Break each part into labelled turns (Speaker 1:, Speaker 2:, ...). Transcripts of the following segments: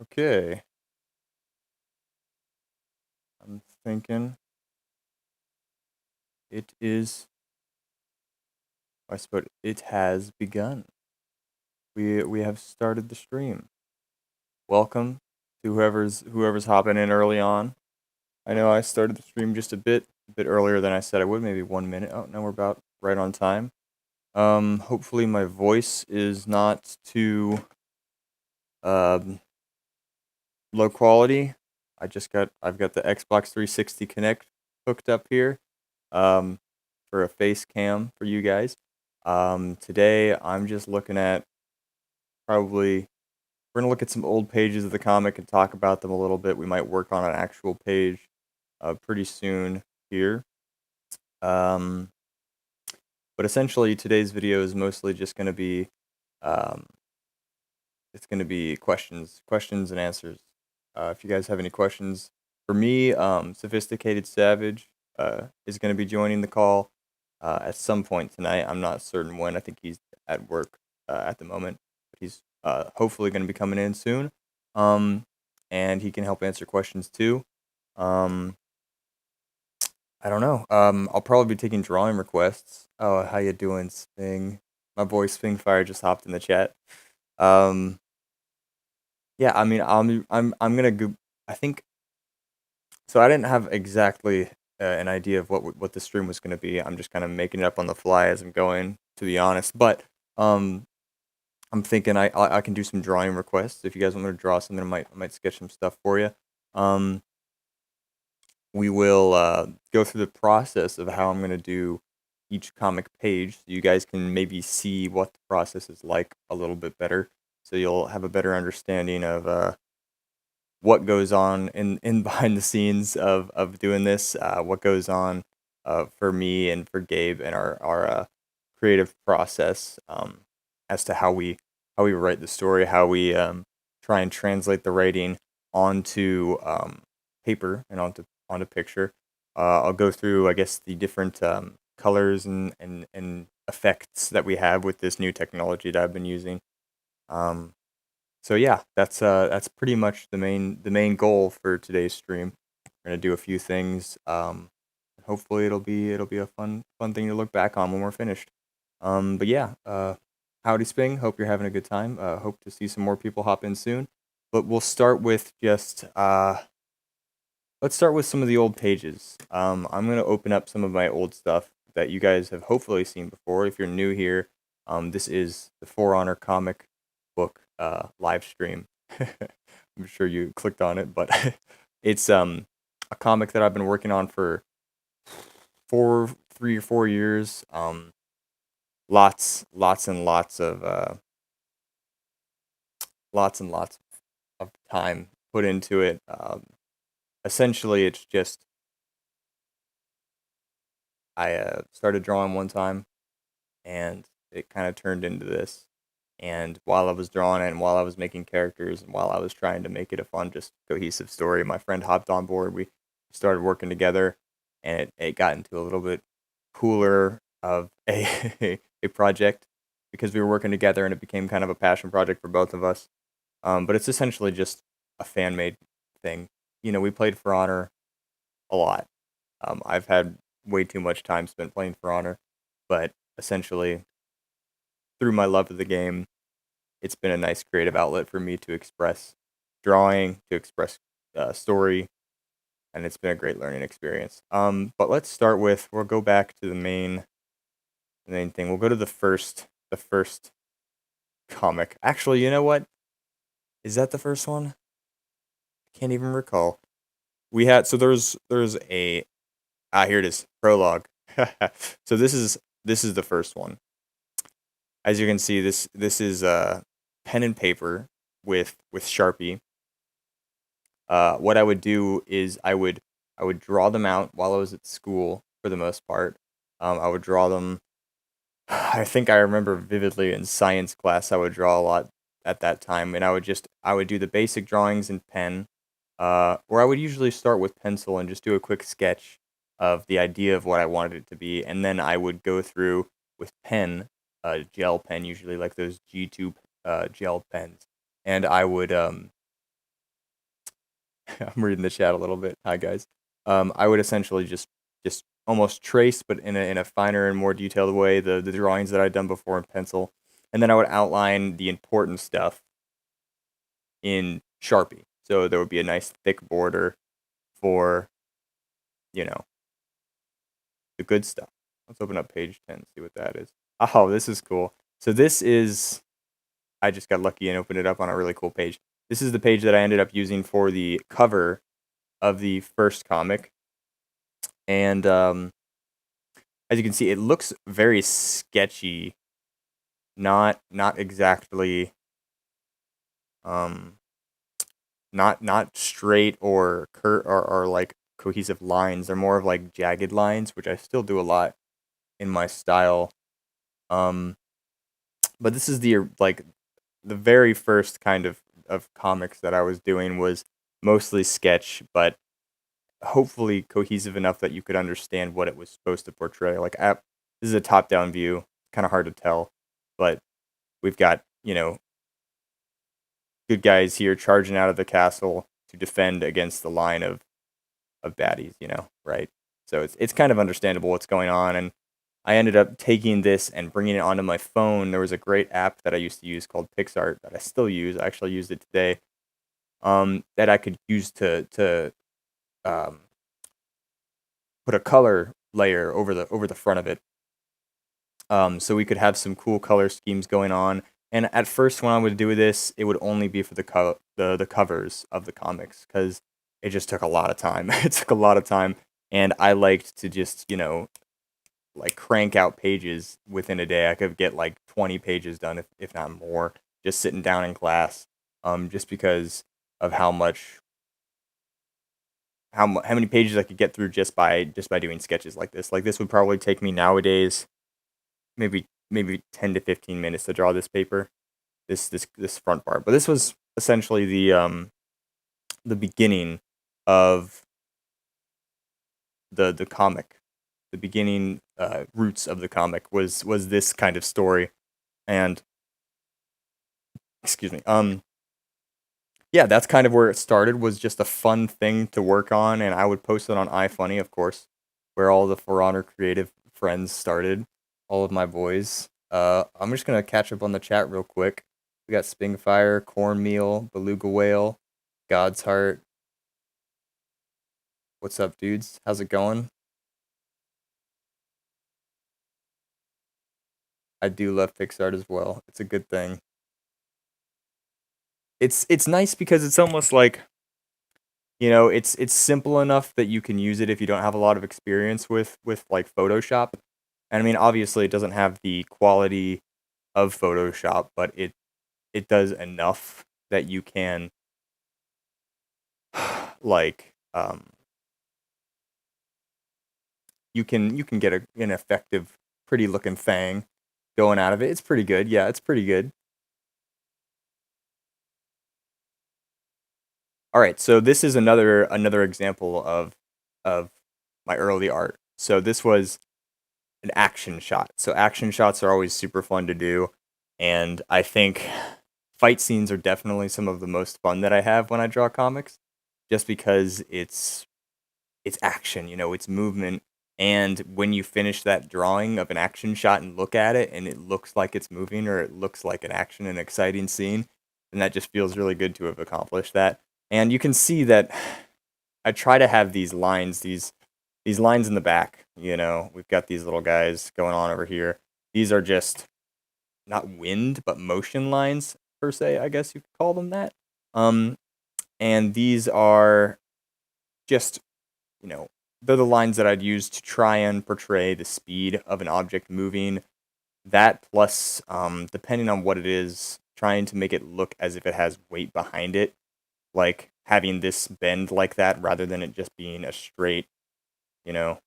Speaker 1: Okay, I'm thinking it is. I suppose it has begun. We have started the stream. Welcome to whoever's hopping in early on. I know I started the stream just a bit earlier than I said I would, maybe 1 minute. Oh, no, we're about right on time. Hopefully my voice is not too um low quality. I've got the Xbox 360 Connect hooked up here. Um, for a face cam for you guys. Today I'm just looking at probably we're gonna look at some old pages of the comic and talk about them a little bit. We might work on an actual page pretty soon here. Um, but essentially today's video is mostly just gonna be um, it's gonna be questions and answers. If you guys have any questions for me, Sophisticated Savage is gonna be joining the call at some point tonight. I'm not certain when. I think he's at work at the moment, but he's hopefully going to be coming in soon. Um, and he can help answer questions too. Um, I don't know. I'll probably be taking drawing requests. Oh, how you doing, Sping? My boy Spingfire just hopped in the chat. Um, yeah, I mean, I'm gonna go. I think so. I didn't have exactly an idea of what the stream was gonna be. I'm just kind of making it up on the fly as I'm going, to be honest. But um, I'm thinking I can do some drawing requests. If you guys want me to draw something, I might sketch some stuff for you. Um, we will go through the process of how I'm gonna do each comic page, so you guys can maybe see what the process is like a little bit better. So you'll have a better understanding of what goes on in behind the scenes of doing this. What goes on for me and for Gabe and our creative process as to how we write the story, how we try and translate the writing onto paper and onto picture. I'll go through, I guess, the different colors and effects that we have with this new technology that I've been using. Um, so yeah, that's pretty much the main goal for today's stream. We're gonna do a few things. Hopefully it'll be a fun thing to look back on when we're finished. But yeah, howdy Sping. Hope you're having a good time. Hope to see some more people hop in soon. But we'll start with just let's start with some of the old pages. I'm gonna open up some of my old stuff that you guys have hopefully seen before. If you're new here, this is the For Honor comic book live stream. I'm sure you clicked on it, but it's a comic that I've been working on for 3 or 4 years. Lots and lots of time put into it. Essentially, it's just I started drawing one time, and it kind of turned into this. And while I was drawing it, and while I was making characters, and while I was trying to make it a fun, just cohesive story, my friend hopped on board. We started working together, and it got into a little bit cooler of a a project because we were working together, and it became kind of a passion project for both of us. But it's essentially just a fan made thing. We played For Honor a lot. I've had way too much time spent playing For Honor, but essentially through my love of the game, it's been a nice creative outlet for me to express drawing, to express story, and it's been a great learning experience. But let's start with we'll go back to the main thing. We'll go to the first comic. Actually, you know what? Is that the first one? I can't even recall. We had so there's a here it is, prologue. So this is the first one. As you can see, this is pen and paper with Sharpie. What I would do is I would draw them out while I was at school for the most part. I would draw them. I think I remember vividly in science class I would draw a lot at that time, and I would do the basic drawings in pen, or I would usually start with pencil and just do a quick sketch of the idea of what I wanted it to be, and then I would go through with pen, gel pen, usually like those G2 gel pens, and I would I'm reading the chat a little bit. Hi guys. I would essentially just almost trace, but in a finer and more detailed way, the drawings that I'd done before in pencil, and then I would outline the important stuff in Sharpie. So there would be a nice thick border for, you know, the good stuff. Let's open up page 10, see what that is. Oh, this is cool. So this is, I just got lucky and opened it up on a really cool page. This is the page that I ended up using for the cover of the first comic. And as you can see, it looks very sketchy. Not exactly um not straight or or like cohesive lines. They're more of like jagged lines, which I still do a lot in my style. Um but this is the like the very first kind of comics that I was doing was mostly sketch, but hopefully cohesive enough that you could understand what it was supposed to portray. This is a top-down view, kind of hard to tell, but we've got, good guys here charging out of the castle to defend against the line of baddies, right? So it's kind of understandable what's going on, and I ended up taking this and bringing it onto my phone. There was a great app that I used to use called PixArt that I still use. I actually used it today. That I could use to um, put a color layer over the front of it, so we could have some cool color schemes going on. And at first, when I would do this, it would only be for the covers of the comics because it just took a lot of time. It took a lot of time, and I liked to just like crank out pages within a day. I could get like 20 pages done, if not more, just sitting down in class. Just because of how many pages I could get through just by doing sketches like this. Like this would probably take me nowadays maybe 10 to 15 minutes to draw this paper, this front part. But this was essentially the beginning of the comic. The beginning roots of the comic was this kind of story. And excuse me. Yeah, that's kind of where it started, was just a fun thing to work on, and I would post it on iFunny, of course, where all the For Honor creative friends started, all of my boys. I'm just gonna catch up on the chat real quick. We got Spingfire, Cornmeal, Beluga Whale, God's Heart. What's up, dudes? How's it going? I do love Pixart as well. It's a good thing. It's nice because it's almost like, it's simple enough that you can use it if you don't have a lot of experience with like Photoshop. And I mean, obviously, it doesn't have the quality of Photoshop, but it does enough that you can like you can get an effective, pretty looking thing going out of it. It's pretty good. Yeah, it's pretty good. All right, so this is another example of my early art. So this was an action shot. So action shots are always super fun to do, and I think fight scenes are definitely some of the most fun that I have when I draw comics, just because it's action, it's movement, and when you finish that drawing of an action shot and look at it and it looks like it's moving or it looks like an action and exciting scene, then that just feels really good to have accomplished that. And you can see that I try to have these lines in the back. We've got these little guys going on over here. These are just not wind, but motion lines per se, I guess you could call them that. Um, and these are just, you know, they're the lines that I'd use to try and portray the speed of an object moving. That plus, depending on what it is, trying to make it look as if it has weight behind it, like having this bend like that rather than it just being you know,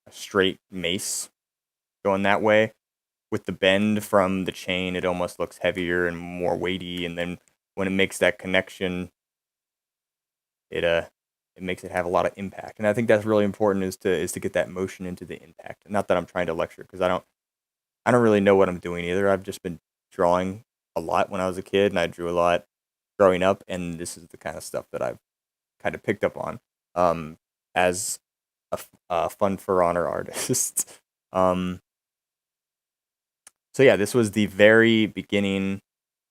Speaker 1: a straight mace going that way. With the bend from the chain, it almost looks heavier and more weighty, and then when it makes that connection, it makes it have a lot of impact. And I think that's really important, is to get that motion into the impact. Not that I'm trying to lecture, because I don't really know what I'm doing either. I've just been drawing a lot when I was a kid, and I drew a lot growing up, and this is the kind of stuff that I've kind of picked up on um, as a fun For Honor artist. um, so yeah, this was the very beginning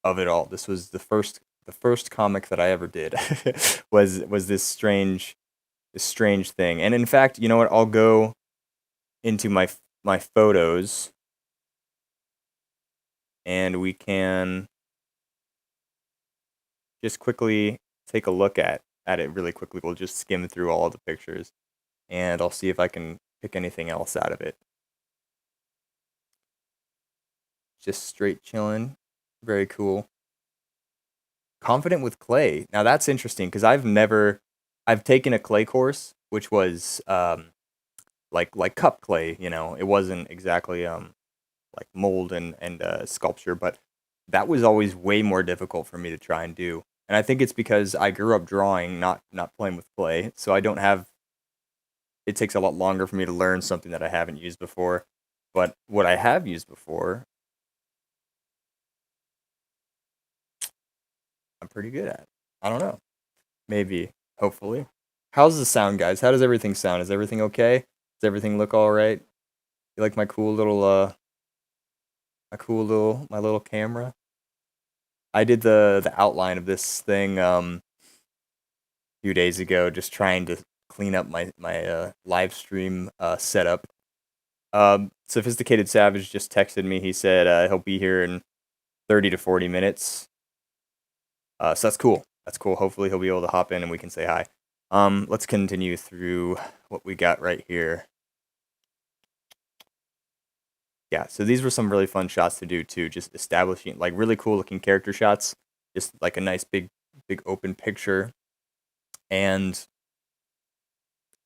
Speaker 1: of it all. This was the first comic that I ever did was this strange thing. And in fact, you know what? I'll go into my photos, and we can just quickly take a look at it really quickly. We'll just skim through all the pictures, and I'll see if I can pick anything else out of it. Just straight chilling. Very cool. Confident with clay. Now that's interesting because I've taken a clay course, which was like cup clay. It wasn't exactly like mold and sculpture, but that was always way more difficult for me to try and do. And I think it's because I grew up drawing, not playing with clay, so I don't have. It takes a lot longer for me to learn something that I haven't used before. But what I have used before, I'm pretty good at. I don't know. Maybe. Hopefully. How's the sound, guys? How does everything sound? Is everything okay? Does everything look all right? You like my little camera? I did the outline of this thing a few days ago, just trying to clean up my live stream setup. Sophisticated Savage just texted me. He said he'll be here in 30 to 40 minutes. So that's cool. That's cool. Hopefully he'll be able to hop in and we can say hi. Let's continue through what we got right here. Yeah, so these were some really fun shots to do too, just establishing like really cool looking character shots, just like a nice big open picture. And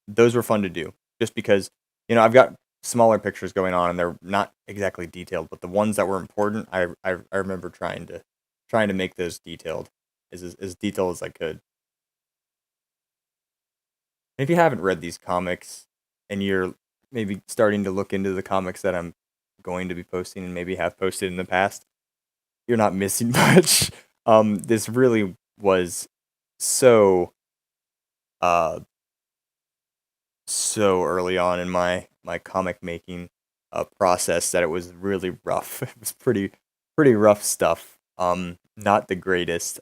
Speaker 1: those were fun to do just because, I've got smaller pictures going on and they're not exactly detailed, but the ones that were important, I remember trying to make those detailed, as detailed as I could. If you haven't read these comics and you're maybe starting to look into the comics that I'm going to be posting and maybe have posted in the past, you're not missing much. This really was so uh so early on in my comic making process that it was really rough. It was pretty rough stuff. Not the greatest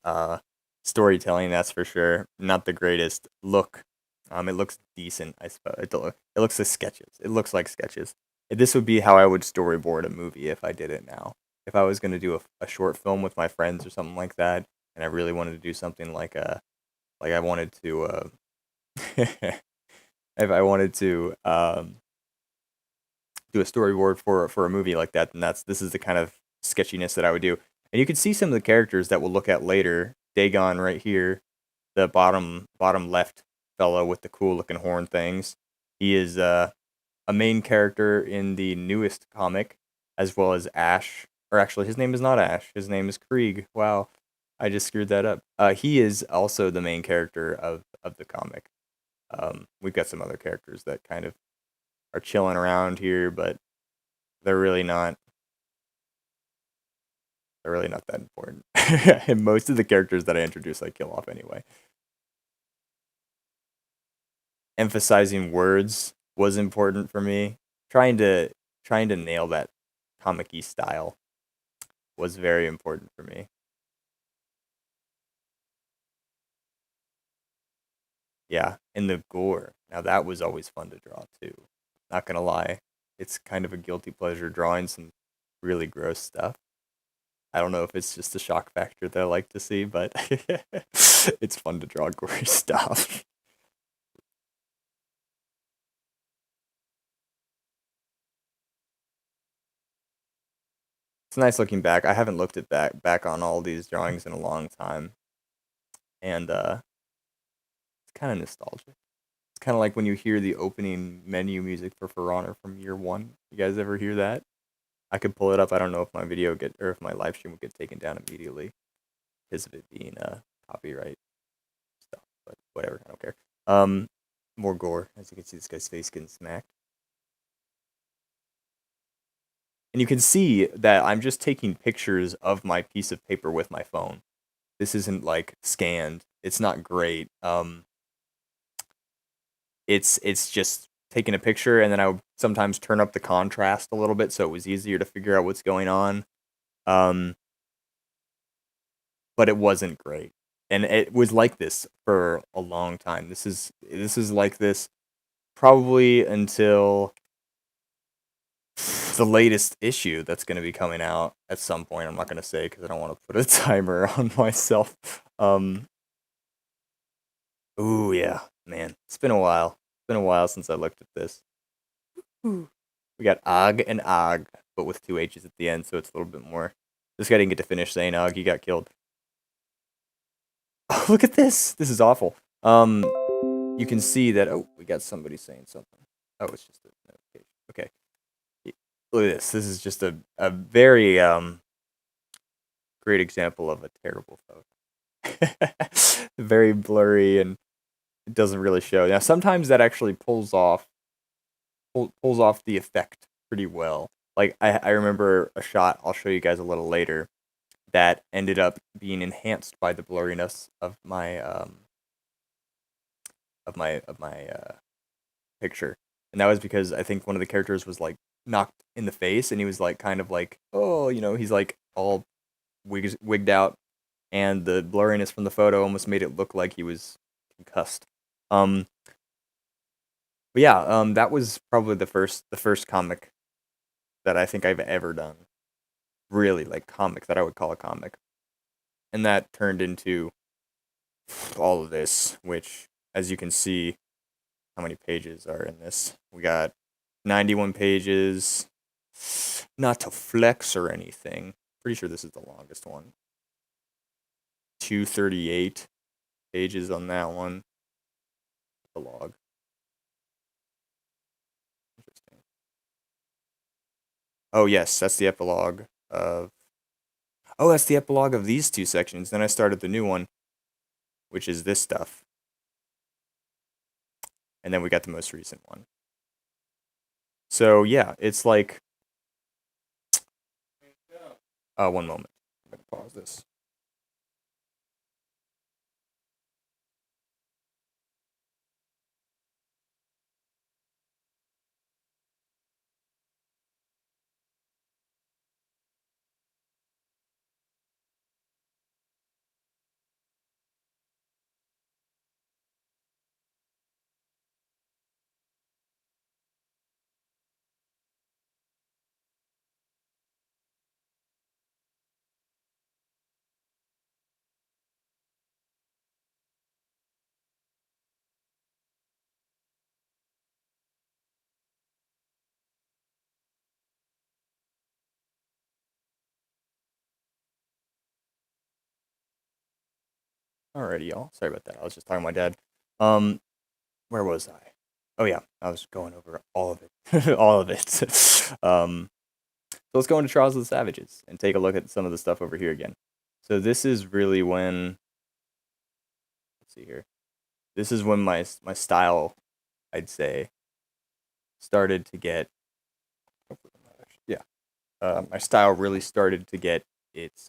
Speaker 1: storytelling, that's for sure. Not the greatest look. It looks decent, I suppose. It looks like sketches. It looks like sketches. This would be how I would storyboard a movie if I did it now. If I was going to do a short film with my friends or something like that, and I really wanted to do something like I wanted to if I wanted to do a storyboard for a movie like that, then this is the kind of sketchiness that I would do. And you can see some of the characters that we'll look at later. Dagon right here, the bottom left fellow with the cool looking horn things. He is a main character in the newest comic, as well as Ash. Or actually, his name is not Ash. His name is Krieg. Wow, I just screwed that up. He is also the main character of the comic. We've got some other characters that kind of are chilling around here, but they're really not. They're really not that important. And most of the characters that I introduce, I kill off anyway. Emphasizing words was important for me. Trying to nail that comic-y style was very important for me. Yeah, and the gore. Now that was always fun to draw too. Not gonna lie, it's kind of a guilty pleasure drawing some really gross stuff. I don't know if it's just a shock factor that I like to see, but it's fun to draw gory stuff. It's nice looking back. I haven't looked at back on all these drawings in a long time, and it's kind of nostalgic. It's kind of like when you hear the opening menu music for Honor from year one. You guys ever hear that? I could pull it up. I don't know if my video get or if my live stream would get taken down immediately because of it being copyright stuff. But whatever, I don't care. More gore. As you can see, this guy's face getting smacked. And you can see that I'm just taking pictures of my piece of paper with my phone. This isn't like scanned. It's not great. It's just taking a picture, and then I would sometimes turn up the contrast a little bit so it was easier to figure out what's going on. Um, but it wasn't great, and it was like this for a long time. This is like this probably until the latest issue that's going to be coming out at some point. I'm not going to say because I don't want to put a timer on myself. Um, ooh, yeah, man, it's been a while. It's been a while since I looked at this. Ooh. We got Og and Og, but with two H's at the end, so it's a little bit more. This guy didn't get to finish saying Og. He got killed. Oh, look at this. This is awful. You can see that. Oh, we got somebody saying something. Oh, it's just a notification. Okay. Look at this. This is just a very great example of a terrible photo. Very blurry, and it doesn't really show. Now sometimes that actually pulls off the effect pretty well. Like I remember a shot I'll show you guys a little later that ended up being enhanced by the blurriness of my picture. And that was because I think one of the characters was like knocked in the face, and he was like kind of like, oh, he's like all wigged out, and the blurriness from the photo almost made it look like he was concussed. Um, but yeah, that was probably the first comic that I think I've ever done. Really, like comic that I would call a comic, and that turned into all of this, which, as you can see, how many pages are in this? We got 91 pages. Not to flex or anything. Pretty sure this is the longest one. 238 pages on that one. The log. Interesting. Oh yes, that's the epilogue of. Oh, that's the epilogue of these two sections. Then I started the new one, which is this stuff. And then we got the most recent one. So yeah, it's like. One moment. I'm gonna pause this. Alrighty, y'all. Sorry about that. I was just talking to my dad. Um, where was I? Oh yeah, I was going over all of it, all of it. So let's go into Trials of the Savages and take a look at some of the stuff over here again. So this is really when. Let's see here. This is when my style, I'd say, started to get. Yeah, my style really started to get its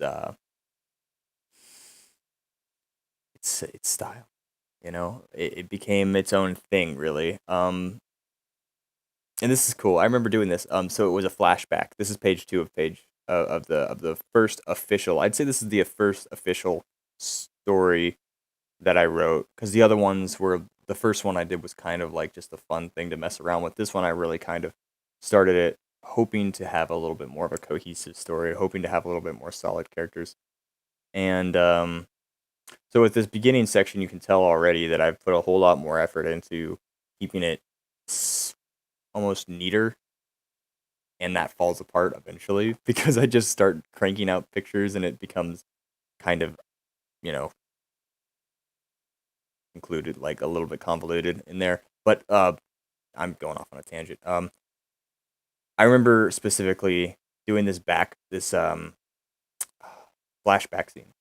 Speaker 1: its style. It became its own thing, really. And this is cool. I remember doing this. So it was a flashback. This is page 2 of the first official. I'd say this is the first official story that I wrote, because the other ones were, the first one I did was kind of like just a fun thing to mess around with. This one I really kind of started it hoping to have a little bit more of a cohesive story, hoping to have a little bit more solid characters. And so with this beginning section, you can tell already that I've put a whole lot more effort into keeping it almost neater, and that falls apart eventually because I just start cranking out pictures and it becomes kind of, you know, included, like a little bit convoluted in there. But I'm going off on a tangent. I remember specifically doing this flashback scene.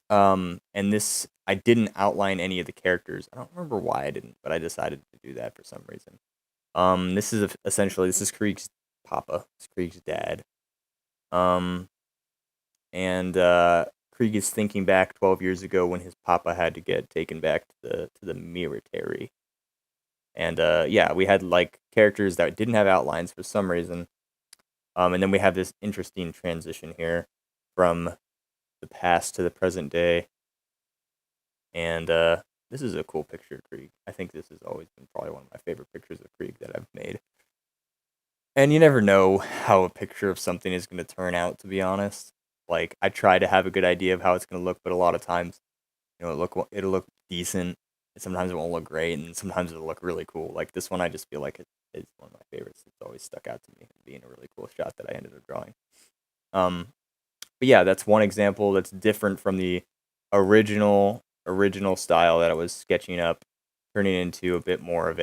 Speaker 1: And this, I didn't outline any of the characters. I don't remember why I didn't, but I decided to do that for some reason. This is essentially, this is Krieg's papa. It's Krieg's dad. Um, and Krieg is thinking back 12 years ago when his papa had to get taken back to the military. And yeah, we had like characters that didn't have outlines for some reason. And then we have this interesting transition here from the past to the present day. And this is a cool picture of Krieg. I think this has always been probably one of my favorite pictures of Krieg that I've made. And you never know how a picture of something is going to turn out, to be honest. Like, I try to have a good idea of how it's going to look, but a lot of times, it'll look decent. And sometimes it won't look great, and sometimes it'll look really cool. Like this one, I just feel like it's one of my favorites. It's always stuck out to me, being a really cool shot that I ended up drawing. Um, but yeah, that's one example that's different from the original style that I was sketching up, turning into a bit more of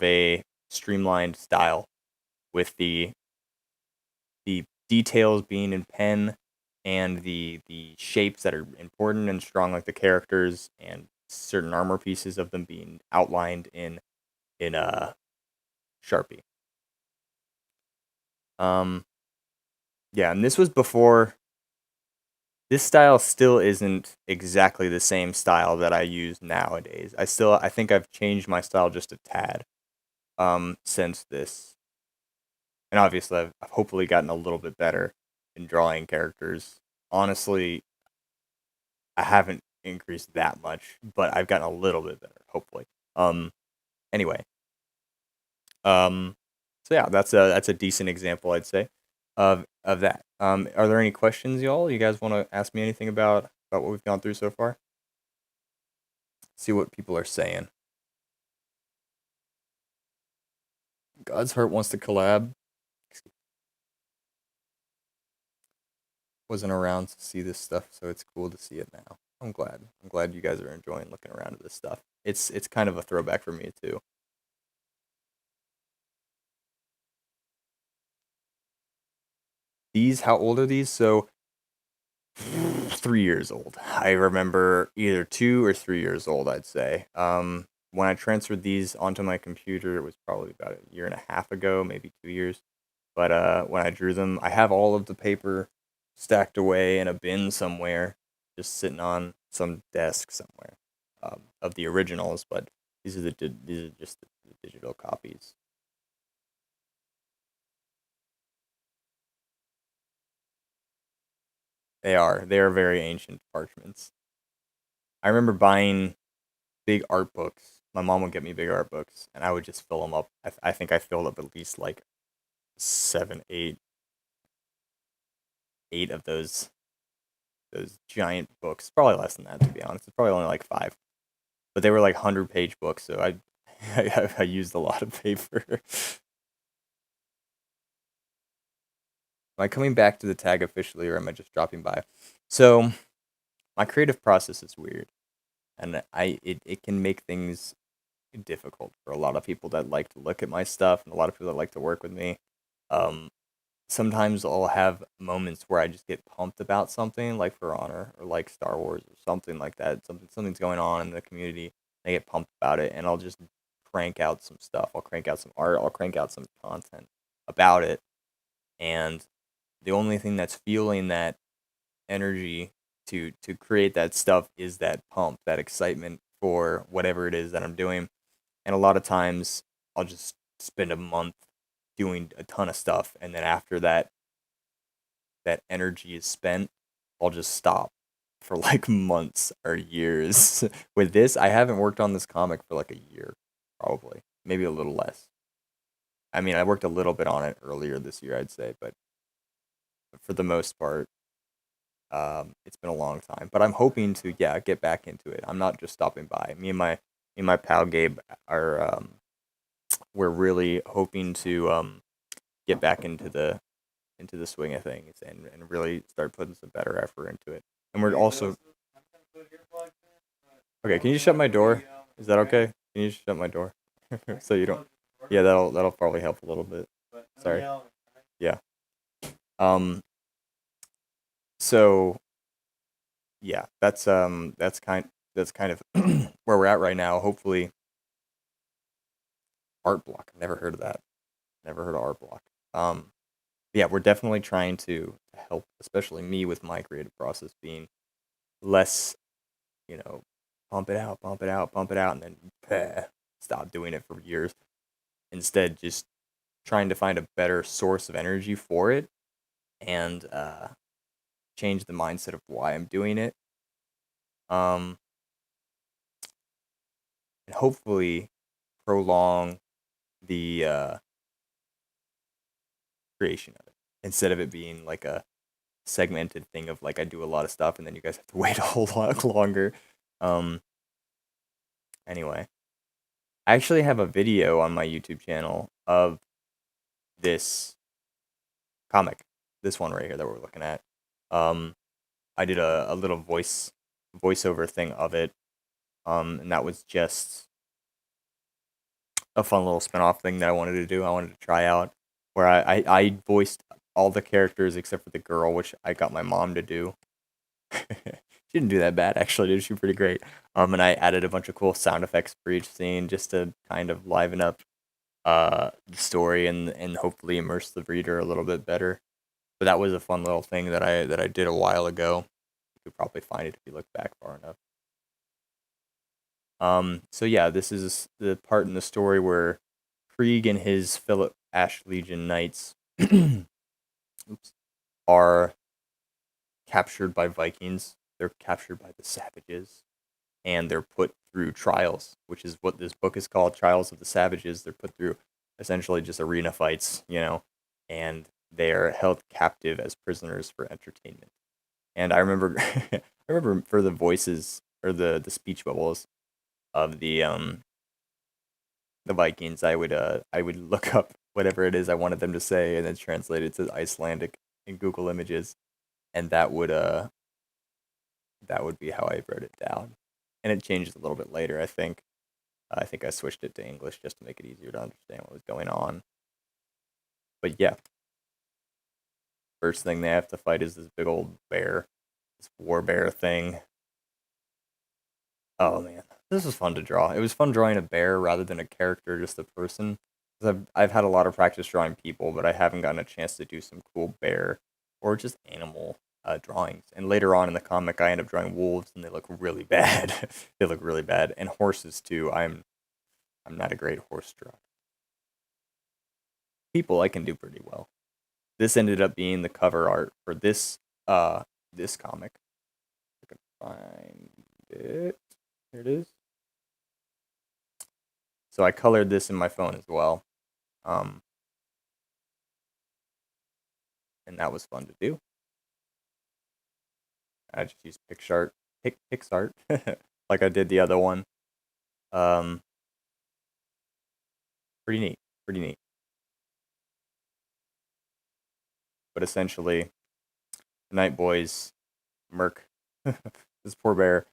Speaker 1: a streamlined style with the details being in pen and the shapes that are important and strong, like the characters and certain armor pieces of them being outlined in Sharpie. Yeah, and this was before. This style still isn't exactly the same style that I use nowadays. I think I've changed my style just a tad since this. And obviously I've hopefully gotten a little bit better in drawing characters. Honestly, I haven't increased that much, but I've gotten a little bit better, hopefully. Anyway. So yeah, that's a decent example, I'd say, of that. Are there any questions, y'all? You guys want to ask me anything about what we've gone through so far? See what people are saying. God's Heart wants to collab. Wasn't around to see this stuff, so it's cool to see it now. I'm glad. I'm glad you guys are enjoying looking around at this stuff. It's kind of a throwback for me too. These, how old are these? So 3 years old. I remember either 2 or 3 years old, I'd say. When I transferred these onto my computer, it was probably about a year and a half ago, maybe 2 years. But when I drew them, I have all of the paper stacked away in a bin somewhere, just sitting on some desk somewhere, of the originals. But these are just the digital copies. They are very ancient parchments. I remember buying big art books. My mom would get me big art books, and I would just fill them up. I think I filled up at least like seven, eight of those giant books. Probably less than that, to be honest. It's probably only like five, but they were like 100-page books, so I I used a lot of paper. Am I coming back to the tag officially, or am I just dropping by? So my creative process is weird, and it can make things difficult for a lot of people that like to look at my stuff and a lot of people that like to work with me. Um, Sometimes I'll have moments where I just get pumped about something, like For Honor or like Star Wars or something like that. Something's going on in the community. I get pumped about it, and I'll just crank out some stuff. I'll crank out some art. I'll crank out some content about it, and the only thing that's fueling that energy to create that stuff is that pump, that excitement for whatever it is that I'm doing. And a lot of times I'll just spend a month doing a ton of stuff, and then after that energy is spent, I'll just stop for like months or years. With this, I haven't worked on this comic for like a year, probably, maybe a little less. I mean, I worked a little bit on it earlier this year, I'd say, but for the most part, it's been a long time. But I'm hoping to, yeah, get back into it. I'm not just stopping by. Me and my pal Gabe are we're really hoping to get back into the swing of things and really start putting some better effort into it. And we're also okay. Can you shut my door? Is that okay? Can you shut my door so you don't? Yeah, that'll probably help a little bit. Sorry. Yeah. Um. So yeah, that's kind of where we're at right now. Hopefully, Art Block. I've never heard of that. Never heard of Art Block. Yeah, we're definitely trying to help, especially me with my creative process being less, pump it out, pump it out, pump it out, and then stop doing it for years. Instead, just trying to find a better source of energy for it and change the mindset of why I'm doing it. And hopefully prolong the creation of it instead of it being like a segmented thing of like I do a lot of stuff and then you guys have to wait a whole lot longer. Um, anyway, I actually have a video on my YouTube channel of this comic, this one right here that we're looking at. I did a little voiceover thing of it, and that was just a fun little spin-off thing that I wanted to do. I wanted to try out where I voiced all the characters except for the girl, which I got my mom to do. She didn't do that bad, actually, did she? Pretty great. And I added a bunch of cool sound effects for each scene just to kind of liven up the story and hopefully immerse the reader a little bit better. But that was a fun little thing that I did a while ago. You could probably find it if you look back far enough. So yeah, this is the part in the story where Krieg and his Philip Ash Legion knights oops, are captured by Vikings. They're captured by the savages, and they're put through trials, which is what this book is called, Trials of the Savages. They're put through essentially just arena fights, and they're held captive as prisoners for entertainment. And I remember, I remember for the voices or the speech bubbles of the Vikings, I would look up whatever it is I wanted them to say and then translate it to Icelandic in Google Images, and that would be how I wrote it down. And it changed a little bit later, I think. I think I switched it to English just to make it easier to understand what was going on. But yeah, first thing they have to fight is this big old bear, this war bear thing. Oh man, this was fun to draw. It was fun drawing a bear rather than a character, just a person. 'Cause I've had a lot of practice drawing people, but I haven't gotten a chance to do some cool bear or just animal drawings. And later on in the comic, I end up drawing wolves, and they look really bad. They look really bad, and horses too. I'm not a great horse drawer. People I can do pretty well. This ended up being the cover art for this comic. I can find it. Here it is. So I colored this in my phone as well. Um, and that was fun to do. I just used PixArt, like I did the other one. Um, pretty neat, pretty neat. But essentially, Night Boys, Merc, this poor bear.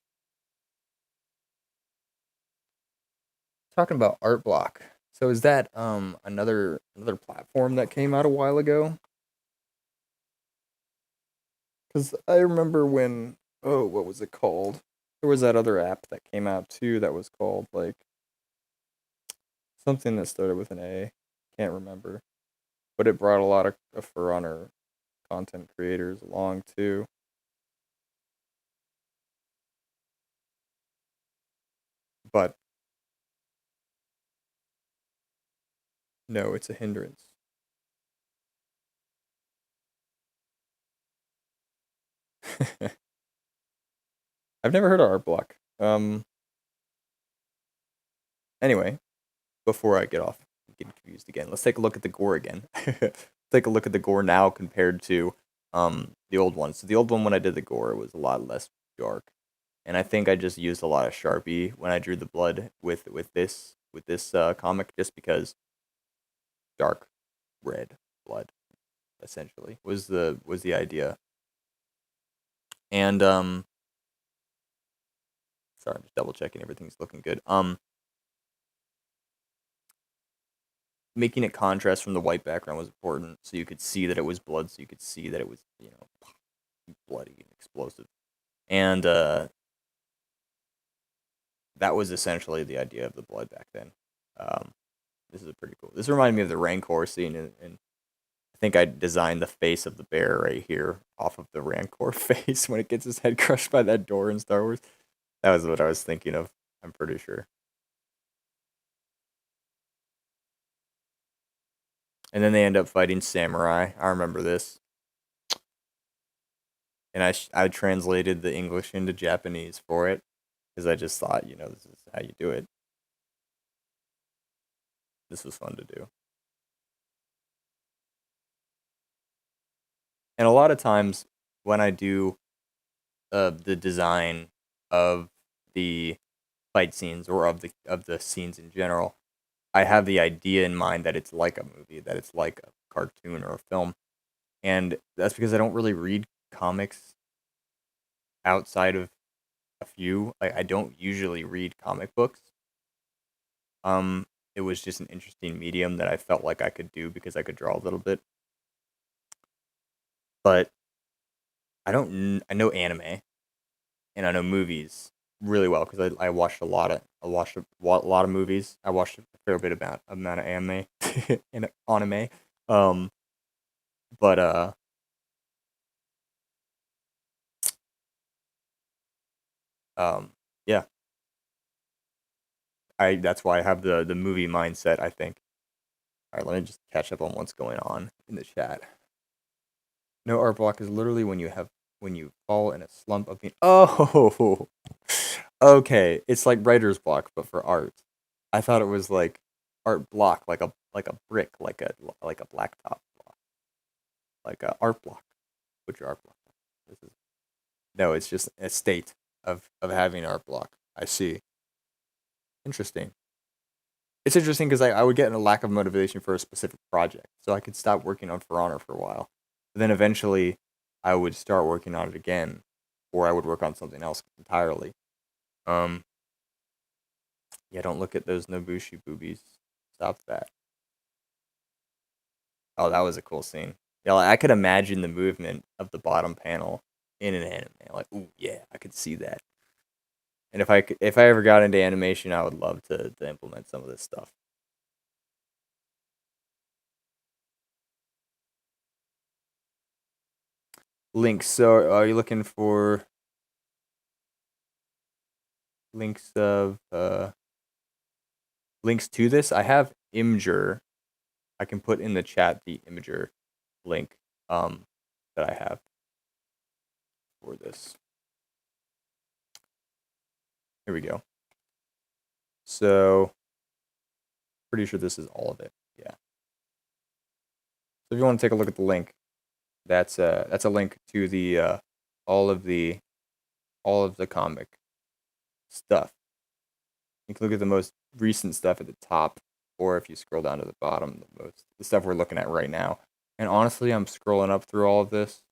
Speaker 1: Talking about Art Block. So is that another platform that came out a while ago? Because I remember when, oh, what was it called? There was that other app that came out too that was called like something that started with an A. Can't remember. But it brought a lot of For Honor content creators along too. But no, it's a hindrance. I've never heard of Art Block. Anyway, before I get off getting confused again, let's take a look at the gore again. Take a look at the gore now compared to the old one. So the old one when I did the gore it was a lot less dark. And I think I just used a lot of Sharpie when I drew the blood with this comic just because dark red blood essentially was the idea. And sorry, I'm just double checking everything's looking good. Making it contrast from the white background was important so you could see that it was blood, so you could see that it was, bloody and explosive. And that was essentially the idea of the blood back then. Um, this is pretty cool. This reminded me of the Rancor scene in I think I designed the face of the bear right here off of the Rancor face when it gets his head crushed by that door in Star Wars. That was what I was thinking of. I'm pretty sure. And then they end up fighting samurai. I remember this. And I translated the English into Japanese for it because I just thought, this is how you do it. This was fun to do. And a lot of times when I do the design of the fight scenes or of the scenes in general, I have the idea in mind that it's like a movie, that it's like a cartoon or a film. And that's because I don't really read comics outside of a few. Like I don't usually read comic books. Um, it was just an interesting medium that I felt like I could do because I could draw a little bit. But I know anime and I know movies really well because I watched a lot of movies. I watched a fair bit about amount of anime and anime. Um, but um, yeah, I that's why I have the movie mindset. I think. All right, let me just catch up on what's going on in the chat. No art block is literally when you fall in a slump of being. Oh, okay. It's like writer's block, but for art. I thought it was like art block, like a brick, like a blacktop block, like a art block. What's your art block? This is no. It's just a state of having art block. I see. Interesting. It's interesting because I would get a lack of motivation for a specific project, so I could stop working on For Honor for a while. But then eventually, I would start working on it again, or I would work on something else entirely. Um, yeah, don't look at those Nobushi boobies. Stop that. Oh, that was a cool scene. Yeah, like, I could imagine the movement of the bottom panel in an anime. Like, ooh, yeah, I could see that. And if I ever got into animation, I would love to implement some of this stuff. Links. So, are you looking for links of links to this? I have Imgur. I can put in the chat the Imgur link that I have for this. Here we go. So pretty sure this is all of it. Yeah. So if you want to take a look at the link, that's a link to the all of the all of the comic stuff. You can look at the most recent stuff at the top, or if you scroll down to the bottom, the stuff we're looking at right now. And honestly, I'm scrolling up through all of this.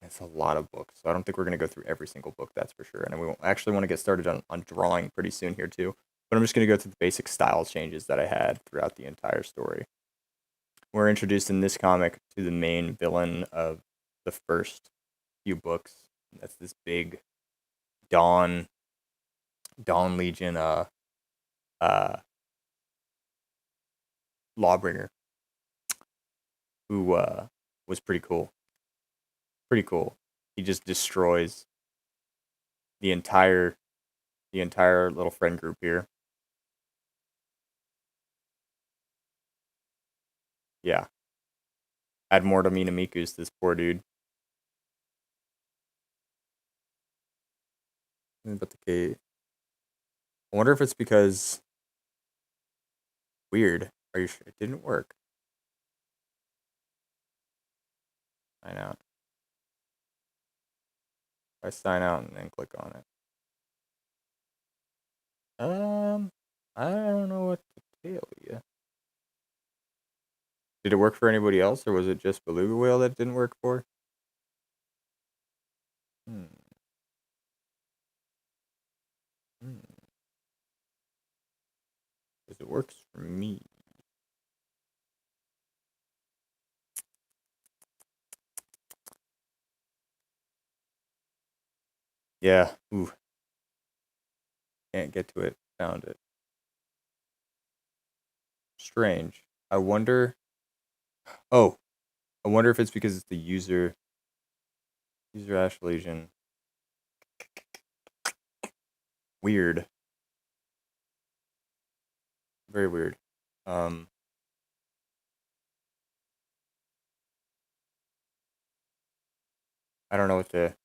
Speaker 1: It's a lot of books, so I don't think we're gonna go through every single book. That's for sure. And we actually want to get started on drawing pretty soon here too. But I'm just gonna go through the basic style changes that I had throughout the entire story. We're introduced in this comic to the main villain of the first few books. That's this big Dawn Dawn Legion uh lawbringer who was pretty cool. Pretty cool. He just destroys the entire little friend group here. Yeah. Add more to Minamiku's this poor dude. But the cave. I wonder if it's because weird. Are you sure it didn't work? Sign out. I sign out and then click on it. I don't know what to tell you. Did it work for anybody else, or was it just Beluga Whale that didn't work for? Hmm. Hmm. Because it works for me. Yeah. Ooh. Can't get to it. Found it. Strange. I wonder. Oh, I wonder if it's because it's the user Ash Legion. Weird. Very weird. Um, I don't know what to.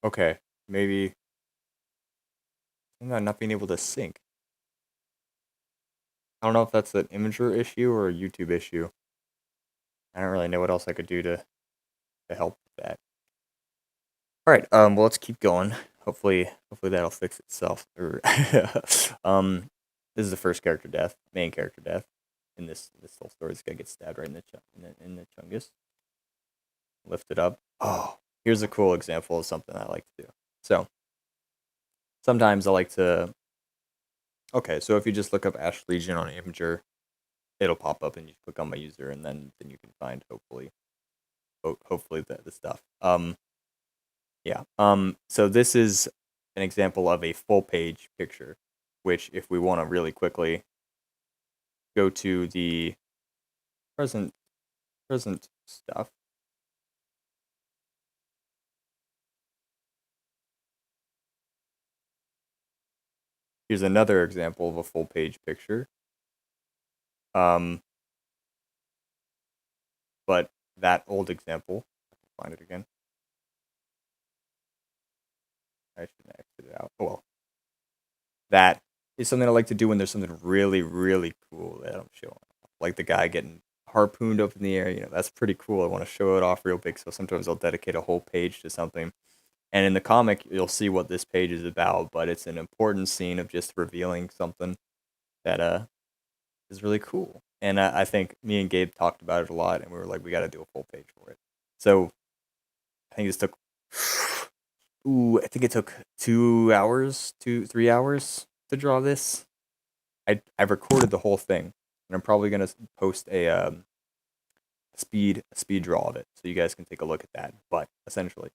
Speaker 1: Okay, maybe I'm not being able to sync. I don't know if that's an Imager issue or a YouTube issue. I don't really know what else I could do to help with that. All right. Well, let's keep going. Hopefully that'll fix itself. This is the first character death, main character death in this whole story. This guy gets stabbed right in the chungus. Lift it up. Oh, here's a cool example of something I like to do. So sometimes I like to. Okay, so if you just look up Ash Legion on Imager, it'll pop up and you click on my user, and then you can find hopefully the stuff. Yeah. So this is an example of a full page picture, which if we want to really quickly go to the present stuff. Here's another example of a full page picture. But that old example, I can find it again. I should exit it out. Oh, well, that is something I like to do when there's something really, really cool that I'm showing off. Like the guy getting harpooned up in the air. That's pretty cool. I want to show it off real big. So sometimes I'll dedicate a whole page to something. And in the comic, you'll see what this page is about, but it's an important scene of just revealing something that is really cool. And I think me and Gabe talked about it a lot, and we were like, we got to do a full page for it. So I think this took, I think it took 2 hours, 3 hours to draw this. I recorded the whole thing, and I'm probably gonna post a speed draw of it, so you guys can take a look at that. But essentially,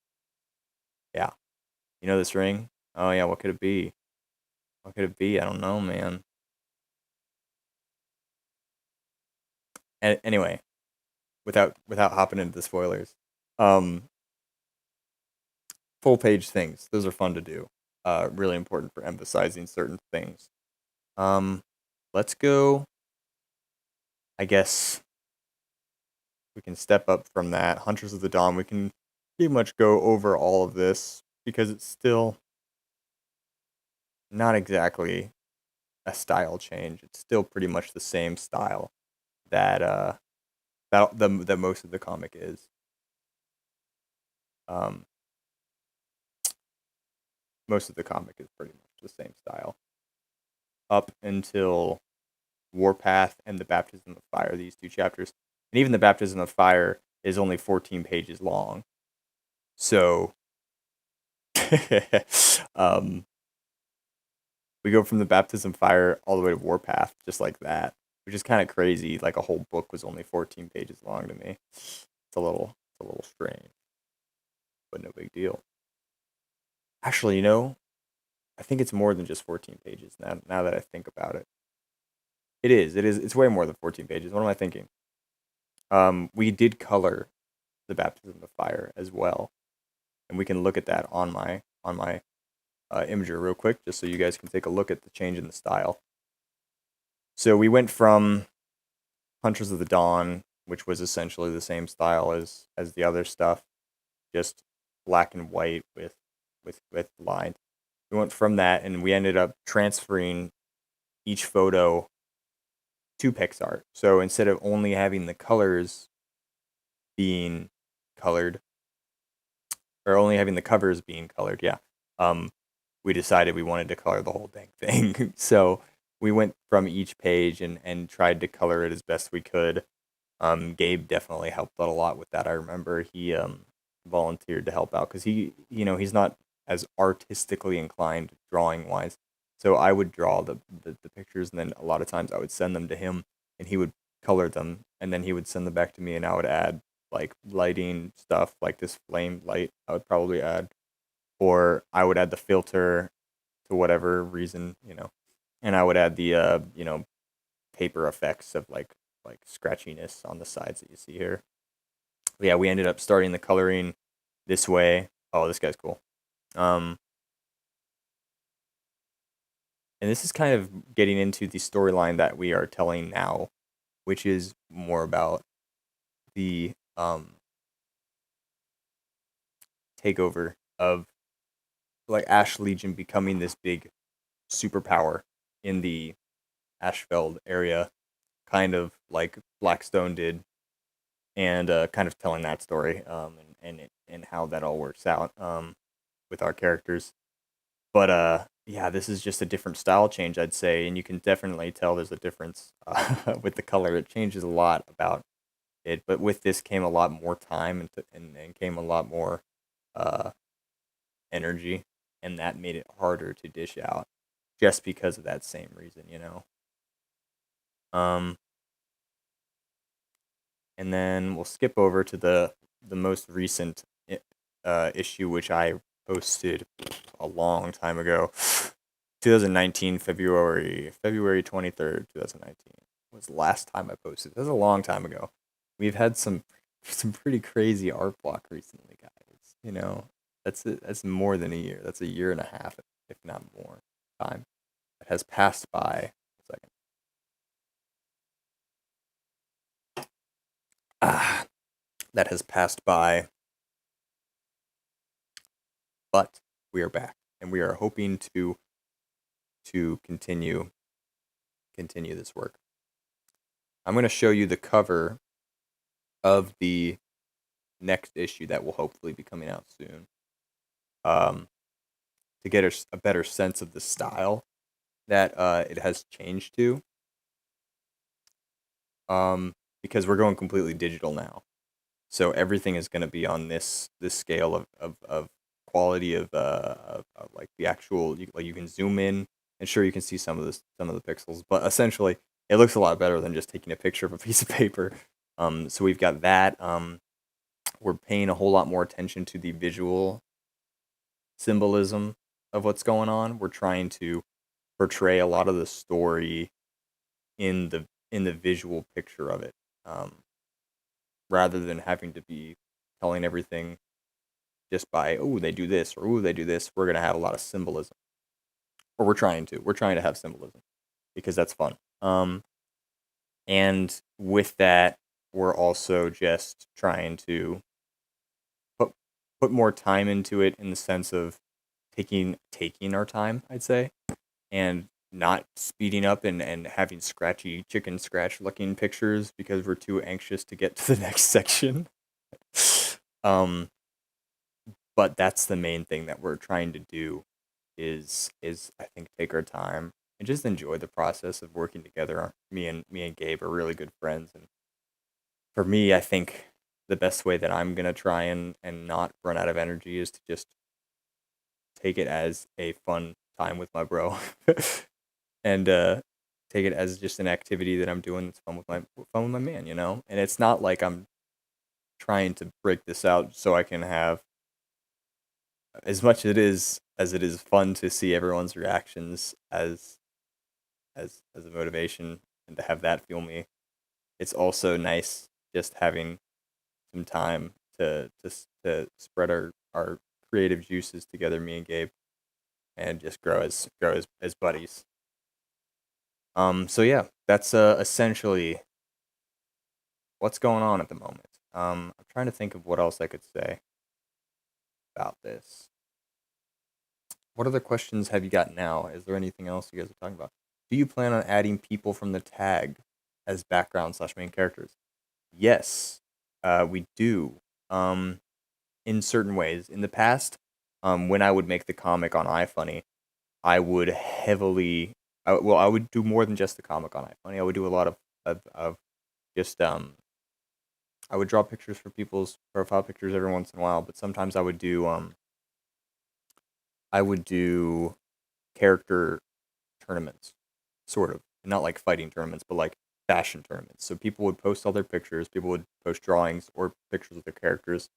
Speaker 1: yeah, this ring. Oh yeah, what could it be? What could it be? I don't know, man. Anyway, without hopping into the spoilers, um, full page things. Those are fun to do. Really important for emphasizing certain things. Let's go. I guess we can step up from that. Hunters of the Dawn. We can pretty much go over all of this because it's still not exactly a style change. It's still pretty much the same style that that most of the comic is. Um, most of the comic is pretty much the same style up until Warpath and the Baptism of Fire. These two chapters, and even the Baptism of Fire is only 14 pages long. So, we go from the Baptism Fire all the way to Warpath, just like that, which is kind of crazy. Like a whole book was only 14 pages long to me. It's a little strange, but no big deal. Actually, I think it's more than just 14 pages now that I think about it. It is. It's way more than 14 pages. What am I thinking? We did color the Baptism of Fire as well, and we can look at that on my Imager real quick, just so you guys can take a look at the change in the style. So we went from Hunters of the Dawn, which was essentially the same style as the other stuff, just black and white with lines. We went from that, and we ended up transferring each photo to PicsArt. So instead of only having the colors being colored, or only having the covers being colored, yeah, we decided we wanted to color the whole dang thing. So we went from each page and tried to color it as best we could. Gabe definitely helped out a lot with that. I remember he volunteered to help out because he's not as artistically inclined drawing wise. So I would draw the pictures, and then a lot of times I would send them to him, and he would color them, and then he would send them back to me, and I would add like lighting stuff, like this flame light. I would probably add, or I would add the filter to whatever reason, and I would add the paper effects of like scratchiness on the sides that you see here. But yeah, we ended up starting the coloring this way. Oh, this guy's cool. And this is kind of getting into the storyline that we are telling now, which is more about the takeover of like Ash Legion becoming this big superpower in the Ashfeld area, kind of like Blackstone did, and kind of telling that story, and how that all works out with our characters. But yeah, this is just a different style change, I'd say, and you can definitely tell there's a difference with the color. It changes a lot about it, but with this came a lot more time, and came a lot more uh, energy, and that made it harder to dish out, just because of that same reason, you know. Um, and then we'll skip over to the most recent issue, which I posted a long time ago. 2019 February 23rd, 2019 was the last time I posted. That was a long time ago. We've had some pretty crazy art block recently, guys. You know, that's more than a year. That's a year and a half, if not more, time that has passed by. A second. That has passed by, but we are back, and we are hoping to continue this work. I'm going to show you the cover of the next issue that will hopefully be coming out soon, um, to get a better sense of the style that it has changed to, because we're going completely digital now. So everything is going to be on this scale of quality of like the actual, like you can zoom in, and sure, you can see some of the pixels, but essentially it looks a lot better than just taking a picture of a piece of paper. So we've got that. We're paying a whole lot more attention to the visual symbolism of what's going on. We're trying to portray a lot of the story in the visual picture of it, um, rather than having to be telling everything just by, oh, they do this, or oh, they do this. We're gonna have a lot of symbolism, or we're trying to have symbolism, because that's fun. And with that, we're also just trying to put put more time into it, in the sense of taking our time, I'd say, and not speeding up and having scratchy chicken scratch looking pictures because we're too anxious to get to the next section. um but that's the main thing that we're trying to do, is I think take our time and just enjoy the process of working together. Me and Gabe are really good friends, and for me, I think the best way that I'm gonna try and not run out of energy is to just take it as a fun time with my bro, and take it as just an activity that I'm doing that's fun with my man, you know. And it's not like I'm trying to break this out so I can have, as much as it is fun to see everyone's reactions as a motivation, and to have that fuel me. It's also nice just having some time to spread our creative juices together, me and Gabe, and just grow as buddies. So yeah, that's essentially what's going on at the moment. I'm trying to think of what else I could say about this. What other questions have you got now? Is there anything else you guys are talking about? Do you plan on adding people from the tag as background/main characters? Yes, we do. Um, in certain ways. In the past, when I would make the comic on iFunny, I would heavily, well, I would do more than just the comic on iFunny. I would do a lot of just I would draw pictures for people's profile pictures every once in a while, but sometimes I would do character tournaments, sort of. Not like fighting tournaments, but like fashion tournaments. So people would post all their pictures, people would post drawings or pictures of their characters,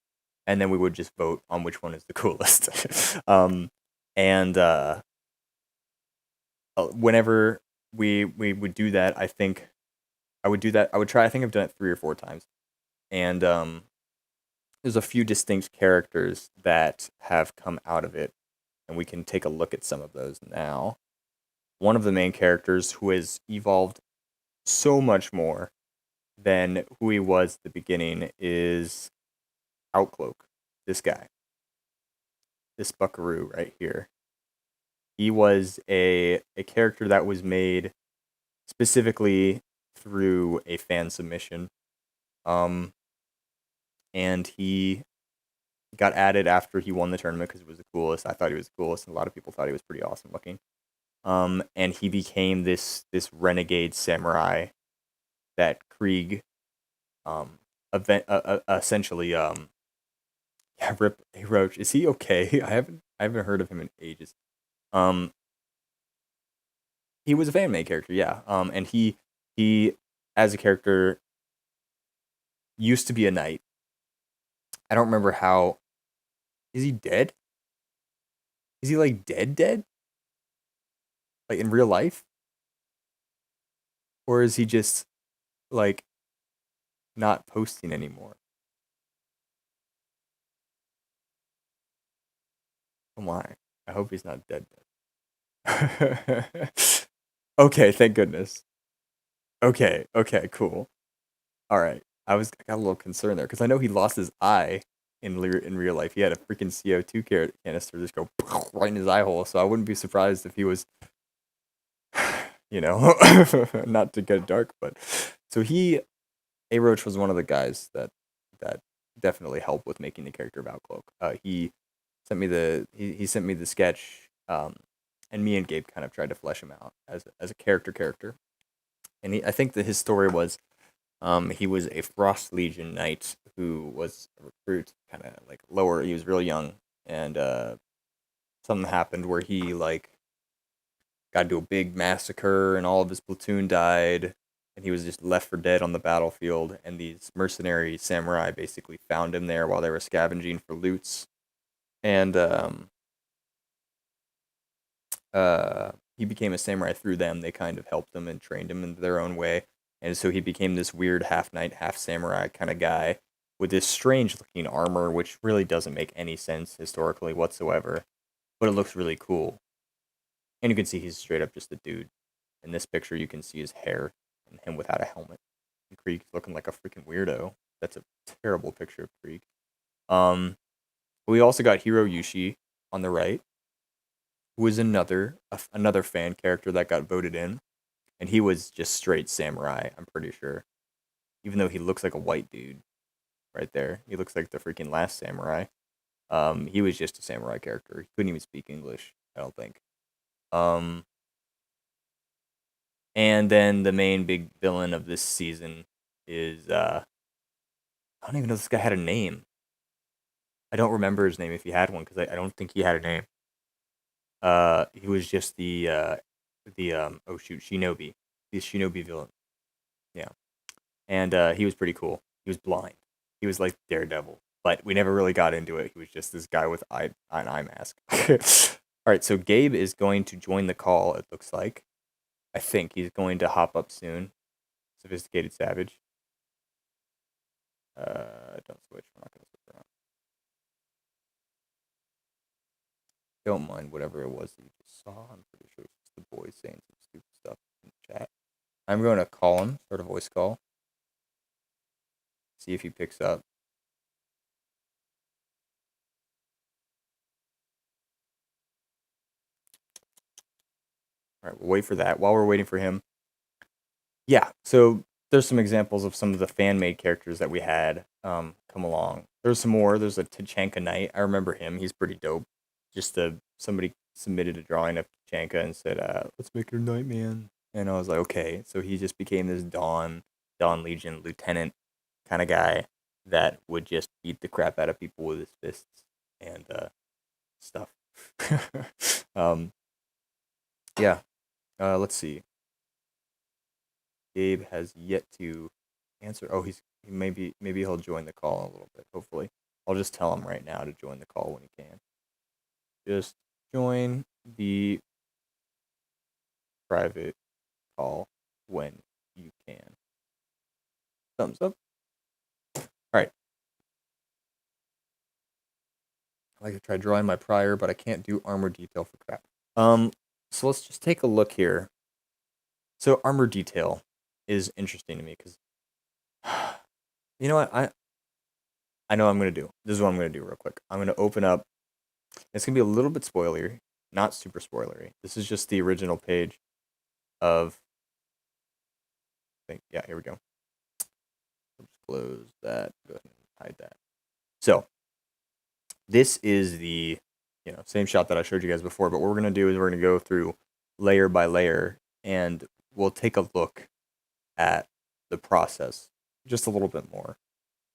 Speaker 1: and then we would just vote on which one is the coolest. And whenever we would do that. I think I would do that. I would try. I think I've done it 3 or 4 times, and there's a few distinct characters that have come out of it, and we can take a look at some of those now. One of the main characters who has evolved so much more than who he was at the beginning is Outcloak. This guy, this Buckaroo right here. He was a character that was made specifically through a fan submission. Um, and he got added after he won the tournament because it was the coolest. I thought he was the coolest, and a lot of people thought he was pretty awesome looking. And he became this renegade samurai that Krieg, essentially, yeah, rip a roach. Is he okay? I haven't heard of him in ages. Um, he was a fan made character, yeah. And he as a character used to be a knight. I don't remember how. Is he dead? Is he like dead? Like in real life? Or is he just like not posting anymore? Oh my. I hope he's not dead. Okay, thank goodness. Okay, cool. All right. I got a little concerned there because I know he lost his eye in real life. He had a freaking CO2 canister just go right in his eye hole. So I wouldn't be surprised if he was, not to get dark, but so A Roach was one of the guys that definitely helped with making the character of Outcloak. He he sent me the sketch, and me and Gabe kind of tried to flesh him out as a character, and I think that his story was, he was a Frost Legion knight who was a recruit, kind of like lower. He was real young, and something happened where he like got into a big massacre, and all of his platoon died, and he was just left for dead on the battlefield. And these mercenary samurai basically found him there while they were scavenging for loots, and he became a samurai through them. They kind of helped him and trained him in their own way, and so he became this weird half knight, half samurai kind of guy with this strange looking armor, which really doesn't make any sense historically whatsoever, but it looks really cool. And you can see he's straight up just a dude. In this picture, you can see his hair and him without a helmet. And Krieg looking like a freaking weirdo. That's a terrible picture of Krieg. Um, we also got Hiro Yushi on the right, who is another fan character that got voted in, and he was just straight samurai. I'm pretty sure, even though he looks like a white dude right there. He looks like the freaking last samurai. He was just a samurai character. He couldn't even speak English. I don't think. Um, and then the main big villain of this season is I don't even know if this guy had a name. I don't remember his name if he had one because I don't think he had a name. He was just the oh shoot, Shinobi, the Shinobi villain. Yeah, and he was pretty cool. He was blind. He was like Daredevil, but we never really got into it. He was just this guy with an eye mask. All right, so Gabe is going to join the call. It looks like. I think he's going to hop up soon. Sophisticated Savage. Don't switch. We're not gonna switch around. Don't mind whatever it was that you just saw. I'm pretty sure it's just the boys saying some stupid stuff in the chat. I'm going to call him, start a voice call, see if he picks up. All right, we'll wait for that. While we're waiting for him, yeah. So there's some examples of some of the fan made characters that we had come along. There's some more. There's a Tachanka Knight. I remember him. He's pretty dope. Just somebody submitted a drawing of Tachanka and said, "Let's make her Nightman." And I was like, okay. So he just became this Dawn Legion lieutenant kind of guy that would just beat the crap out of people with his fists and stuff. um, yeah. Let's see. Gabe has yet to answer. Oh, maybe he'll join the call in a little bit. Hopefully, I'll just tell him right now to join the call when he can. Just join the private call when you can. Thumbs up. All right. I like to try drawing my prior, but I can't do armor detail for crap. So let's just take a look here. So armor detail is interesting to me because you know what I know what I'm gonna do. This is what I'm gonna do real quick. I'm gonna open up. It's gonna be a little bit spoilery, not super spoilery. This is just the original page of. Yeah, here we go. Let's close that. Go ahead and hide that. So this is the same shot that I showed you guys before, but what we're gonna do is we're gonna go through layer by layer and we'll take a look at the process just a little bit more,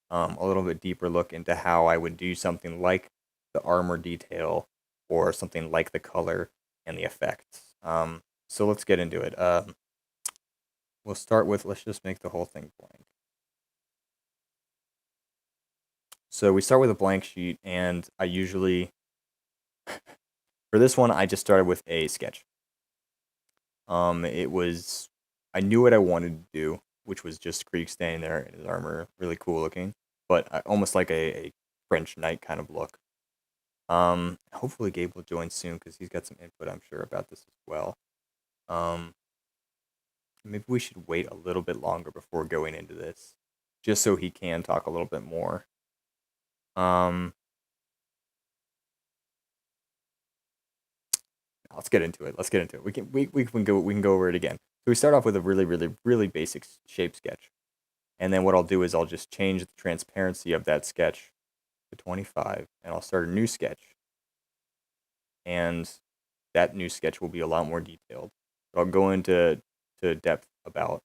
Speaker 1: a little bit deeper look into how I would do something like the armor detail or something like the color and the effects. So let's get into it. We'll start with, let's just make the whole thing blank. So we start with a blank sheet, and I usually, for this one, I just started with a sketch. I knew what I wanted to do, which was just Krieg standing there in his armor, really cool looking, but almost like a French knight kind of look. Hopefully Gabe will join soon because he's got some input, I'm sure, about this as well. Maybe we should wait a little bit longer before going into this, just so he can talk a little bit more. Let's get into it. We can go over it again. So we start off with a really basic shape sketch, and then what I'll do is I'll just change the transparency of that sketch to 25, and I'll start a new sketch, and that new sketch will be a lot more detailed. But I'll go into depth about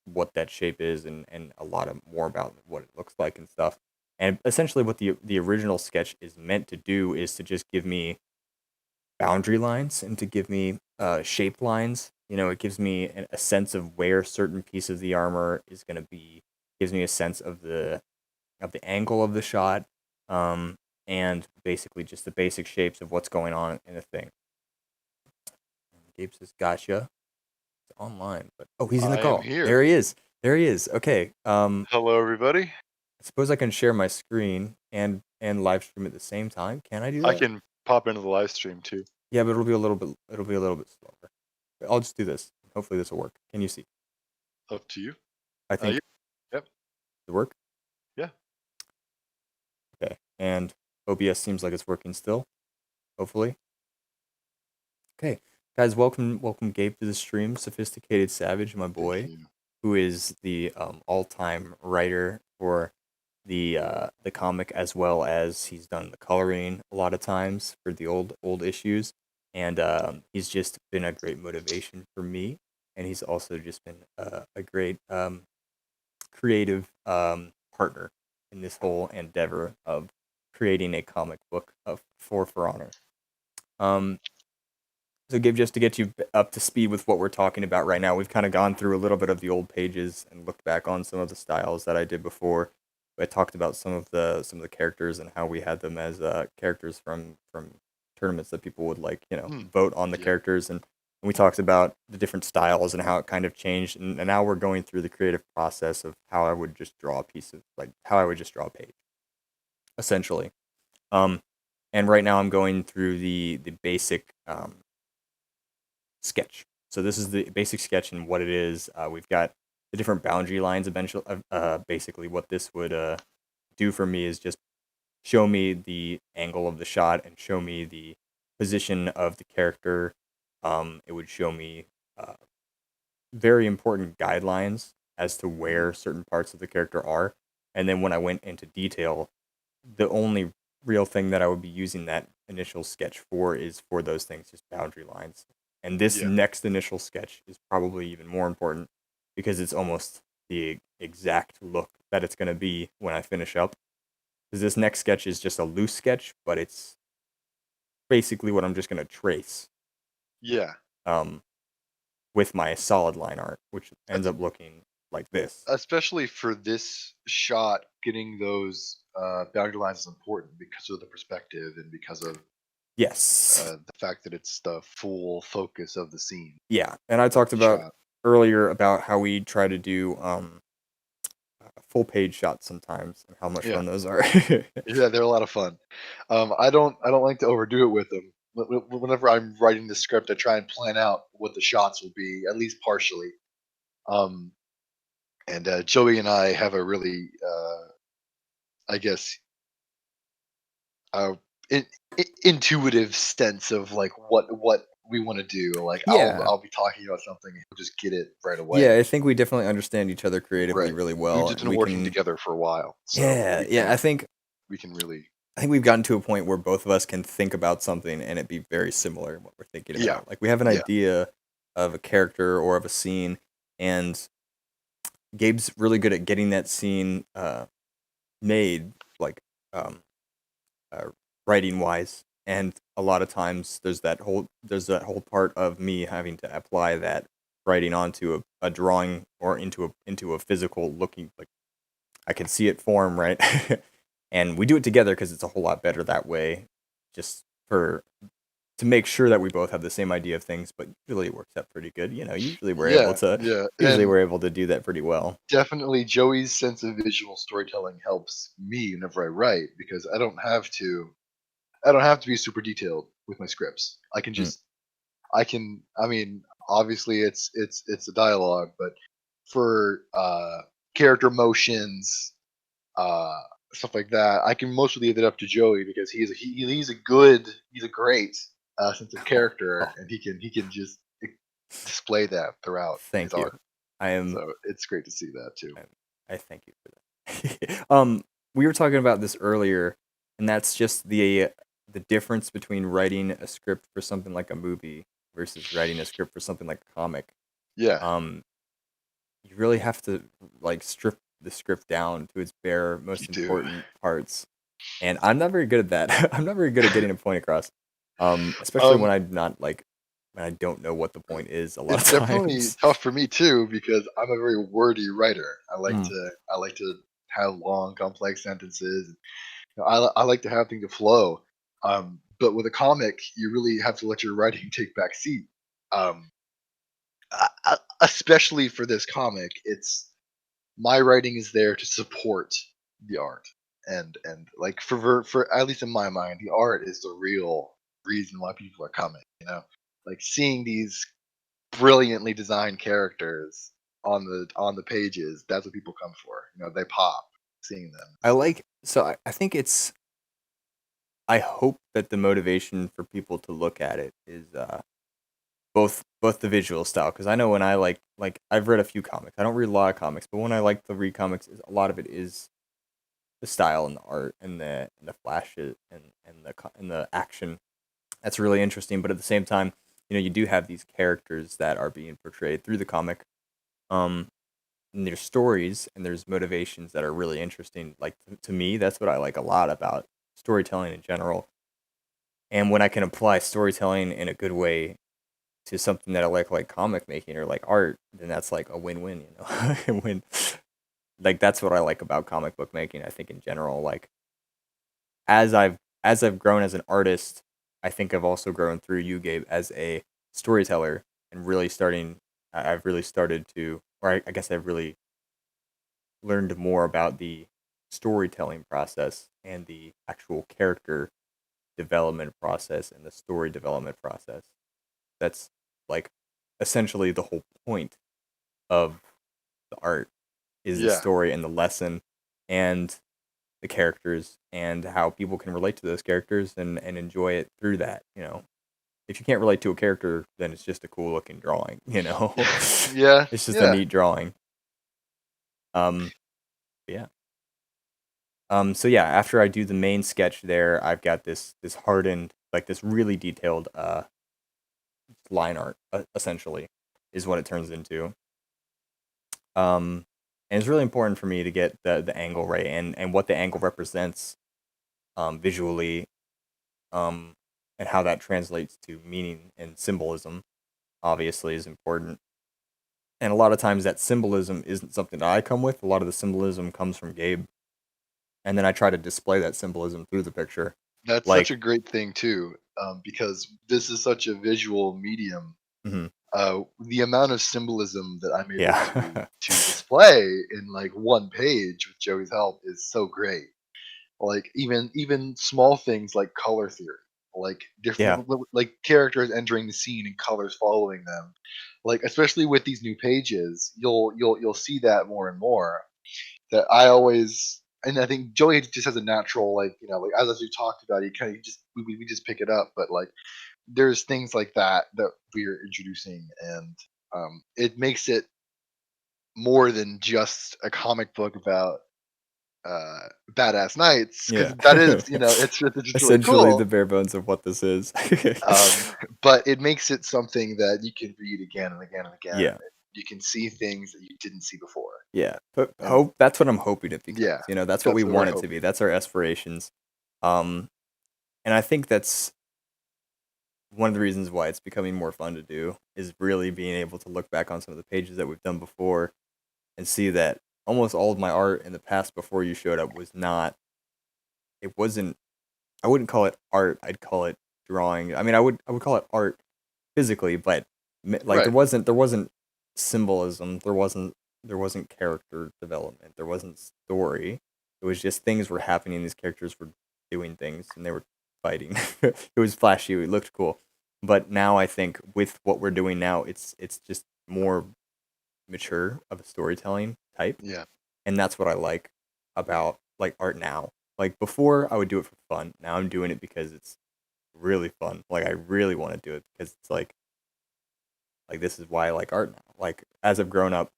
Speaker 1: what that shape is and a lot more about what it looks like and stuff. And essentially, what the original sketch is meant to do is to just give me boundary lines and to give me shape lines. It gives me a sense of where certain piece of the armor is going to be. Gives me a sense of the angle of the shot, and basically just the basic shapes of what's going on in the thing. Gabe says, "Gotcha." It's online, but he's in the
Speaker 2: I am
Speaker 1: call.
Speaker 2: here.
Speaker 1: There he is. Okay.
Speaker 2: Hello, everybody.
Speaker 1: I suppose I can share my screen and live stream at the same time. Can I do that?
Speaker 2: I can pop into the live stream too.
Speaker 1: Yeah, but it'll be a little bit slower. I'll just do this. Hopefully this will work. Can you see?
Speaker 2: Up to you.
Speaker 1: I think
Speaker 2: Yep.
Speaker 1: it work.
Speaker 2: Yeah.
Speaker 1: Okay. And OBS seems like it's working still. Hopefully. Okay. Guys, welcome Gabe to the stream. Sophisticated Savage, my boy, who is the all-time writer for the comic, as well as he's done the coloring a lot of times for the old issues, and he's just been a great motivation for me, and he's also just been a great creative partner in this whole endeavor of creating a comic book for Honor. So Gabe, just to get you up to speed with what we're talking about right now, we've kind of gone through a little bit of the old pages and looked back on some of the styles that I did before. I talked about some of the characters and how we had them as characters from tournaments that people would vote on the characters, and we talked about the different styles and how it kind of changed. And now we're going through the creative process of how I would just draw a piece of how I would just draw a page, essentially. And right now I'm going through the basic sketch. So this is the basic sketch and what it is. We've got the different boundary lines. Eventually, basically, what this would do for me is just show me the angle of the shot and show me the position of the character. It would show me very important guidelines as to where certain parts of the character are. And then when I went into detail, the only real thing that I would be using that initial sketch for is for those things, just boundary lines. And this next initial sketch is probably even more important because it's almost the exact look that it's going to be when I finish up. Because this next sketch is just a loose sketch, but it's basically what I'm just going to trace.
Speaker 2: Yeah.
Speaker 1: With my solid line art, which ends up looking like this.
Speaker 2: Especially for this shot, getting those boundary lines is important because of the perspective and because of
Speaker 1: yes
Speaker 2: the fact that it's the full focus of the scene.
Speaker 1: Yeah, and I talked about earlier about how we try to do full page shots sometimes and how much
Speaker 2: Yeah.
Speaker 1: fun those are.
Speaker 2: Yeah, they're a lot of fun. I don't like to overdo it with them. Whenever I'm writing the script, I try and plan out what the shots will be, at least partially. Um, and Joey and I have a really, I guess, uh, in, intuitive sense of like what we want to do. Like
Speaker 1: Yeah.
Speaker 2: I'll be talking about something, and he'll just get it right
Speaker 1: Yeah,
Speaker 2: away.
Speaker 1: I think we definitely understand each other creatively
Speaker 2: Right.
Speaker 1: really
Speaker 2: We've
Speaker 1: well,
Speaker 2: just
Speaker 1: and
Speaker 2: been
Speaker 1: we
Speaker 2: working
Speaker 1: can.
Speaker 2: together for a while, so
Speaker 1: Yeah, yeah.
Speaker 2: we can really.
Speaker 1: I think we've gotten to a point where both of us can think about something and it be very similar in what we're thinking
Speaker 2: Yeah.
Speaker 1: about. Like we have an
Speaker 2: Yeah.
Speaker 1: idea of a character or of a scene, and Gabe's really good at getting that scene made, like um, uh, writing wise. And a lot of times there's that whole part of me having to apply that writing onto a drawing or into a physical looking, like I can see it form, right? And we do it together because it's a whole lot better that way, just for to make sure that we both have the same idea of things. But usually it works out pretty good. Usually we're able
Speaker 2: Yeah.
Speaker 1: to
Speaker 2: Yeah.
Speaker 1: usually
Speaker 2: And
Speaker 1: we're able to do that pretty well.
Speaker 2: definitely Joey's sense of visual storytelling helps me whenever I write because I don't have to be super detailed with my scripts.
Speaker 1: Mm.
Speaker 2: I mean, obviously it's a dialogue, but for character motions, uh stuff like that, I can mostly leave it up to Joey because he's a great sense of character,
Speaker 1: Oh,
Speaker 2: and he can just display that throughout his
Speaker 1: thank you.
Speaker 2: art.
Speaker 1: I am.
Speaker 2: So it's great to see that too.
Speaker 1: I thank you for that. We were talking about this earlier, and that's just the difference between writing a script for something like a movie versus writing a script for something like a comic.
Speaker 2: Yeah,
Speaker 1: Um, you really have to like strip the script down to its bare,
Speaker 2: you
Speaker 1: most
Speaker 2: do.
Speaker 1: important parts, and I'm not very good at that. I'm not very good at getting a point across. Especially
Speaker 2: um,
Speaker 1: when I don't know what the point is a lot
Speaker 2: it's
Speaker 1: of
Speaker 2: definitely
Speaker 1: times.
Speaker 2: tough for me too because I'm a very wordy writer.
Speaker 1: Mm.
Speaker 2: I like to have long, complex sentences. I like to have things to flow. But with a comic, you really have to let your writing take back seat. Um, especially for this comic, it's my writing is there to support the art, and like for at least in my mind, the art is the real reason why people are coming. Like seeing these brilliantly designed characters on the pages. That's what people come for. They pop seeing them.
Speaker 1: I think it's I hope that the motivation for people to look at it is both the visual style, because I know when I like I've read a few comics. I don't read a lot of comics, but when I like to read comics, a lot of it is the style and the art and the flashes and the action. That's really interesting. But at the same time, you do have these characters that are being portrayed through the comic. Um, and there's stories and there's motivations that are really interesting. Like to me, that's what I like a lot about storytelling in general. And when I can apply storytelling in a good way to something that I like comic making or like art, then that's like a win-win, when like that's what I like about comic book making. I think in general, like as I've grown as an artist, I think I've also grown through you, Gabe, as a storyteller, and I've really started to, or I guess I've really learned more about the storytelling process and the actual character development process and the story development process. That's like essentially the whole point of the art is the
Speaker 2: Yeah,
Speaker 1: story and the lesson and the characters and how people can relate to those characters and enjoy it through that. If you can't relate to a character, then it's just a cool looking drawing.
Speaker 2: yeah,
Speaker 1: It's just a
Speaker 2: yeah.
Speaker 1: neat drawing. Um, yeah. So yeah, after I do the main sketch there, I've got this hardened, like this really detailed line art, essentially, is what it turns into. Um, and it's really important for me to get the angle right and what the angle represents visually, um, and how that translates to meaning and symbolism. Obviously, is important. And a lot of times that symbolism isn't something that I come with. A lot of the symbolism comes from Gabe, and then I try to display that symbolism through the picture.
Speaker 2: That's such
Speaker 1: Like,
Speaker 2: a great thing too, because this is such a visual medium.
Speaker 1: mhm.
Speaker 2: the amount of symbolism that I'm able to
Speaker 1: Yeah.
Speaker 2: display in like one page with Joey's help is so great. Like even small things like color theory, like
Speaker 1: Yeah.
Speaker 2: different like characters entering the scene and colors following them. Like especially with these new pages, you'll see that more and more. That I always and I think Joey just has a natural like like as we talked about, he kind of just we just pick it up, but like there's things like that that we're introducing, and it makes it more than just a comic book about badass knights because
Speaker 1: Yeah.
Speaker 2: that is it's just really
Speaker 1: Essentially the
Speaker 2: cool.
Speaker 1: bare bones of what this is.
Speaker 2: Um, but it makes it something that you can read again and again and again.
Speaker 1: Yeah.
Speaker 2: You can see things that you didn't see before,
Speaker 1: Yeah. But
Speaker 2: and
Speaker 1: hope that's what I'm hoping it becomes.
Speaker 2: yeah,
Speaker 1: That's what we
Speaker 2: that's what we're
Speaker 1: want it to
Speaker 2: hoping.
Speaker 1: be. That's our aspirations. Um and I think that's one of the reasons why it's becoming more fun to do is really being able to look back on some of the pages that we've done before and see that almost all of my art in the past before you showed up was not it wasn't I wouldn't call it art, I'd call it drawing. I mean, I would call it art physically, but like
Speaker 2: Right.
Speaker 1: there wasn't symbolism, there wasn't character development, there wasn't story. It was just things were happening, these characters were doing things and they were fighting. It was flashy, it looked cool. But now I think with what we're doing now, it's just more mature of a storytelling type,
Speaker 2: Yeah.
Speaker 1: and that's what I like about like art now. Like before I would do it for fun. Now I'm doing it because it's really fun. Like I really want to do it because it's like this is why I like art now. Like as I've grown up,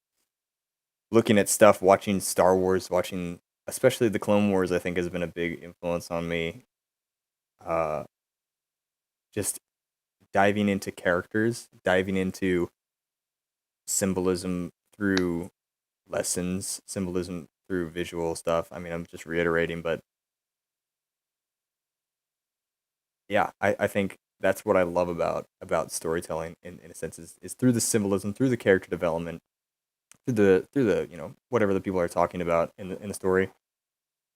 Speaker 1: looking at stuff, watching Star Wars, watching especially the Clone Wars, I think has been a big influence on me. Uh, just diving into characters, diving into symbolism through lessons, symbolism through visual stuff. I mean, I'm just reiterating, but yeah, I think that's what I love about storytelling in a sense is through the symbolism, through the character development, through the whatever the people are talking about in the story,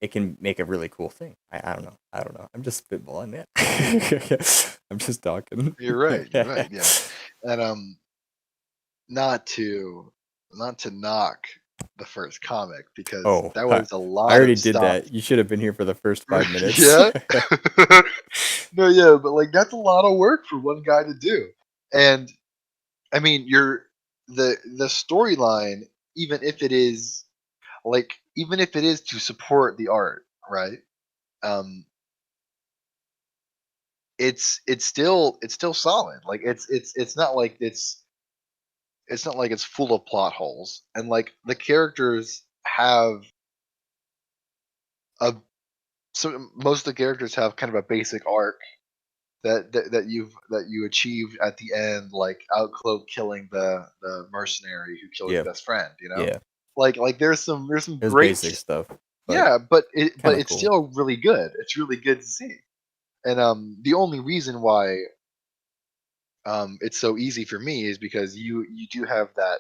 Speaker 1: it can make a really cool thing. I don't know. I don't know. I'm just spitballing, man. I'm just talking.
Speaker 2: You're right. You're right. Yeah. And not to not to knock the first comic because
Speaker 1: Oh,
Speaker 2: that
Speaker 1: I,
Speaker 2: was a
Speaker 1: I
Speaker 2: lot
Speaker 1: already
Speaker 2: of
Speaker 1: did
Speaker 2: stuff.
Speaker 1: that. You should have been here for the first 5 minutes.
Speaker 2: Yeah. No, yeah, but like that's a lot of work for one guy to do. And I mean, you're the storyline, even if it is even if it is to support the art, right? Um, it's still solid. Like it's not like it's full of plot holes, and like the characters have a so most of the characters have kind of a basic arc that you achieved at the end, like Outcloak killing the mercenary who killed his
Speaker 1: Yeah,
Speaker 2: best friend.
Speaker 1: yeah.
Speaker 2: Like there's some
Speaker 1: It was
Speaker 2: great
Speaker 1: basic stuff, but
Speaker 2: yeah, but
Speaker 1: kind of
Speaker 2: it's
Speaker 1: cool.
Speaker 2: still really good. It's really good to see. And the only reason why it's so easy for me is because you do have that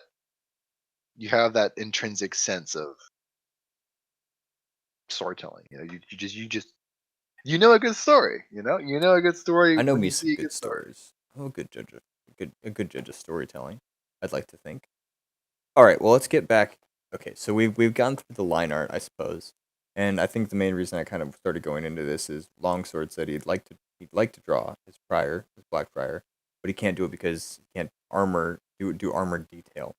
Speaker 2: you have that intrinsic sense of storytelling. You know a good story. You know a good story
Speaker 1: I know
Speaker 2: when
Speaker 1: me
Speaker 2: you
Speaker 1: some
Speaker 2: see a
Speaker 1: good
Speaker 2: good story.
Speaker 1: stories. I'm a good judge of a good judge of storytelling. I'd like to think. All right, well, let's get back. Okay, so we've gone through the line art, I suppose, and I think the main reason I kind of started going into this is Longsword said he'd like to draw his Black Friar, but he can't do it because he can't do armored detail.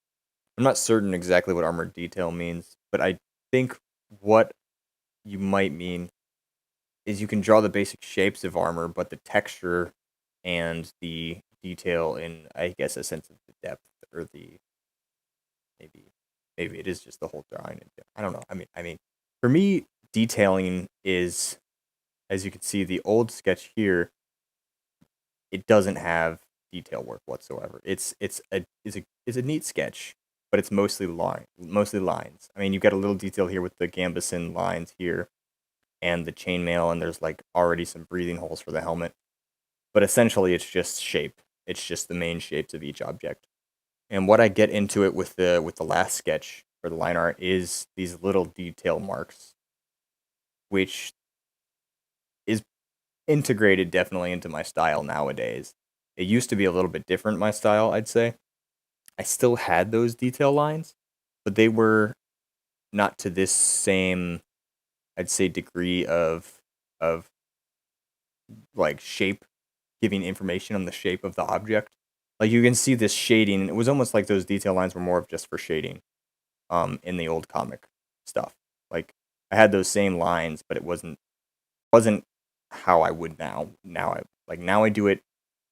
Speaker 1: I'm not certain exactly what armored detail means, but I think what you might mean is you can draw the basic shapes of armor, but the texture and the detail in, I guess, a sense of the depth or the maybe maybe it is just the whole drawing. I don't know. I mean, for me, detailing is, as you can see, the old sketch here. It doesn't have detail work whatsoever. It's a neat sketch, but it's mostly lines. I mean, you got a little detail here with the gambeson lines here and the chainmail, and there's like already some breathing holes for the helmet. But essentially, it's just shape. It's just the main shapes of each object. And what I get into it with the last sketch for the line art is these little detail marks, which is integrated definitely into my style nowadays. It used to be a little bit different, my style, I'd say. I still had those detail lines, but they were not to this same, I'd say, degree of like shape, giving information on the shape of the object. Like you can see this shading, and it was almost like those detail lines were more of just for shading, in the old comic stuff. Like I had those same lines, but it wasn't how I would now. Now I do it.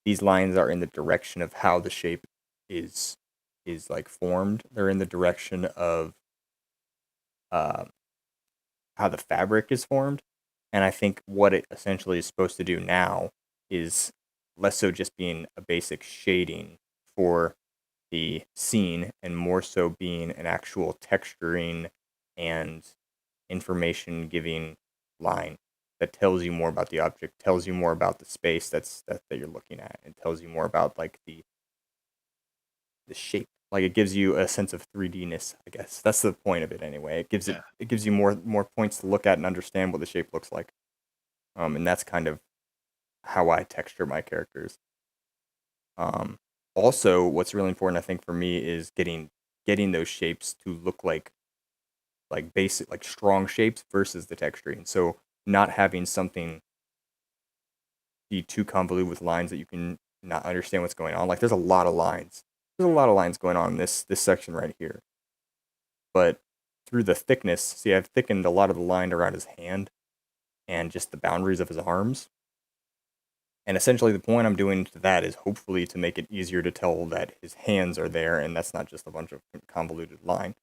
Speaker 1: These lines are in the direction of how the shape is is like formed. They're in the direction of uh, how the fabric is formed. And I think what it essentially is supposed to do now is less so just being a basic shading for the scene and more so being an actual texturing and information giving line that tells you more about the object, tells you more about the space that you're looking at, and tells you more about like the shape. Like it gives you a sense of 3D-ness, I guess. That's the point of it anyway.
Speaker 2: Yeah.
Speaker 1: It gives you more points to look at and understand what the shape looks like. And that's kind of how I texture my characters. Um, Also, what's really important, I think, for me is getting those shapes to look like basic, like strong shapes versus the texturing. So not having something be too convoluted with lines that you can not understand what's going on. Like there's a lot of lines. There's a lot of lines going on in this section right here. But through the thickness, see, I've thickened a lot of the line around his hand and just the boundaries of his arms. And essentially, the point I'm doing to that is hopefully to make it easier to tell that his hands are there, and that's not just a bunch of convoluted line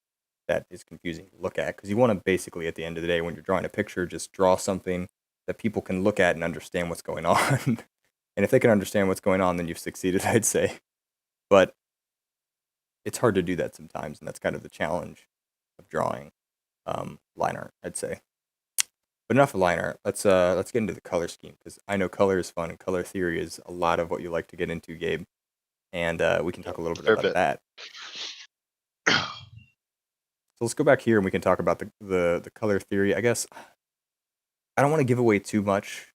Speaker 1: that is confusing to look at. Because you want to basically, at the end of the day, when you're drawing a picture, just draw something that people can look at and understand what's going on. And if they can understand what's going on, then you've succeeded, I'd say. But it's hard to do that sometimes, and that's kind of the challenge of drawing line art, I'd say. But enough of line art. Let's get into the color scheme because I know color is fun and color theory is a lot of what you like to get into, Gabe. And we can
Speaker 2: Yeah,
Speaker 1: talk a little bit
Speaker 2: fair
Speaker 1: about
Speaker 2: bit.
Speaker 1: that. So let's go back here and we can talk about the color theory. I guess I don't want to give away too much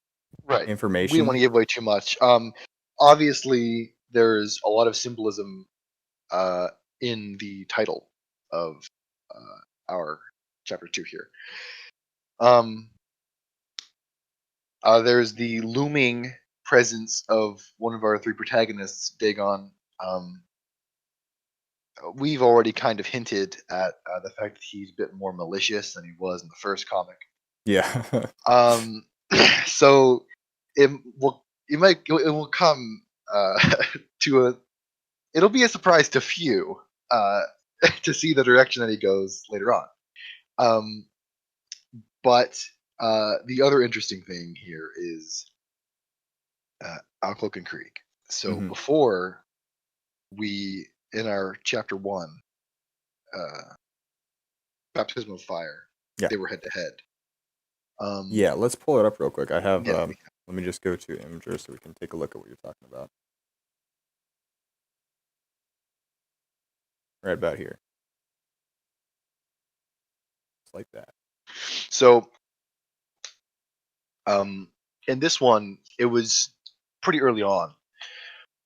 Speaker 2: Right. We don't want
Speaker 1: information.
Speaker 2: to give away too much. Obviously, there's a lot of symbolism uh, in the title of our chapter 2 here. Um, there's the looming presence of one of our three protagonists, Dagon. Um, we've already kind of hinted at the fact that he's a bit more malicious than he was in the first comic.
Speaker 1: Yeah.
Speaker 2: Um, so it will come to a it'll be a surprise to few uh, to see the direction that he goes later on. Um, but the other interesting thing here is Alcloak and Krieg. So
Speaker 1: Hmm.
Speaker 2: before we in our chapter 1, uh, Baptism of Fire,
Speaker 1: Yeah.
Speaker 2: they were head to head.
Speaker 1: Yeah. Let's pull it up real quick. I have.
Speaker 2: Yeah,
Speaker 1: Let me just go to Imgur so we can take a look at what you're talking about. Right about here. It's like that.
Speaker 2: so um, in this one, it was pretty early on.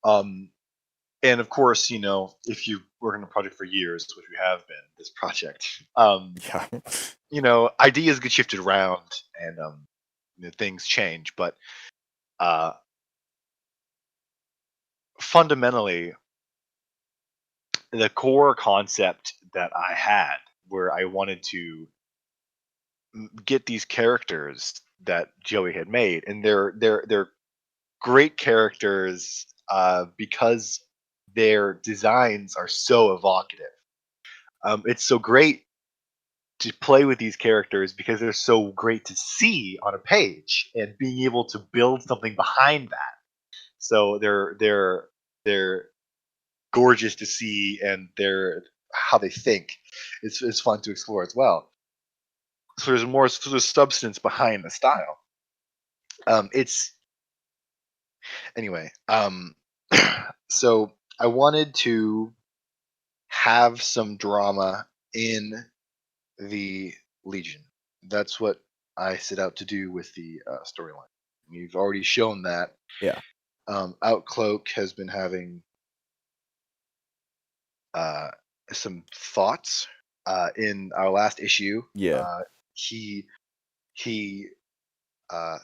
Speaker 2: Um, and of course, if you work on a project for years, which we have been, this project,
Speaker 1: Yeah.
Speaker 2: ideas get shifted around and things change. But uh, fundamentally, the core concept that I had, where I wanted to get these characters that Joey had made, and they're great characters because their designs are so evocative. It's so great to play with these characters because they're so great to see on a page and being able to build something behind that. So they're gorgeous to see, and they're how they think. It's fun to explore as well. So there's more sort of substance behind the style. It's anyway. So I wanted to have some drama in the Legion. That's what I set out to do with the storyline. You've already shown that.
Speaker 1: Yeah.
Speaker 2: Outcloak has been having uh, some thoughts in our last issue.
Speaker 1: Yeah.
Speaker 2: He he uh,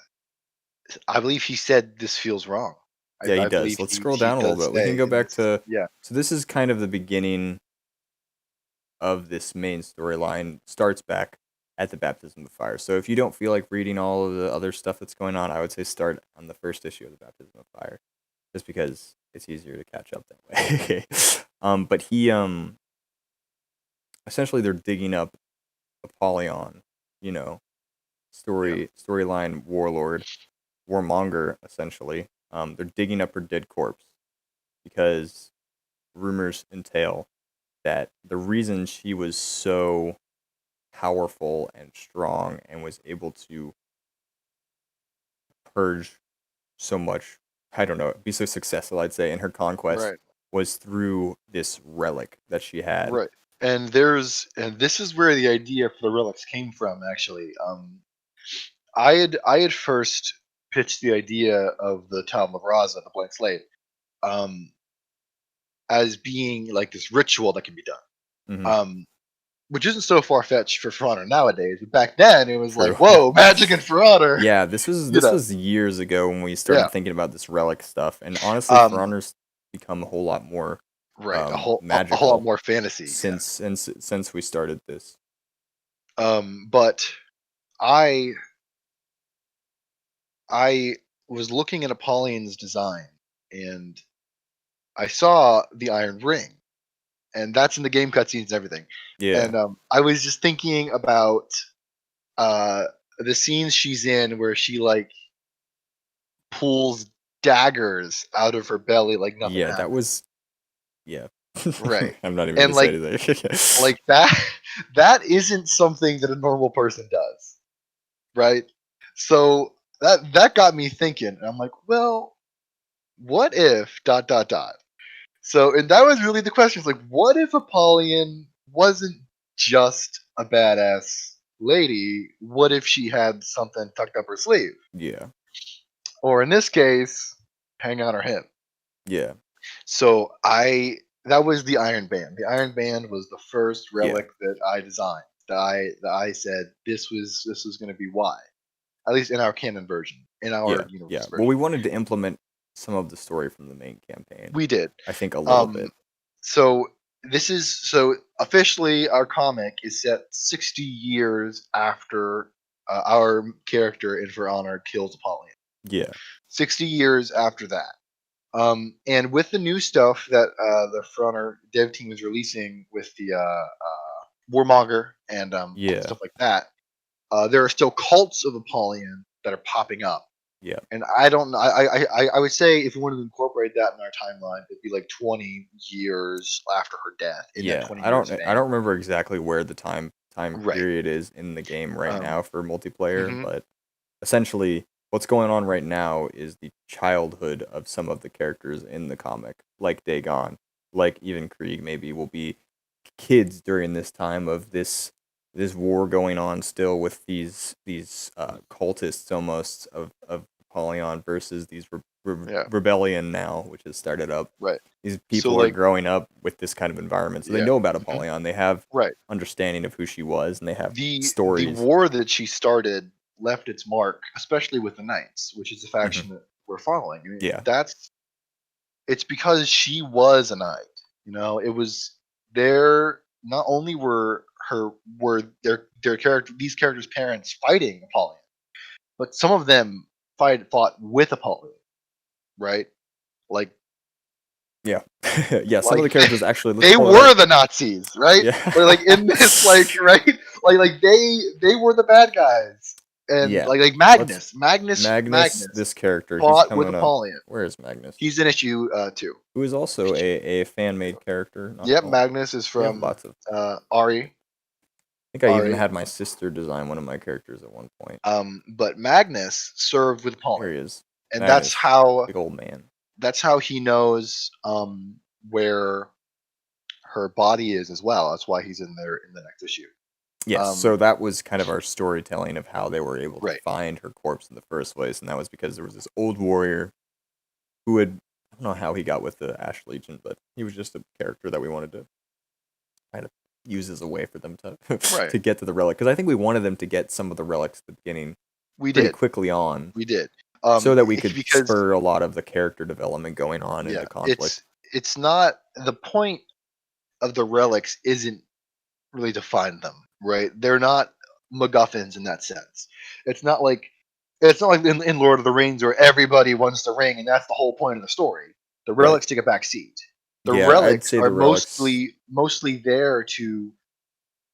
Speaker 2: I believe he said this feels wrong.
Speaker 1: Yeah, he
Speaker 2: I
Speaker 1: does.
Speaker 2: believe
Speaker 1: Let's scroll
Speaker 2: he
Speaker 1: down a little
Speaker 2: does
Speaker 1: bit. We can
Speaker 2: say
Speaker 1: go
Speaker 2: in
Speaker 1: back
Speaker 2: this.
Speaker 1: to
Speaker 2: Yeah,
Speaker 1: so this is kind of the beginning of this main storyline. Starts back at the baptism of fire. So if you don't feel like reading all of the other stuff that's going on, I would say start on the first issue of the baptism of fire, just because it's easier to catch up that way. But he essentially they're digging up Apollyon, you know,
Speaker 2: yeah,
Speaker 1: storyline warlord, warmonger essentially. They're digging up her dead corpse because rumors entail that the reason she was so powerful and strong and was able to purge so much, I don't know, be so successful, I'd say, in her conquest
Speaker 2: right,
Speaker 1: was through this relic that she had.
Speaker 2: right. And this is where the idea for the relics came from. Actually, I had first pitched the idea of the Talmud of Raza, the blank slate, um, as being like this ritual that can be done.
Speaker 1: Hmm.
Speaker 2: Um, which isn't so far fetched for Honor nowadays. But back then, it was like,
Speaker 1: True.
Speaker 2: whoa, magic and For Honor,
Speaker 1: Yeah, this was
Speaker 2: you
Speaker 1: this
Speaker 2: know?
Speaker 1: was years ago when we
Speaker 2: Yeah.
Speaker 1: started thinking about this relic stuff, and honestly, For
Speaker 2: Um,
Speaker 1: Honor's become a whole lot more
Speaker 2: right. A whole lot
Speaker 1: magical
Speaker 2: more fantasy. Yeah.
Speaker 1: since we started this.
Speaker 2: But I I was looking at Apollyon's design, and I saw the Iron Ring, and that's in the game cutscenes and everything.
Speaker 1: Yeah,
Speaker 2: And I was just thinking about uh, the scenes she's in where she like pulls daggers out of her belly like nothing
Speaker 1: yeah, that
Speaker 2: happened.
Speaker 1: was yeah.
Speaker 2: Right.
Speaker 1: I'm not even
Speaker 2: And
Speaker 1: gonna say
Speaker 2: like
Speaker 1: anything.
Speaker 2: like that that isn't something that a normal person does, right? So that got me thinking. And I'm like, well, what if dot dot dot. So and that was really the question. It's like, what if Apollyon wasn't just a badass lady? What if she had something tucked up her sleeve?
Speaker 1: Yeah,
Speaker 2: Or in this case, hang on her hip.
Speaker 1: yeah,
Speaker 2: So I that was the Iron Band. The Iron Band was the first
Speaker 1: yeah,
Speaker 2: relic that I designed. That I said this was going to be why, at least in our canon version, in
Speaker 1: yeah,
Speaker 2: our
Speaker 1: yeah.
Speaker 2: universe
Speaker 1: Well, we
Speaker 2: version.
Speaker 1: wanted to implement some of the story from the main campaign.
Speaker 2: We did.
Speaker 1: I think a little
Speaker 2: Um,
Speaker 1: bit.
Speaker 2: so so officially our comic is set 60 years after our character in For Honor kills Apollyon.
Speaker 1: Yeah,
Speaker 2: 60 years after that. And with the new stuff that the For Honor dev team is releasing with the Warmonger and
Speaker 1: yeah,
Speaker 2: stuff like that, there are still cults of Apollyon that are popping up.
Speaker 1: yeah,
Speaker 2: And I don't know. I would say if we wanted to incorporate that in our timeline, it'd be like 20 years after her death in that
Speaker 1: yeah.
Speaker 2: 20 year span.
Speaker 1: I don't remember exactly where the time
Speaker 2: Right.
Speaker 1: period is in the game right
Speaker 2: Um.
Speaker 1: now for multiplayer,
Speaker 2: Mhm.
Speaker 1: but essentially what's going on right now is the childhood of some of the characters in the comic, like Dagon, like even Krieg maybe will be kids during this time of this war going on still with these cultists almost of Apollyon versus these
Speaker 2: Yeah.
Speaker 1: rebellion now, which has started up.
Speaker 2: Right.
Speaker 1: These
Speaker 2: So
Speaker 1: people are
Speaker 2: like,
Speaker 1: growing up with this kind of environment, so they
Speaker 2: yeah.
Speaker 1: know about
Speaker 2: Mhm.
Speaker 1: Apollyon. They have
Speaker 2: Right.
Speaker 1: understanding of who she was, and they have
Speaker 2: The
Speaker 1: stories.
Speaker 2: war that she started left its mark, especially with the Knights, which is the
Speaker 1: Hmm.
Speaker 2: faction that we're following. I mean,
Speaker 1: Yeah,
Speaker 2: that's it's because she was a knight. It was there. Not only were their character these characters' parents fighting Apollyon, but some of them fought with Apollyon, right? Like
Speaker 1: yeah, yeah. Some of
Speaker 2: like
Speaker 1: the characters actually. Let's
Speaker 2: they
Speaker 1: pull it
Speaker 2: were
Speaker 1: up.
Speaker 2: the Nazis, right?
Speaker 1: Yeah.
Speaker 2: Like in this, like right, like they were the bad guys, and
Speaker 1: Yeah.
Speaker 2: like
Speaker 1: Let's Magnus,
Speaker 2: Magnus
Speaker 1: this character, he's
Speaker 2: fought with
Speaker 1: coming up.
Speaker 2: Apollyon.
Speaker 1: Where is Magnus?
Speaker 2: He's in issue 2.
Speaker 1: Who is also a fan made character. Not
Speaker 2: Yep,
Speaker 1: gonna lie.
Speaker 2: Magnus is
Speaker 1: We have
Speaker 2: from
Speaker 1: lots of.
Speaker 2: Ari.
Speaker 1: I think I even
Speaker 2: Ari.
Speaker 1: had my sister design one of my characters at one point.
Speaker 2: But Magnus served with
Speaker 1: Here
Speaker 2: Apollyon,
Speaker 1: he is.
Speaker 2: and
Speaker 1: Magnus, big old man.
Speaker 2: that's how he knows where her body is as well. That's why he's in there in the next issue.
Speaker 1: Yes, so
Speaker 2: Um,
Speaker 1: that was kind of our storytelling of how they were able to
Speaker 2: right.
Speaker 1: find her corpse in the first place, and that was because there was this old warrior who had I don't know how he got with the Ash Legion, but he was just a character that we wanted to uses a way for them to
Speaker 2: Right.
Speaker 1: to get to the relic. Because I think we wanted them to get some of the relics at the beginning
Speaker 2: We
Speaker 1: pretty
Speaker 2: did.
Speaker 1: quickly on,
Speaker 2: We did.
Speaker 1: so that we could
Speaker 2: Because
Speaker 1: spur a lot of the character development going on in
Speaker 2: yeah,
Speaker 1: the conflict.
Speaker 2: it's not the point of the relics isn't really to find them, right? They're not MacGuffins in that sense. It's not like in Lord of the Rings where everybody wants the ring and that's the whole point of the story. The
Speaker 1: Right.
Speaker 2: relics take a back seat. The
Speaker 1: Yeah, I'd
Speaker 2: relics
Speaker 1: say
Speaker 2: are
Speaker 1: the relics.
Speaker 2: mostly there to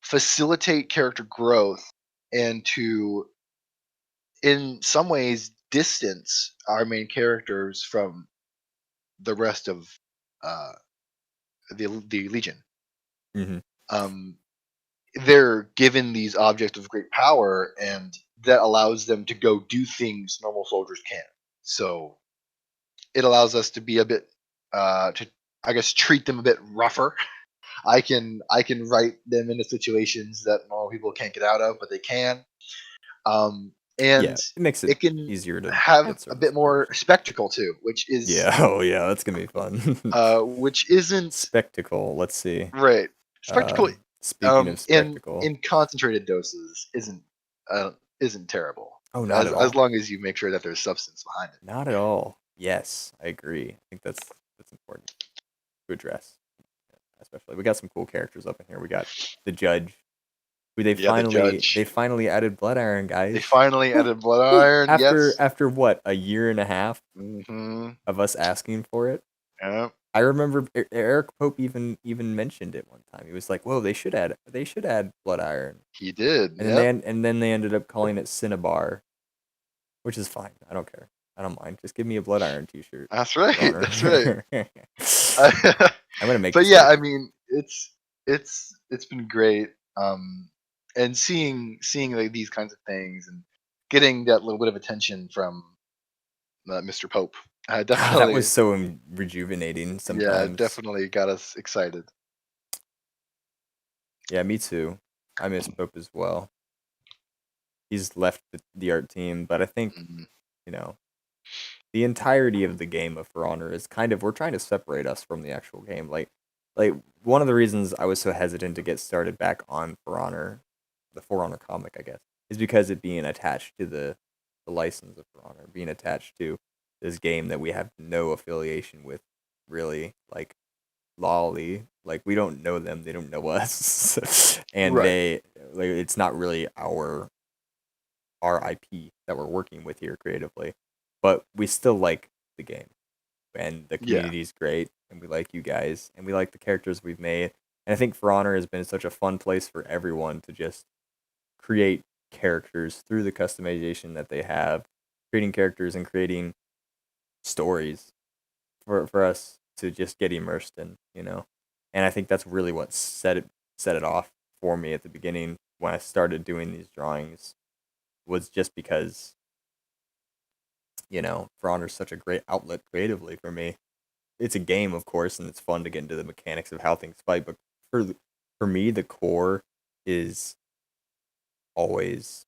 Speaker 2: facilitate character growth and to in some ways distance our main characters from the rest of uh, the Legion.
Speaker 1: Hmm.
Speaker 2: Um, they're given these objects of great power, and that allows them to go do things normal soldiers can't. So it allows us to be a bit, to I guess treat them a bit rougher. I can write them into situations that normal people can't get out of, but they can.
Speaker 1: Yeah,
Speaker 2: And
Speaker 1: it makes it
Speaker 2: it can
Speaker 1: easier to
Speaker 2: have
Speaker 1: get
Speaker 2: a
Speaker 1: certain
Speaker 2: bit more
Speaker 1: situations.
Speaker 2: spectacle too,
Speaker 1: Yeah. Oh, yeah. That's gonna be fun.
Speaker 2: which isn't
Speaker 1: Spectacle. Let's see.
Speaker 2: right. Spectacle,
Speaker 1: Speaking of spectacle.
Speaker 2: in concentrated doses isn't terrible
Speaker 1: Oh, not at
Speaker 2: as
Speaker 1: all.
Speaker 2: long as you make sure that there's substance behind it.
Speaker 1: Not at all. Yes, I agree. I think that's important to address. Especially, we got some cool characters up in here. We got the judge, who they
Speaker 2: Yeah, the
Speaker 1: finally they
Speaker 2: judge.
Speaker 1: finally added Blood Iron,
Speaker 2: They
Speaker 1: guys.
Speaker 2: finally
Speaker 1: Woo,
Speaker 2: added blood
Speaker 1: woo.
Speaker 2: iron.
Speaker 1: After
Speaker 2: Yes.
Speaker 1: after what, a year and a half
Speaker 2: Mm-hmm.
Speaker 1: of us asking for it.
Speaker 2: Yeah,
Speaker 1: I remember Eric Pope even mentioned it one time. He was like, "Whoa, they should add Blood Iron,"
Speaker 2: he did.
Speaker 1: and then they
Speaker 2: Yep.
Speaker 1: and then they ended up calling it Cinnabar, which is fine. I don't care. I don't mind. Just give me a Blood Iron T-shirt,
Speaker 2: That's
Speaker 1: for
Speaker 2: right. That's right.
Speaker 1: honor. I'm gonna make
Speaker 2: But
Speaker 1: this
Speaker 2: yeah, I
Speaker 1: character.
Speaker 2: mean, it's been great. And seeing like these kinds of things and getting that little bit of attention from Mr. Pope,
Speaker 1: Ah, that
Speaker 2: definitely,
Speaker 1: was so rejuvenating
Speaker 2: yeah,
Speaker 1: sometimes.
Speaker 2: definitely got us excited.
Speaker 1: Yeah, me too. I miss Pope as well. He's left the art team, but I think,
Speaker 2: Mhm.
Speaker 1: you know, the entirety of the game of For Honor is kind of, we're trying to separate us from the actual game. Like one of the reasons I was so hesitant to get started back on For Honor, the For Honor comic, I guess, is because it being attached to the license of For Honor, being attached to this game that we have no affiliation with, really. Like Lolly, like we don't know them, they don't know us, and
Speaker 2: Right.
Speaker 1: it's not really our IP that we're working with here creatively, but we still like the game, and the
Speaker 2: Yeah.
Speaker 1: community is great, and we like you guys, and we like the characters we've made, and I think For Honor has been such a fun place for everyone to just create characters through the customization that they have, creating characters and creating stories for us to just get immersed in, and I think that's really what set it off for me at the beginning when I started doing these drawings, was just because For Honor is such a great outlet creatively for me. It's a game, of course, and it's fun to get into the mechanics of how things fight. But for me, the core is always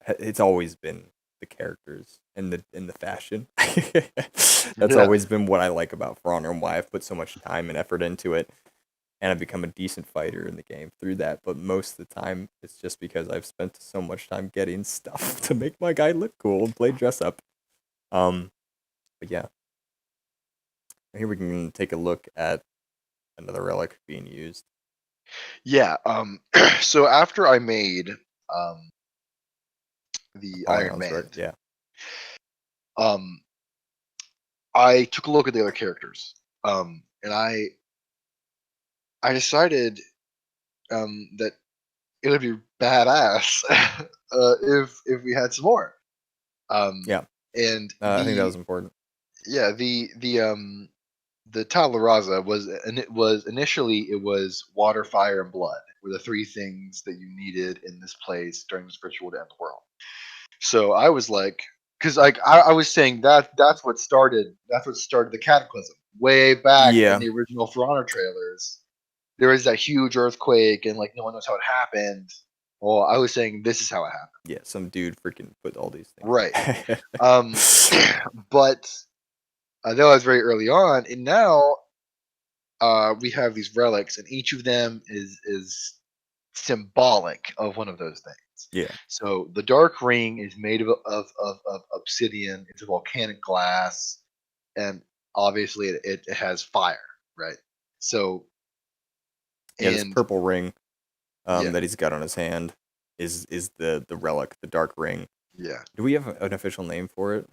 Speaker 1: it's always been the characters and the fashion. That's
Speaker 2: Yeah.
Speaker 1: always been what I like about For Honor and why I've put so much time and effort into it. And I've become a decent fighter in the game through that. But most of the time, it's just because I've spent so much time getting stuff to make my guy look cool and play dress up. Um, but yeah, here we can take a look at another relic being used.
Speaker 2: Yeah. So after I made um the Iron
Speaker 1: Apollyon sword,
Speaker 2: Man,
Speaker 1: yeah.
Speaker 2: um I took a look at the other characters. And I decided that it would be badass if we had some more. Um,
Speaker 1: Yeah,
Speaker 2: and
Speaker 1: I think that was important.
Speaker 2: yeah, the Tabula Rasa and it was initially it was water, fire, and blood were the three things that you needed in this place during this ritual to end the world. So I was like, because like I was saying that's what started the cataclysm way back in
Speaker 1: Yeah,
Speaker 2: the original For Honor trailers. There was that huge earthquake, and like no one knows how it happened. Well, I was saying this is how it happened.
Speaker 1: yeah. Some dude freaking put all these things
Speaker 2: Right.
Speaker 1: there.
Speaker 2: Um, but that was very early on, and now we have these relics, and each of them is symbolic of one of those things.
Speaker 1: Yeah.
Speaker 2: So the dark ring is made of obsidian. It's a volcanic glass, and obviously it has fire, right? So
Speaker 1: Yeah, this
Speaker 2: and
Speaker 1: purple ring
Speaker 2: yeah,
Speaker 1: that he's got on his hand is the relic, the dark ring.
Speaker 2: yeah.
Speaker 1: Do we have an official name for it?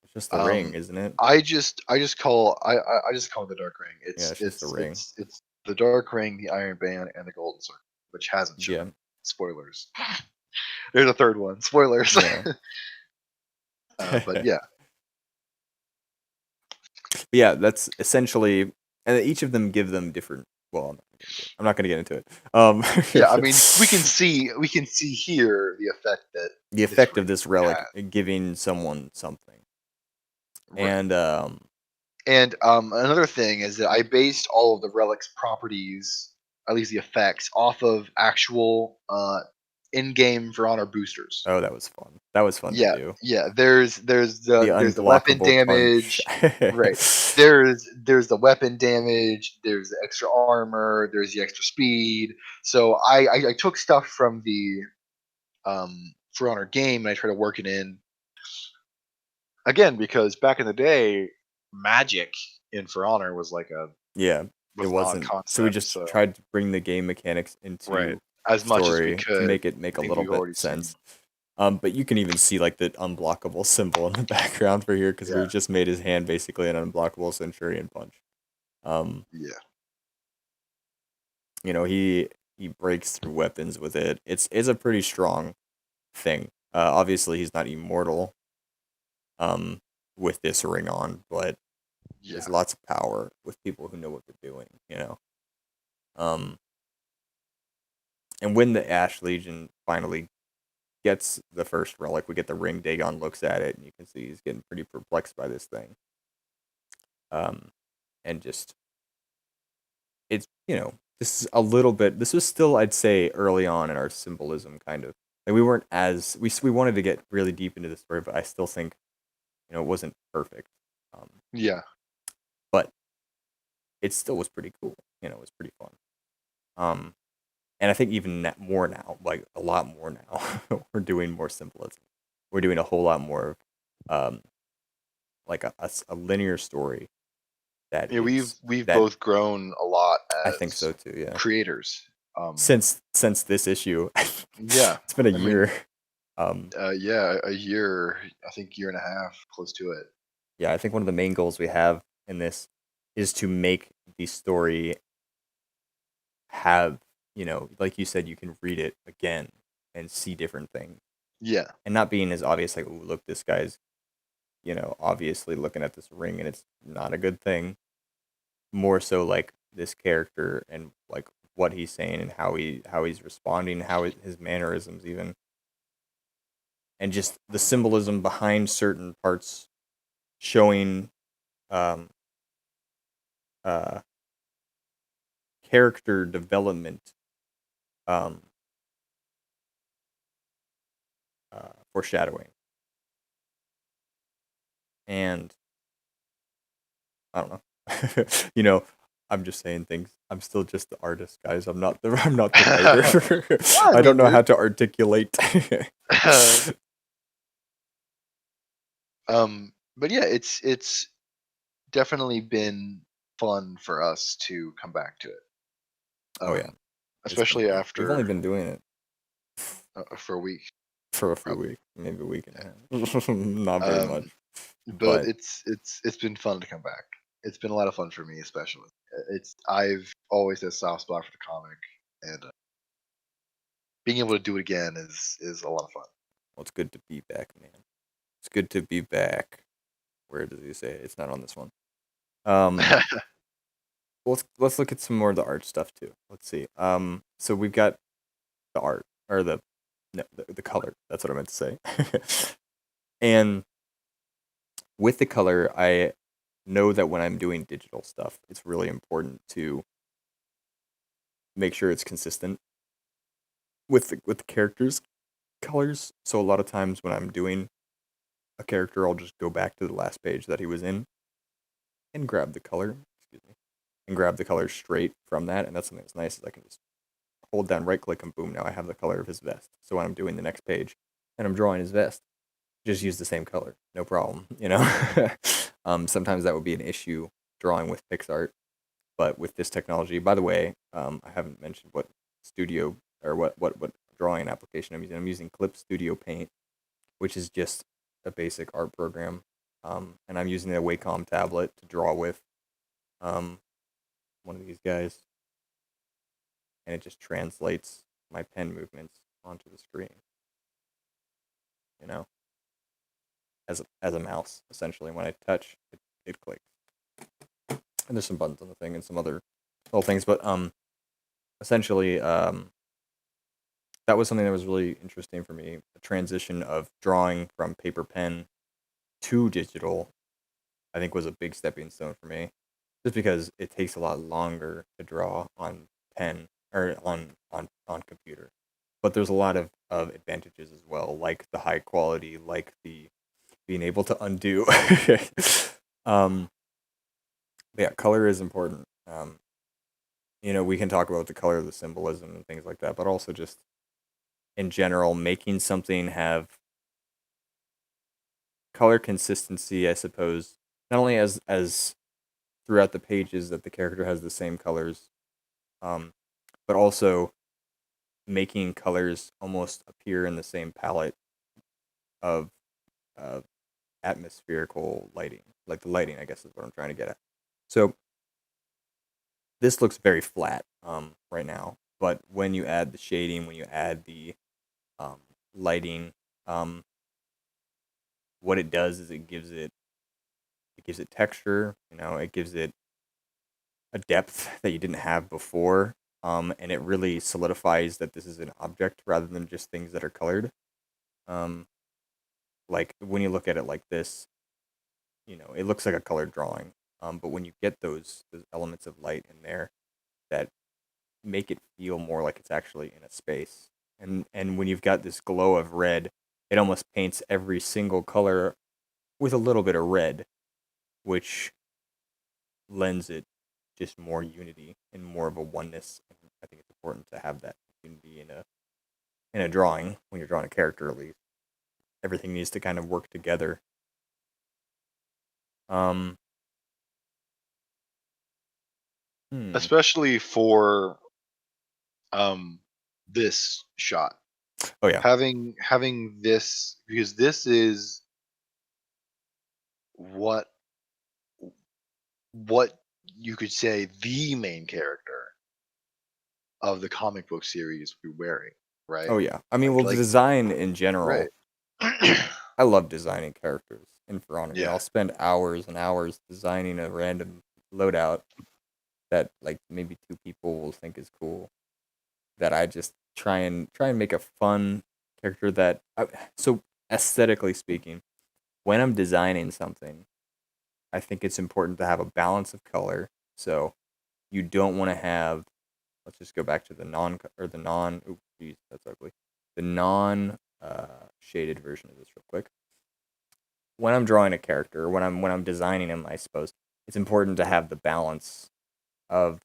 Speaker 1: It's just the ring,
Speaker 2: Um,
Speaker 1: isn't it?
Speaker 2: I just call it the dark ring.
Speaker 1: Yeah,
Speaker 2: It's
Speaker 1: it's just the
Speaker 2: it's
Speaker 1: ring.
Speaker 2: it's it's the dark ring, the iron band, and the golden circle, which hasn't shown.
Speaker 1: Yeah.
Speaker 2: Spoilers. There's a third one. Spoilers.
Speaker 1: Yeah.
Speaker 2: But yeah,
Speaker 1: Yeah, that's essentially, and each of them give them different. Well, I'm not gonna get into it.
Speaker 2: yeah. I mean, we can see here the effect that
Speaker 1: The
Speaker 2: this
Speaker 1: effect
Speaker 2: ring
Speaker 1: of this
Speaker 2: would
Speaker 1: relic
Speaker 2: have.
Speaker 1: giving someone something,
Speaker 2: Right.
Speaker 1: and
Speaker 2: And another thing is that I based all of the relics properties, at least the effects, off of actual in-game For Honor boosters.
Speaker 1: oh, that was fun. That was fun to
Speaker 2: Yeah,
Speaker 1: do.
Speaker 2: yeah.
Speaker 1: The
Speaker 2: There's the weapon
Speaker 1: unblockable punch.
Speaker 2: damage. Right. There's the weapon damage. There's the extra armor. There's the extra speed. So I took stuff from the For Honor game and I try to work it in again because back in the day, magic in For Honor was like a
Speaker 1: Yeah, it
Speaker 2: was not a
Speaker 1: wasn't. So we
Speaker 2: concept.
Speaker 1: just
Speaker 2: So
Speaker 1: tried to bring the game mechanics
Speaker 2: right,
Speaker 1: into
Speaker 2: as
Speaker 1: the
Speaker 2: much as we
Speaker 1: story to
Speaker 2: could,
Speaker 1: make it make a
Speaker 2: things
Speaker 1: little
Speaker 2: we've
Speaker 1: bit
Speaker 2: already seen.
Speaker 1: sense. But you can even see like the unblockable symbol in the background for here because
Speaker 2: Yeah,
Speaker 1: we just made his hand basically an unblockable Centurion punch. Um,
Speaker 2: yeah,
Speaker 1: he breaks through weapons with it. It's a pretty strong thing. Obviously he's not immortal. With this ring on, but he
Speaker 2: yeah,
Speaker 1: has lots of power with people who know what they're doing. Um, and when the Ash Legion finally gets the first relic, we get the ring. Dagon looks at it, and you can see he's getting pretty perplexed by this thing. Um, and just it's this is a little bit. This was still, I'd say, early on in our symbolism, kind of. Like we weren't as we wanted to get really deep into the story, but I still think it wasn't perfect. Um,
Speaker 2: yeah.
Speaker 1: but it still was pretty cool. It was pretty fun. Um, and I think even more now, like a lot more now, we're doing more symbolism. We're doing a whole lot more of like a linear story that
Speaker 2: Yeah,
Speaker 1: is
Speaker 2: we've
Speaker 1: that
Speaker 2: both grown a lot
Speaker 1: I think
Speaker 2: as
Speaker 1: so too. Yeah,
Speaker 2: creators.
Speaker 1: since this issue,
Speaker 2: Yeah,
Speaker 1: it's been a
Speaker 2: I mean,
Speaker 1: year. Um,
Speaker 2: yeah, a year, I think year and a half, close to it.
Speaker 1: yeah, I think one of the main goals we have in this is to make the story have like you said, you can read it again and see different things,
Speaker 2: Yeah,
Speaker 1: and not being as obvious like, "Ooh, look, this guy's obviously looking at this ring and it's not a good thing." More so like this character and like what he's saying and how he's responding, his mannerisms even, and just the symbolism behind certain parts showing um uh character development, um foreshadowing. And I don't know. I'm just saying things. I'm still just the artist, guys. I'm not the writer.
Speaker 2: I
Speaker 1: I don't
Speaker 2: mean,
Speaker 1: know how
Speaker 2: dude.
Speaker 1: to articulate.
Speaker 2: But yeah, it's definitely been fun for us to come back to it.
Speaker 1: Oh yeah, it's been
Speaker 2: Especially
Speaker 1: fun. We've only
Speaker 2: after
Speaker 1: been doing it
Speaker 2: for a week,
Speaker 1: for a few
Speaker 2: probably.
Speaker 1: weeks, maybe a week and a half. Not very much,
Speaker 2: Um, but
Speaker 1: but
Speaker 2: it's been fun to come back. It's been a lot of fun for me, especially. It's I've always had a soft spot for the comic, and being able to do it again is a lot of fun.
Speaker 1: well, it's good to be back, man. It's good to be back. Where does he say it? It's not on this one. Um, let's look at some more of the art stuff too. Let's see. So we've got the art or the no, the color. That's what I meant to say. And with the color, I know that when I'm doing digital stuff, it's really important to make sure it's consistent with the characters' colors. So a lot of times when I'm doing a character, I'll just go back to the last page that he was in and grab the color. Excuse me, and grab the colors straight from that. And that's something that's nice is I can just hold down right click and boom, now I have the color of his vest. So when I'm doing the next page and I'm drawing his vest, just use the same color, no problem. Sometimes that would be an issue drawing with PixArt, but with this technology, by the way, I haven't mentioned what studio or what drawing application I'm using. I'm using Clip Studio Paint, which is just a basic art program, and I'm using a Wacom tablet to draw with, one of these guys, and it just translates my pen movements onto the screen. You know, as a mouse essentially. When I touch, it clicks. And there's some buttons on the thing and some other little things, but essentially that was something that was really interesting for me. The transition of drawing from paper pen to digital, I think, was a big stepping stone for me, just because it takes a lot longer to draw on pen or on computer. But there's a lot of advantages as well, like the high quality, like the being able to undo. um, but yeah, color is important. We can talk about the color, the symbolism, and things like that, but also just in general, making something have color consistency, I suppose, not only as throughout the pages that the character has the same colors, um, but also making colors almost appear in the same palette of uh, atmospherical lighting, like the lighting, I guess is what I'm trying to get at. So this looks very flat right now, but when you add the shading, when you add the um, lighting, um, what it does is it gives it texture. It gives it a depth that you didn't have before, and it really solidifies that this is an object rather than just things that are colored. Um, like when you look at it like this, it looks like a colored drawing. But when you get those elements of light in there that make it feel more like it's actually in a space, and when you've got this glow of red, it almost paints every single color with a little bit of red, which lends it just more unity and more of a oneness. And I think it's important to have that unity in a drawing when you're drawing a character. At least everything needs to kind of work together. Um. Hmm.
Speaker 2: especially for um this shot.
Speaker 1: Oh yeah.
Speaker 2: Having this, because this is what what you could say the main character of the comic book series we're wearing, right?
Speaker 1: Oh yeah. I mean, well, the
Speaker 2: Like
Speaker 1: design in
Speaker 2: right.
Speaker 1: general. I love designing characters in For Honor.
Speaker 2: Yeah.
Speaker 1: I'll spend hours and hours designing a random loadout that like maybe two people will think is cool. That I just try and make a fun character so aesthetically speaking, when I'm designing something, I think it's important to have a balance of color. So you don't want to have, let's just go back to oh geez, that's ugly. The non shaded version of this real quick. When I'm drawing a character, when I'm designing him, I suppose it's important to have the balance of,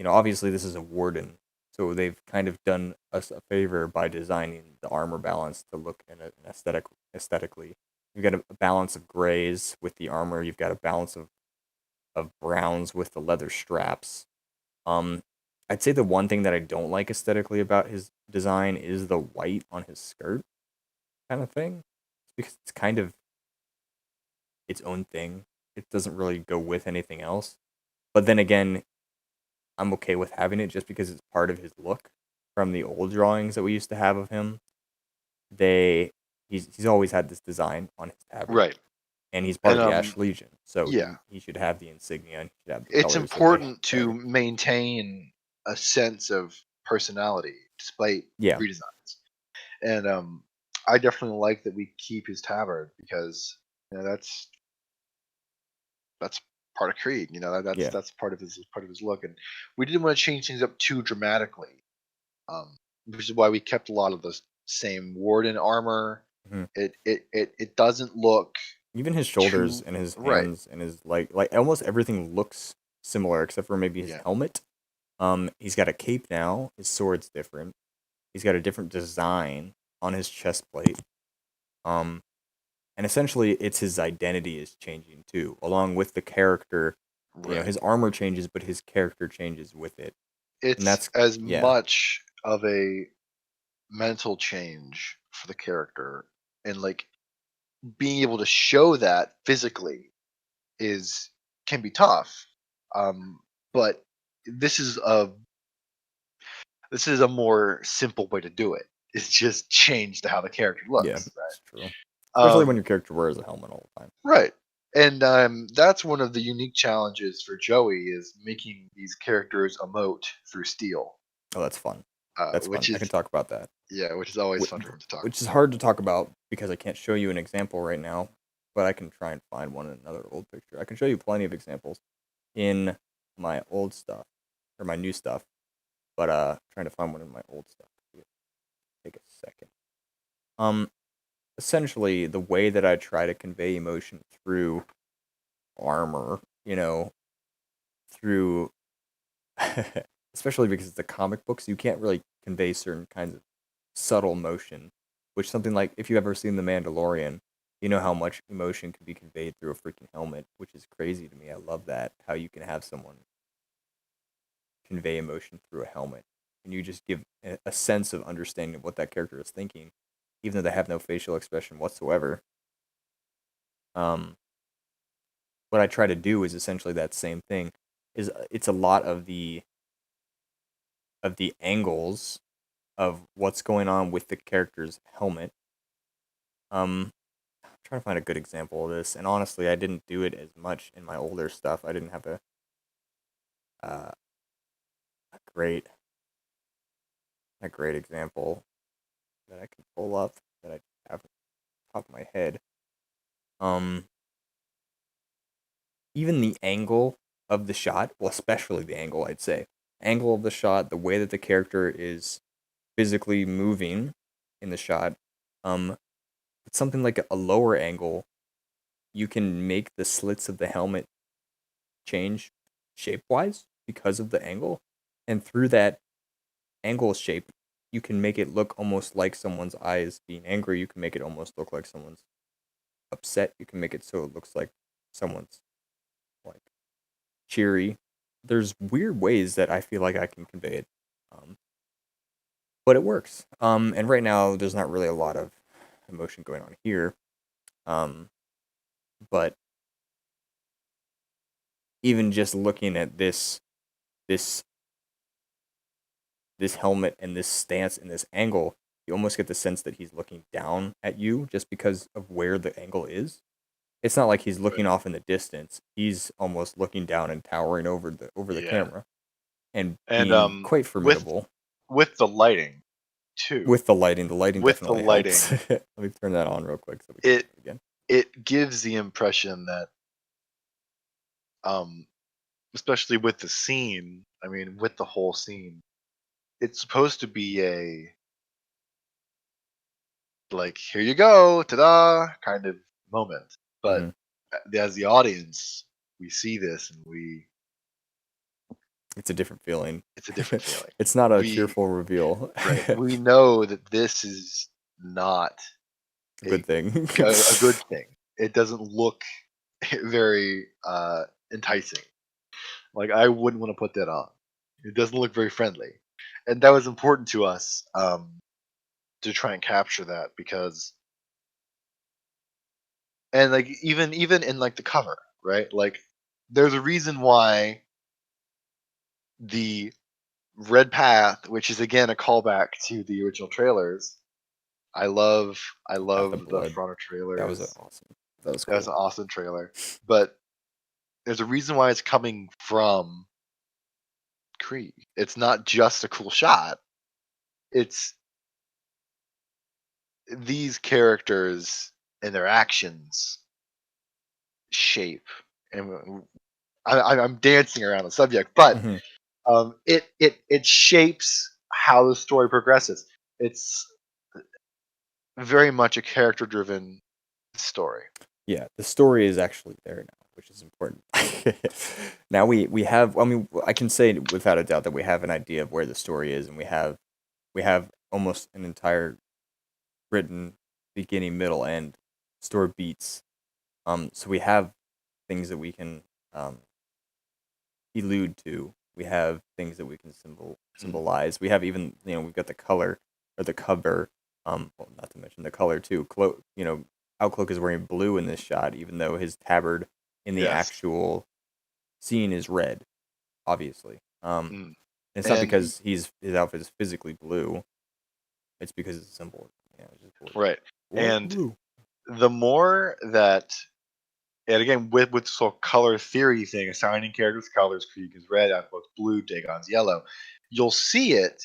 Speaker 1: obviously this is a warden, so they've kind of done us a favor by designing the armor balance to look in an aesthetically. You've got a balance of grays with the armor. You've got a balance of browns with the leather straps. Um, I'd say the one thing that I don't like aesthetically about his design is the white on his skirt kind of thing. It's because it's kind of its own thing. It doesn't really go with anything else. But then again, I'm okay with having it just because it's part of his look from the old drawings that we used to have of him. They he's always had this design on his tabard,
Speaker 2: Right.
Speaker 1: and he's part
Speaker 2: And
Speaker 1: of the Ash Legion, so
Speaker 2: yeah,
Speaker 1: he should have the insignia and he should have the
Speaker 2: it's
Speaker 1: colors that they
Speaker 2: important to
Speaker 1: wear.
Speaker 2: maintain a sense of personality despite
Speaker 1: Yeah,
Speaker 2: redesigns. And I definitely like that we keep his tabard because that's part of Creed. That's
Speaker 1: yeah,
Speaker 2: that's part of his look, and we didn't want to change things up too dramatically, um, which is why we kept a lot of the same Warden armor.
Speaker 1: mhm.
Speaker 2: It doesn't look
Speaker 1: Even his shoulders
Speaker 2: too
Speaker 1: and his
Speaker 2: right.
Speaker 1: hands and his like almost everything looks similar except for maybe his
Speaker 2: Yeah.
Speaker 1: helmet. He's got a cape now. His sword's different. He's got a different design on his chest plate. Um, and essentially, it's his identity is changing too, along with the character. You know,
Speaker 2: Right.
Speaker 1: his armor changes, but his character changes with it, and
Speaker 2: It's
Speaker 1: that's
Speaker 2: as
Speaker 1: yeah,
Speaker 2: much of a mental change for the character, and like being able to show that physically is can be tough. Um, but this is a this is a more simple way to do it. It's just change to how the character
Speaker 1: yeah,
Speaker 2: looks,
Speaker 1: it's true.
Speaker 2: right?
Speaker 1: Especially when your character wears a helmet all the time.
Speaker 2: Right. And that's one of the unique challenges for Joey is making these characters emote through steel,
Speaker 1: Oh, that's fun. That's
Speaker 2: which
Speaker 1: fun. I
Speaker 2: is
Speaker 1: can talk about that.
Speaker 2: yeah, which is always
Speaker 1: Wh-
Speaker 2: fun for him to talk
Speaker 1: which is
Speaker 2: about.
Speaker 1: hard to talk about because I can't show you an example right now, but I can try and find one in another old picture. I can show you plenty of examples in my old stuff or my new stuff, but trying to find one in my old stuff. Take a second. Um, essentially, the way that I try to convey emotion through armor, you know, through especially because it's a comic book, so you can't really convey certain kinds of subtle motion. Which something like if you've ever seen The Mandalorian, you know how much emotion can be conveyed through a freaking helmet, which is crazy to me. I love that how you can have someone convey emotion through a helmet, and you just give a sense of understanding of what that character is thinking, even though they have no facial expression whatsoever. Um, what I try to do is essentially that same thing. Is it's a lot of the angles of what's going on with the character's helmet. I'm trying to find a good example of this, and honestly, I didn't do it as much in my older stuff. I didn't have uh, a great a great example that I can pull up that I have off the top of my head. Um, even the angle of the shot, well, especially the angle, I'd say, angle of the shot, the way that the character is physically moving in the shot. Um, it's something like a lower angle. You can make the slits of the helmet change shape wise because of the angle, and through that angle shape, you can make it look almost like someone's eyes being angry. You can make it almost look like someone's upset. You can make it so it looks like someone's like cheery. There's weird ways that I feel like I can convey it, um, but it works. And right now there's not really a lot of emotion going on here, um, but even just looking at this this helmet and this stance and this angle, you almost get the sense that he's looking down at you just because of where the angle is. It's not like he's
Speaker 2: Right.
Speaker 1: looking off in the distance. He's almost looking down and towering over the
Speaker 2: Yeah.
Speaker 1: camera and
Speaker 2: And
Speaker 1: being quite
Speaker 2: with
Speaker 1: formidable
Speaker 2: the lighting too.
Speaker 1: with the lighting. The lighting
Speaker 2: With the
Speaker 1: definitely helps.
Speaker 2: lighting,
Speaker 1: Let me turn that on real quick so we can
Speaker 2: it
Speaker 1: see it again.
Speaker 2: it gives the impression that um especially with the scene, I mean with the whole scene, it's supposed to be a like here you go, ta-da kind of moment. But
Speaker 1: Hmm.
Speaker 2: as the audience, we see this and we
Speaker 1: It's a different feeling.
Speaker 2: it's a different feeling.
Speaker 1: It's not a
Speaker 2: We
Speaker 1: cheerful reveal.
Speaker 2: right. We know that this is not
Speaker 1: Good
Speaker 2: a
Speaker 1: thing.
Speaker 2: a good thing. It doesn't look very enticing. Like I wouldn't want to put that on. It doesn't look very friendly, and that was important to us to try and capture that because and like even in like the cover, right? Like there's a reason why the red path, which is again a callback to the original trailers. I
Speaker 1: Path of
Speaker 2: love the
Speaker 1: Blood.
Speaker 2: front of
Speaker 1: That was
Speaker 2: trailers.
Speaker 1: awesome. That was
Speaker 2: That was
Speaker 1: cool.
Speaker 2: an awesome trailer, but there's a reason why it's coming from Kree. It's not just a cool shot. It's these characters and their actions shape. And I'm dancing around the subject, but
Speaker 1: Hmm.
Speaker 2: it shapes how the story progresses. It's very much a character driven story.
Speaker 1: Yeah, the story is actually there now. which is important. Now we have. I mean, I can say without a doubt that we have an idea of where the story is, and we have almost an entire written beginning, middle, end story beats. So we have things that we can um allude to. We have things that we can
Speaker 2: Mm.
Speaker 1: symbolize. We have even we've got the color or the cover. Well, not to mention the color too. Outcloak is wearing blue in this shot, even though his tabard in the
Speaker 2: Yes.
Speaker 1: actual scene is red. Obviously,
Speaker 2: Mm.
Speaker 1: it's not
Speaker 2: And
Speaker 1: because his outfit is physically blue. It's because it's a symbol. Yeah, it's just blue.
Speaker 2: right.
Speaker 1: Whoa,
Speaker 2: And
Speaker 1: blue.
Speaker 2: the more that, and again, with this whole color theory thing, assigning characters colors, Krieg is red, Outlook's blue, Dagon's yellow, you'll see it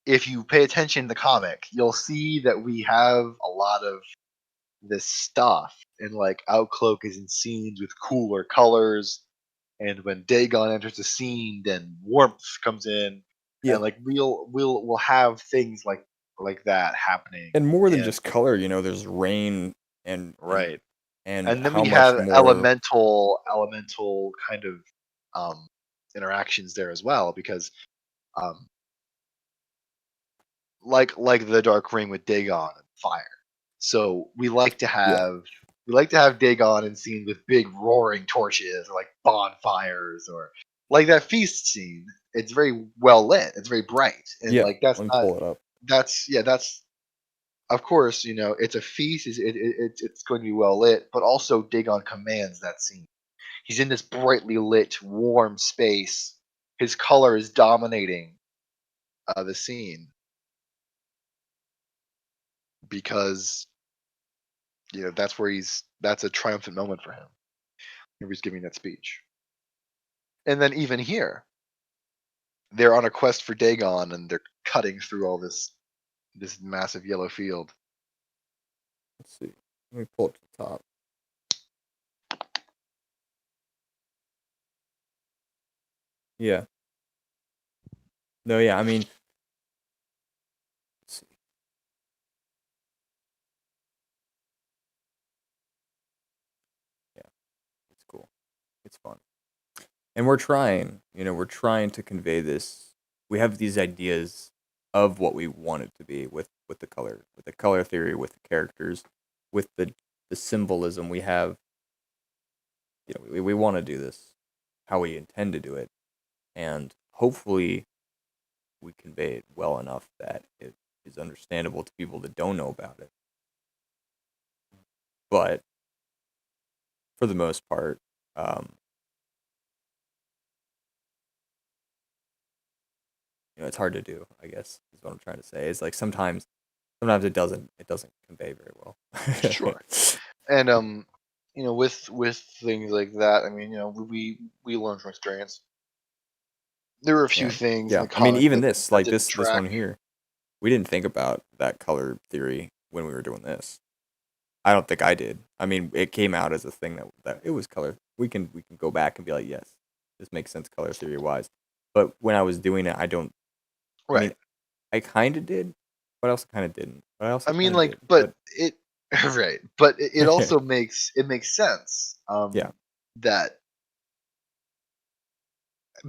Speaker 2: if you pay attention to the comic. You'll see that we have a lot of this stuff, and like Outcloak is in scenes with cooler colors, and when Dagon enters the scene, then warmth comes in,
Speaker 1: Yeah,
Speaker 2: and like we'll have things like that happening.
Speaker 1: and more than
Speaker 2: And
Speaker 1: just color. There's rain and and
Speaker 2: right.
Speaker 1: and
Speaker 2: And then
Speaker 1: how
Speaker 2: we
Speaker 1: much
Speaker 2: have
Speaker 1: more.
Speaker 2: elemental kind of um, interactions there as well, because um, like the Dark Ring with Dagon and fire. So
Speaker 1: Yeah,
Speaker 2: we like to have Dagon in scenes with big roaring torches or like bonfires or like that feast scene. It's very well lit. It's very bright, and
Speaker 1: yeah.
Speaker 2: like that's
Speaker 1: Let me
Speaker 2: not
Speaker 1: pull it up.
Speaker 2: that's yeah that's of course, it's a feast. It's going to be well lit, but also Dagon commands that scene. He's in this brightly lit, warm space. His color is dominating the scene because that's a triumphant moment for him. Whenever he's giving that speech, and then even here, they're on a quest for Dagon, and they're cutting through all this massive yellow field.
Speaker 1: Let's see. Let me pull it to the top. Yeah. No, yeah. I mean, let's see. Yeah, it's cool. It's fun. And we're trying to convey this. We have these ideas of what we want it to be with the color theory, with the characters, with the symbolism. We have, we want to do this how we intend to do it, and hopefully we convey it well enough that it is understandable to people that don't know about it. But for the most part, um, it's hard to do. I guess is what I'm trying to say. It's like sometimes it doesn't convey very well.
Speaker 2: Sure. And with things like that, I mean, we learn from experience. There were a few
Speaker 1: Yeah,
Speaker 2: things in
Speaker 1: yeah.
Speaker 2: the
Speaker 1: I mean,
Speaker 2: comic
Speaker 1: even
Speaker 2: that
Speaker 1: this,
Speaker 2: that
Speaker 1: like
Speaker 2: didn't
Speaker 1: this
Speaker 2: track.
Speaker 1: one here, we didn't think about that color theory when we were doing this. I don't think I did. I mean, it came out as a thing that it was color. We can go back and be like, yes, this makes sense color theory wise. But when I was doing it, I don't. I
Speaker 2: Right.
Speaker 1: mean, I kind of did, but I also kind of didn't. But I
Speaker 2: I
Speaker 1: also
Speaker 2: mean,
Speaker 1: kind of
Speaker 2: like,
Speaker 1: did.
Speaker 2: but
Speaker 1: But
Speaker 2: it right, but it also makes sense
Speaker 1: yeah,
Speaker 2: that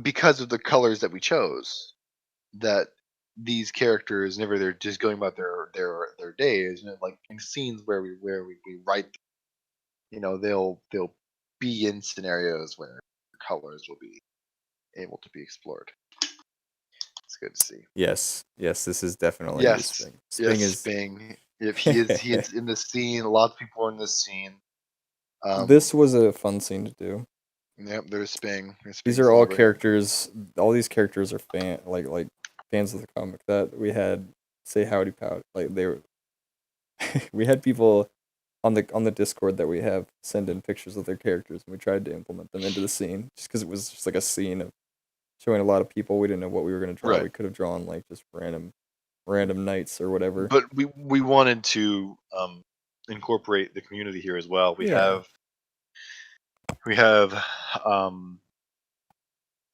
Speaker 2: because of the colors that we chose, that these characters, whenever they're just going about their days, like in scenes where we write, they'll be in scenarios where colors will be able to be explored. It's good to see.
Speaker 1: yes, yes, this is definitely the
Speaker 2: Yes,
Speaker 1: Sping.
Speaker 2: yes,
Speaker 1: Sping is.
Speaker 2: Sping. If he is in the scene, a lot of people are in this scene. Um,
Speaker 1: This was a fun scene to do.
Speaker 2: yep, there's Sping. There's
Speaker 1: These
Speaker 2: Sping
Speaker 1: are all
Speaker 2: celebrating.
Speaker 1: characters. All these characters are like fans of the comic that we had say howdy pout. Like they were, we had people on the Discord that we have send in pictures of their characters, and we tried to implement them into the scene just because it was just like a scene of showing a lot of people. We didn't know what we were gonna draw.
Speaker 2: Right.
Speaker 1: We could have drawn like just random knights or whatever.
Speaker 2: But we wanted to incorporate the community here as well. We
Speaker 1: Yeah,
Speaker 2: have we have um,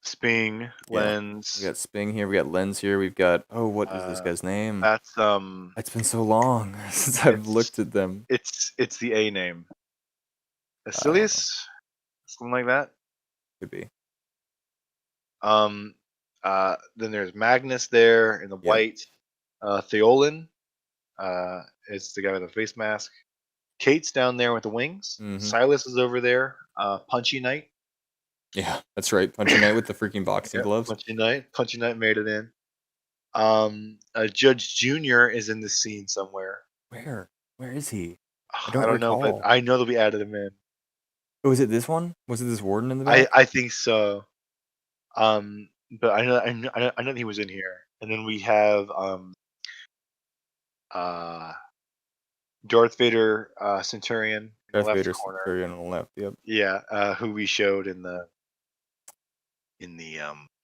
Speaker 2: Sping,
Speaker 1: yeah. We
Speaker 2: Lens.
Speaker 1: got Sping here. We got Lens here. We've got what is this
Speaker 2: Uh,
Speaker 1: guy's name?
Speaker 2: that's
Speaker 1: It's been so long since I've
Speaker 2: it's
Speaker 1: looked at them.
Speaker 2: it's the A name.
Speaker 1: I don't know.
Speaker 2: Asilius? something like that.
Speaker 1: Could be.
Speaker 2: Um, then there's Magnus there in the
Speaker 1: Yep.
Speaker 2: white. Theolen is the guy with the face mask. Kate's down there with the wings.
Speaker 1: Mhm.
Speaker 2: Silas is over there. Punchy Knight.
Speaker 1: Yeah, that's right. Punching Knight with the freaking boxing
Speaker 2: Yep,
Speaker 1: gloves.
Speaker 2: Punchy Knight. Punchy Knight made it in. Judge Junior is in the scene somewhere.
Speaker 1: Where? Where is he?
Speaker 2: I
Speaker 1: don't
Speaker 2: don't know, but
Speaker 1: recall.
Speaker 2: I know that we added him in.
Speaker 1: Oh, was it this one? Was it this warden in the back?
Speaker 2: I think so. But I know he was in here. And then we have uh Darth Vader Centurion in
Speaker 1: Darth
Speaker 2: the left
Speaker 1: Vader
Speaker 2: corner.
Speaker 1: Centurion on the left. Yep.
Speaker 2: Yeah, who we showed in the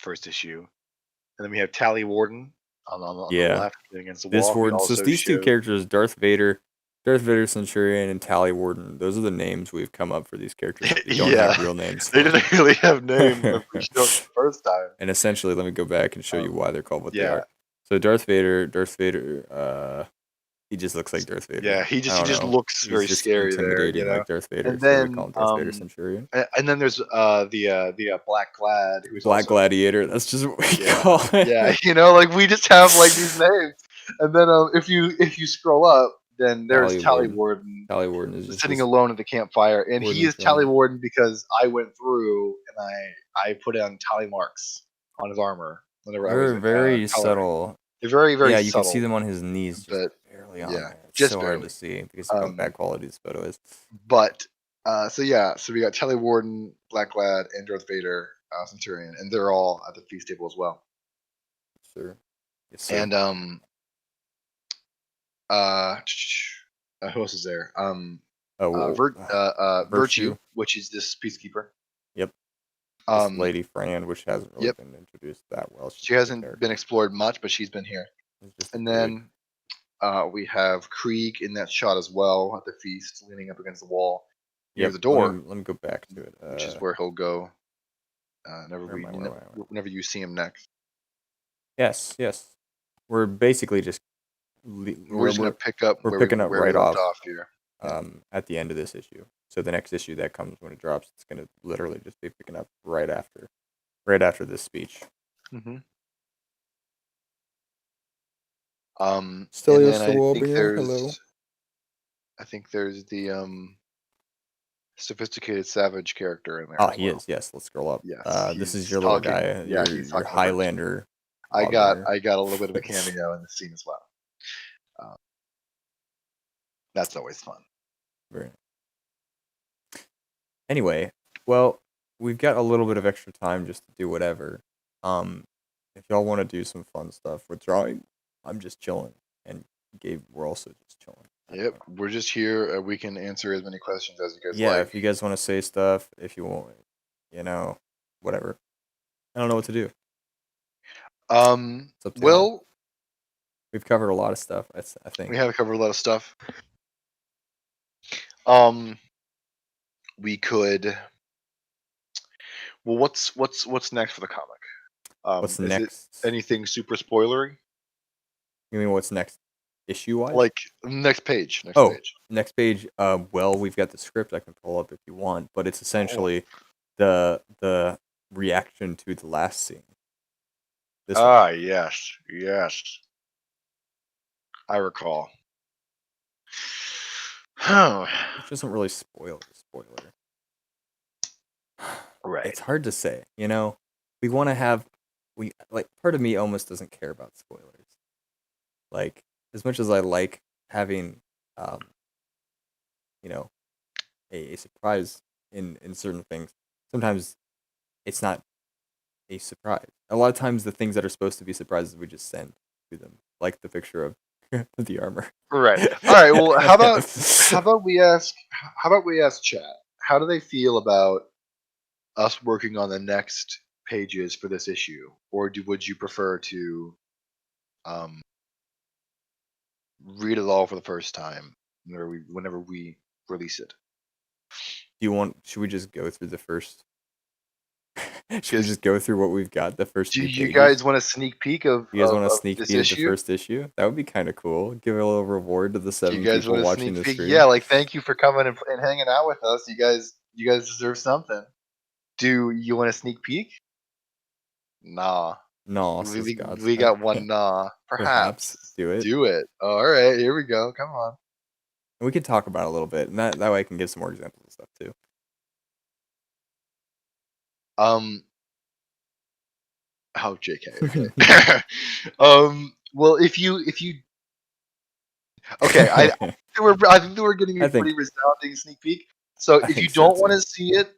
Speaker 2: first issue. And then we have Tally Warden on the
Speaker 1: Yeah.
Speaker 2: left against the
Speaker 1: This
Speaker 2: wall. We
Speaker 1: warden. So
Speaker 2: also
Speaker 1: these two
Speaker 2: showed-
Speaker 1: characters, Darth Vader Centurion, and Tally Warden. Those are the names we've come up for these characters. They don't
Speaker 2: Yeah.
Speaker 1: have real names.
Speaker 2: They didn't really have names when we showed them the first time.
Speaker 1: And essentially, let me go back and show you why they're called what they
Speaker 2: yeah.
Speaker 1: are. So Darth Vader, he just looks like Darth Vader.
Speaker 2: Yeah, he
Speaker 1: I
Speaker 2: just
Speaker 1: don't know.
Speaker 2: looks
Speaker 1: He's
Speaker 2: very
Speaker 1: just
Speaker 2: scary there,
Speaker 1: intimidating,
Speaker 2: you know?
Speaker 1: like Darth Vader.
Speaker 2: And
Speaker 1: so we
Speaker 2: then,
Speaker 1: call him Darth Vader Centurion.
Speaker 2: And then there's the Black Glad, who's
Speaker 1: Black
Speaker 2: also,
Speaker 1: Gladiator. That's just what we
Speaker 2: Yeah.
Speaker 1: call it.
Speaker 2: Yeah, you know, like we just have like these names. And then if you scroll up, then there's Tally Warden.
Speaker 1: Tally Warden is just
Speaker 2: sitting
Speaker 1: this
Speaker 2: alone at the campfire, and
Speaker 1: Warden
Speaker 2: he is
Speaker 1: from-
Speaker 2: Tally Warden because I went through and I put on tally marks on his armor whenever I was
Speaker 1: They're very
Speaker 2: coloring.
Speaker 1: subtle.
Speaker 2: They're very
Speaker 1: Yeah, you
Speaker 2: subtle.
Speaker 1: can see them on his knees, just
Speaker 2: but
Speaker 1: barely on
Speaker 2: yeah,
Speaker 1: there. It's
Speaker 2: just
Speaker 1: so hard
Speaker 2: barely.
Speaker 1: to see because of how bad quality this photo is.
Speaker 2: But so we got Tally Warden, Black Lad, and Darth Vader Centurion, and they're all at the feast table as well.
Speaker 1: Sure. Yes, sir.
Speaker 2: And who else is there? Virtue, which is this peacekeeper.
Speaker 1: Yep. This Lady Fran, which hasn't really been introduced that well.
Speaker 2: She hasn't been explored much, but she's been here. And then we have Krieg in that shot as well at the feast, leaning up against the wall near the door.
Speaker 1: Let me go back to it.
Speaker 2: Which is where he'll go whenever you see him next.
Speaker 1: Yes. We're basically just
Speaker 2: we're just gonna pick up.
Speaker 1: We're picking up right off
Speaker 2: here.
Speaker 1: At the end of this issue. So the next issue that comes when it drops, it's gonna literally just be picking up right after this speech.
Speaker 2: Mm-hmm.
Speaker 1: Still yes, the wall beer. Hello.
Speaker 2: I think there's the sophisticated savage character in there.
Speaker 1: Oh, he is. Yes, let's scroll up.
Speaker 2: Yes,
Speaker 1: this is your little guy.
Speaker 2: Yeah,
Speaker 1: your Highlander.
Speaker 2: I got a little bit of a cameo in the scene as well. That's always fun.
Speaker 1: Very. Anyway, well, we've got a little bit of extra time just to do whatever. If y'all want to do some fun stuff with drawing, I'm just chilling, and Gabe, we're also just chilling.
Speaker 2: Yep, we're just here. We can answer as many questions as you guys like.
Speaker 1: Yeah, if you guys want to say stuff, if you want, whatever. I don't know what to do.
Speaker 2: Well,
Speaker 1: we've covered a lot of stuff. I think
Speaker 2: we have covered a lot of stuff. We could. Well, what's next for the comic?
Speaker 1: What's next?
Speaker 2: Anything super spoilery?
Speaker 1: You mean what's next issue-wise?
Speaker 2: Like next page.
Speaker 1: Next page. Well, we've got the script I can pull up if you want, but it's essentially the reaction to the last scene.
Speaker 2: Yes. I recall.
Speaker 1: Which doesn't really spoil the spoiler.
Speaker 2: Right.
Speaker 1: It's hard to say. We want to have. Part of me almost doesn't care about spoilers. Like, as much as I like having, a surprise in certain things, sometimes it's not a surprise. A lot of times the things that are supposed to be surprises we just send to them, like the picture of the armor.
Speaker 2: Right. All right. Well, how about we ask chat? How do they feel about us working on the next pages for this issue, or would you prefer to read it all for the first time whenever we release it?
Speaker 1: Should we just go through the first? Should we just go through what we've got? The first.
Speaker 2: Do you guys want a sneak peek of?
Speaker 1: You guys want a sneak peek of the
Speaker 2: issue?
Speaker 1: first issue? That would be kind of cool. Give a little reward to the 7
Speaker 2: you guys
Speaker 1: people watching the stream.
Speaker 2: Yeah, like thank you for coming and hanging out with us. You guys deserve something. Do you want a sneak peek? Nah.
Speaker 1: No,
Speaker 2: We,
Speaker 1: says
Speaker 2: we,
Speaker 1: God's
Speaker 2: we
Speaker 1: son.
Speaker 2: got one nah.
Speaker 1: Perhaps
Speaker 2: Perhaps.
Speaker 1: do it.
Speaker 2: Do it. All right, here we go. Come on.
Speaker 1: And we could talk about it a little bit, and that way I can give some more examples and stuff too.
Speaker 2: Um. Oh, JK. Okay. Well, if you okay, I think they were getting
Speaker 1: I
Speaker 2: a
Speaker 1: think
Speaker 2: pretty resounding sneak peek. So
Speaker 1: I
Speaker 2: if you
Speaker 1: think so
Speaker 2: don't want
Speaker 1: too.
Speaker 2: to see it,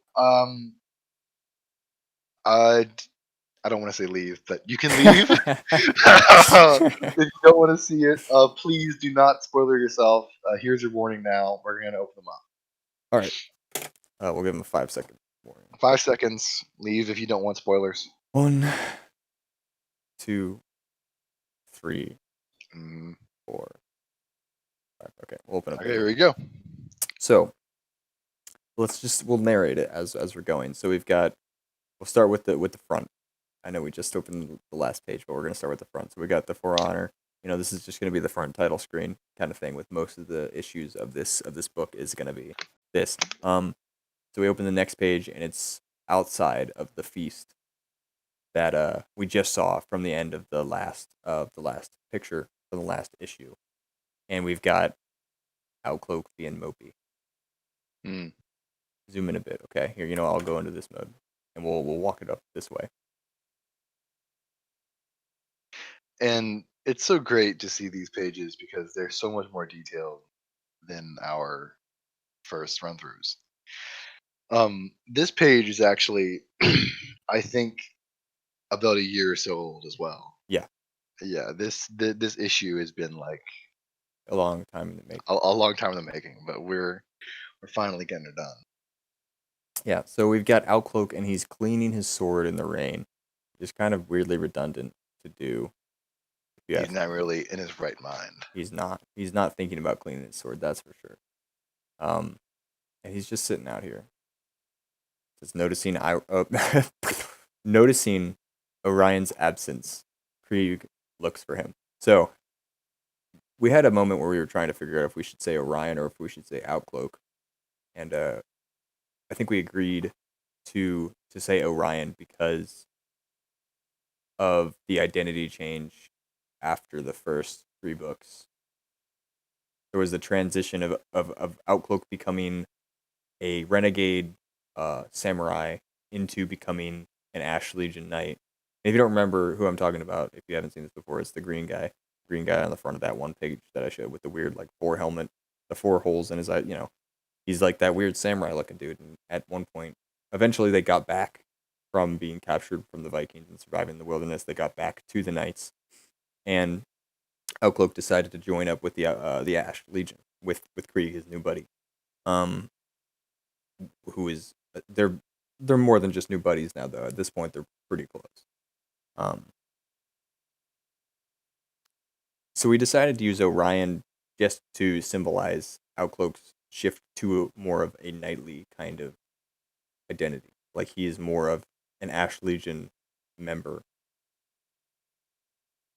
Speaker 2: I I don't want to say leave, but you can leave. If you don't want to see it, please do not spoiler yourself. Here's your warning now. We're gonna open them up.
Speaker 1: All right. We'll give him a 5-second warning.
Speaker 2: 5 seconds. Leave if you don't want spoilers.
Speaker 1: 1, 2, 3,
Speaker 2: Mm,
Speaker 1: 4, 5. Okay, we'll open up.
Speaker 2: okay, here we go.
Speaker 1: So we'll narrate it as we're going. So we'll start with the front. I know we just opened the last page, but we're gonna start with the front. So we got the For Honor. This is just gonna be the front title screen kind of thing. With most of the issues of this book is gonna be this. So we open the next page, and it's outside of the feast that we just saw from the end of the last picture from the last issue, and we've got Outcloak being mopey.
Speaker 2: Mm.
Speaker 1: Zoom in a bit, okay? Here, I'll go into this mode, and we'll walk it up this way.
Speaker 2: And it's so great to see these pages because they're so much more detailed than our first run throughs. This page is actually, I think, about a year or so old as well.
Speaker 1: Yeah,
Speaker 2: Yeah, this issue has been like
Speaker 1: a long time in the making.
Speaker 2: a long time in the making, but we're finally getting it done.
Speaker 1: Yeah, so we've got Outcloak, and he's cleaning his sword in the rain. It's kind of weirdly redundant to do.
Speaker 2: He's not really in his right mind.
Speaker 1: He's not. He's not thinking about cleaning his sword. That's for sure. And he's just sitting out here, just noticing Orion's absence. Krieg looks for him. So we had a moment where we were trying to figure out if we should say Orion or if we should say Outcloak, and I think we agreed to say Orion because of the identity change after the first 3 books. There was the transition of Outcloak becoming a renegade samurai into becoming an Ash Legion knight. And if you don't remember who I'm talking about, if you haven't seen this before, it's the green guy on the front of that one page that I showed with the weird like 4 helmet, the 4 holes in his eye. He's like that weird samurai looking dude. And at one point, eventually they got back from being captured from the Vikings and surviving in the wilderness. They got back to the knights, and Outcloak decided to join up with the Ash Legion with Krieg, his new buddy. Who is they're more than just new buddies now though. At this point, they're pretty close. So we decided to use Orion just to symbolize Outcloak's shift to more of a knightly kind of identity. Like he is more of an Ash Legion member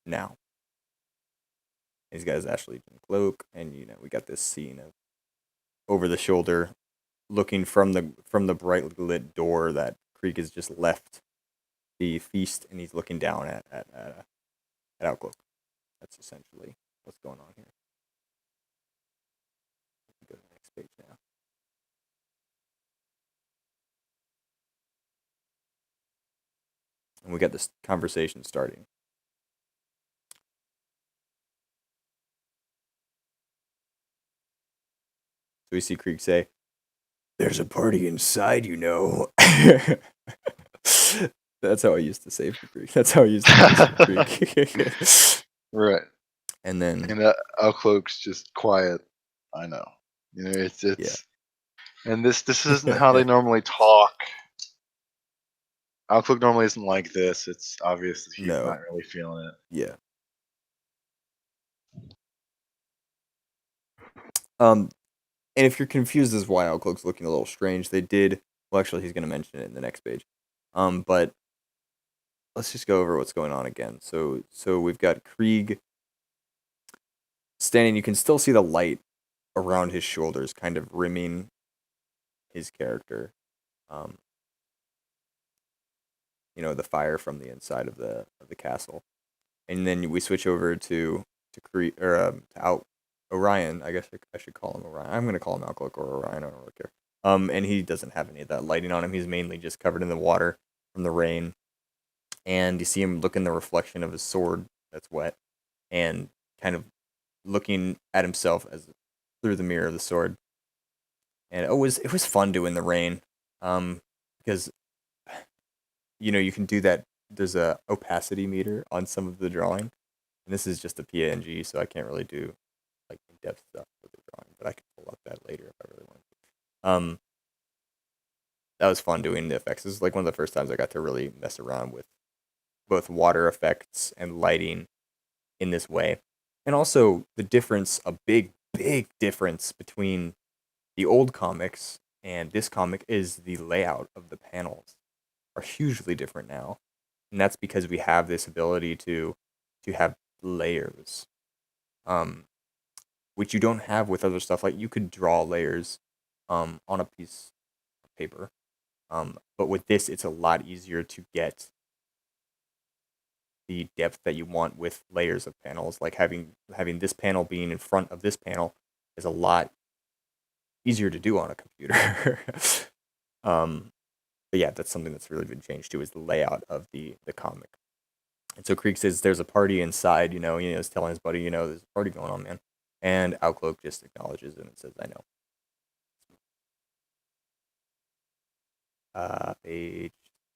Speaker 1: now. He's got his Ash Legion cloak, and we got this scene of over the shoulder, looking from the brightly lit door that Krieg has just left the feast, and he's looking down at Outcloak. That's essentially what's going on here. Go to the next page now. And we got this conversation starting. So we see Krieg say, "There's a party inside, That's how I used to say for Krieg. That's how I used to say for Krieg.
Speaker 2: Right.
Speaker 1: And then
Speaker 2: Outcloak's just quiet. I know. It's
Speaker 1: yeah.
Speaker 2: And this isn't how they normally talk. Outcloak normally isn't like this. It's obvious that he's
Speaker 1: No.
Speaker 2: not really feeling it.
Speaker 1: Yeah. And if you're confused as why Outcloak's looking a little strange, they did. Well, actually, he's going to mention it in the next page. But let's just go over what's going on again. So we've got Krieg standing. You can still see the light around his shoulders, kind of rimming his character. the fire from the inside of the castle. And then we switch over to Orion. I guess I should call him Orion. I'm gonna call him Outlook or Orion. I don't really care. And he doesn't have any of that lighting on him. He's mainly just covered in the water from the rain. And you see him look in the reflection of his sword that's wet, and kind of looking at himself as through the mirror of the sword. And it was fun doing the rain, because you can do that. There's a opacity meter on some of the drawing, and this is just a PNG, so I can't really do like in-depth stuff with the drawing, but I can pull up that later if I really want to. That was fun doing the effects. This is like one of the first times I got to really mess around with both water effects and lighting in this way. And also the difference, a big, big difference between the old comics and this comic is the layout of the panels are hugely different now. And that's because we have this ability to have layers. Which you don't have with other stuff. Like you could draw layers on a piece of paper. But with this it's a lot easier to get the depth that you want with layers of panels. Like having this panel being in front of this panel is a lot easier to do on a computer. But yeah, that's something that's really been changed too, is the layout of the comic. And so Krieg says there's a party inside, he's telling his buddy, there's a party going on, man. And Outcloak just acknowledges him and says, I know. Page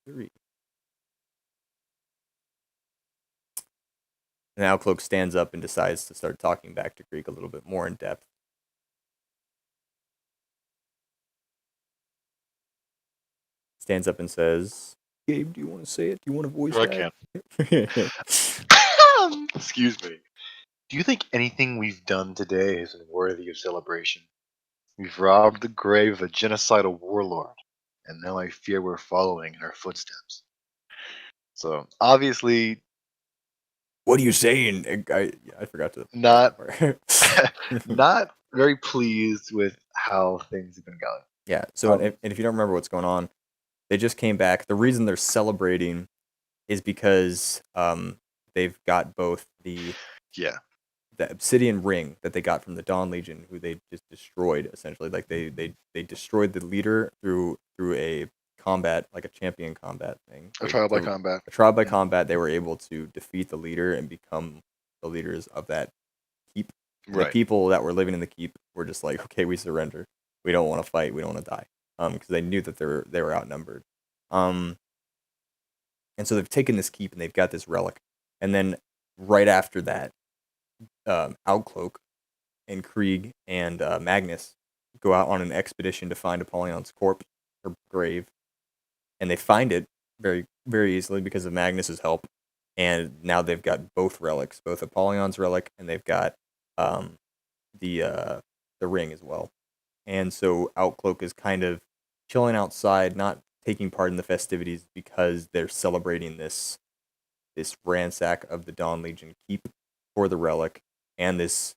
Speaker 1: 3. And Outcloak stands up and decides to start talking back to Krieg a little bit more in depth. Stands up and says, Gabe, do you want to say it? Do you want to voice
Speaker 2: Sure
Speaker 1: that?
Speaker 2: I can. Excuse me. Do you think anything we've done today is worthy of celebration? We've robbed the grave of a genocidal warlord, and now I fear we're following in her footsteps. So obviously,
Speaker 1: What are you saying? I forgot to.
Speaker 2: not not very pleased with how things have been going.
Speaker 1: Yeah. So, and if you don't remember what's going on, they just came back. The reason they're celebrating is because they've got both the obsidian ring that they got from the Dawn Legion, who they just destroyed essentially. Like they destroyed the leader through a combat, like a champion combat thing.
Speaker 2: A trial by combat.
Speaker 1: A trial by combat. They were able to defeat the leader and become the leaders of that keep.
Speaker 2: Right.
Speaker 1: The people that were living in the keep were just like, okay, we surrender. We don't want to fight. We don't want to die. Because they knew that they were outnumbered. And so they've taken this keep and they've got this relic. And then right after that, Outcloak and Krieg and Magnus go out on an expedition to find Apollyon's corpse or grave. And they find it very, very easily because of Magnus's help. And now they've got both relics, both Apollyon's relic and they've got the ring as well. And so Outcloak is kind of chilling outside, not taking part in the festivities because they're celebrating this ransack of the Dawn Legion keep for the relic and this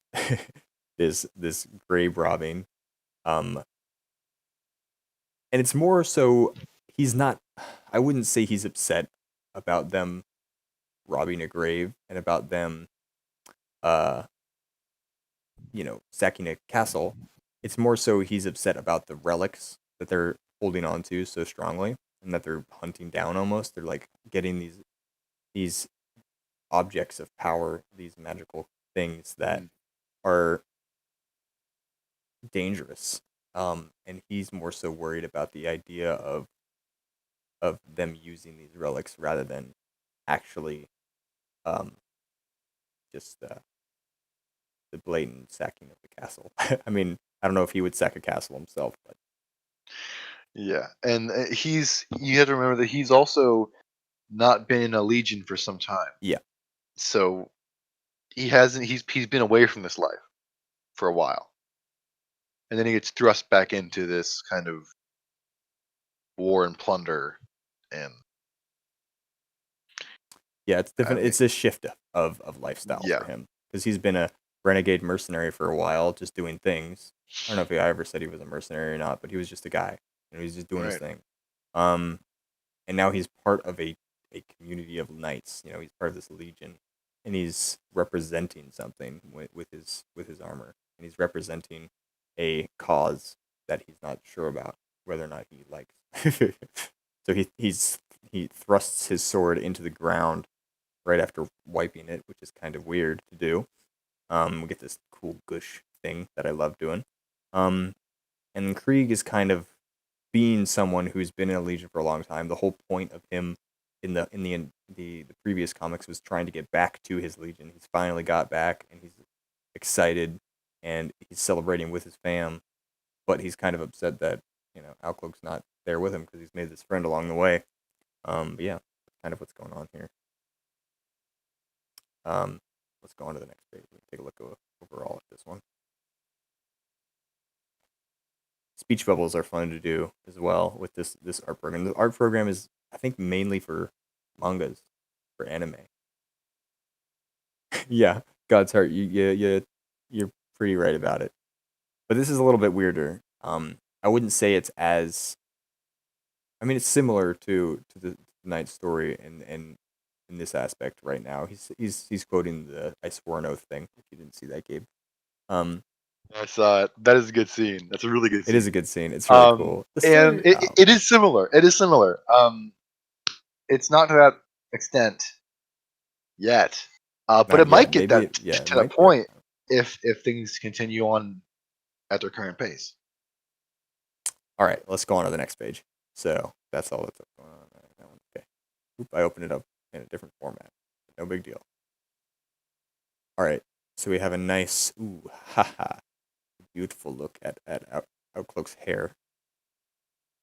Speaker 1: this grave robbing. And it's more so he's not, I wouldn't say he's upset about them robbing a grave and about them sacking a castle. It's more so he's upset about the relics that they're holding on to so strongly and that they're hunting down almost. They're like getting these objects of power, these magical things that are dangerous. And he's more so worried about the idea of them using these relics rather than actually just the blatant sacking of the castle. I mean, I don't know if he would sack a castle himself, but
Speaker 2: yeah, and you have to remember that he's also not been in a legion for some time.
Speaker 1: Yeah.
Speaker 2: So he's been away from this life for a while. And then he gets thrust back into this kind of war and plunder and
Speaker 1: yeah, it's different. It's a shift of lifestyle for him because he's been a renegade mercenary for a while, just doing things. I don't know if I ever said he was a mercenary or not, but he was just a guy. He was just doing his thing. And now he's part of a a community of knights. You know, he's part of this legion, and he's representing something with his armor, and he's representing a cause that he's not sure about whether or not he likes. So he thrusts his sword into the ground right after wiping it, which is kind of weird to do. We get this cool gush thing that I love doing. Um, and Krieg is kind of being someone who's been in a legion for a long time. The whole point of him in the previous comics was trying to get back to his legion. He's finally got back, and he's excited, and he's celebrating with his fam. But he's kind of upset that Alcloak's not there with him because he's made this friend along the way. But yeah, that's kind of what's going on here. Let's go on to the next page. We can take a look overall at this one. Speech bubbles are fun to do as well with this art program. The art program is, I think, mainly for mangas, for anime. Yeah, God's heart. You're pretty right about it. But this is a little bit weirder. I wouldn't say it's as. I mean, it's similar to the Night story in this aspect right now. He's quoting the "I swore an oath" thing. If you didn't see that, Gabe.
Speaker 2: I saw it. That is a good scene. That's a really good scene.
Speaker 1: It is a good scene. It's really cool. The
Speaker 2: And
Speaker 1: story,
Speaker 2: it is similar. It is similar. It's not to that extent yet, but
Speaker 1: not
Speaker 2: it might
Speaker 1: yet.
Speaker 2: get
Speaker 1: Maybe
Speaker 2: that
Speaker 1: yeah, it
Speaker 2: to that
Speaker 1: might get
Speaker 2: point if things continue on at their current pace.
Speaker 1: All right, let's go on to the next page. So that's all that's going on. That one. Okay. Oop, I opened it up in a different format. No big deal. All right. So we have a nice, haha, beautiful look at Outcloak's hair.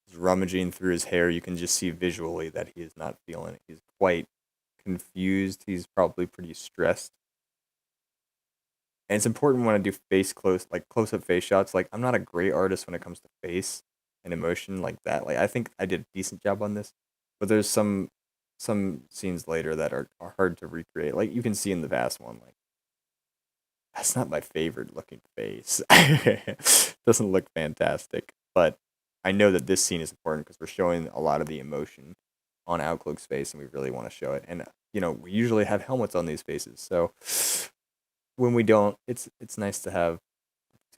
Speaker 1: He's rummaging through his hair. You can just see visually that he is not feeling it. He's quite confused. He's probably pretty stressed. And it's important when I do close-up face shots. Like, I'm not a great artist when it comes to face and emotion like that. Like, I think I did a decent job on this, but there's some scenes later that are hard to recreate. Like, you can see in the Vast one, like, that's not my favorite looking face. Doesn't look fantastic, but I know that this scene is important because we're showing a lot of the emotion on Outcloak's face, and we really want to show it. And we usually have helmets on these faces, so when we don't, it's nice to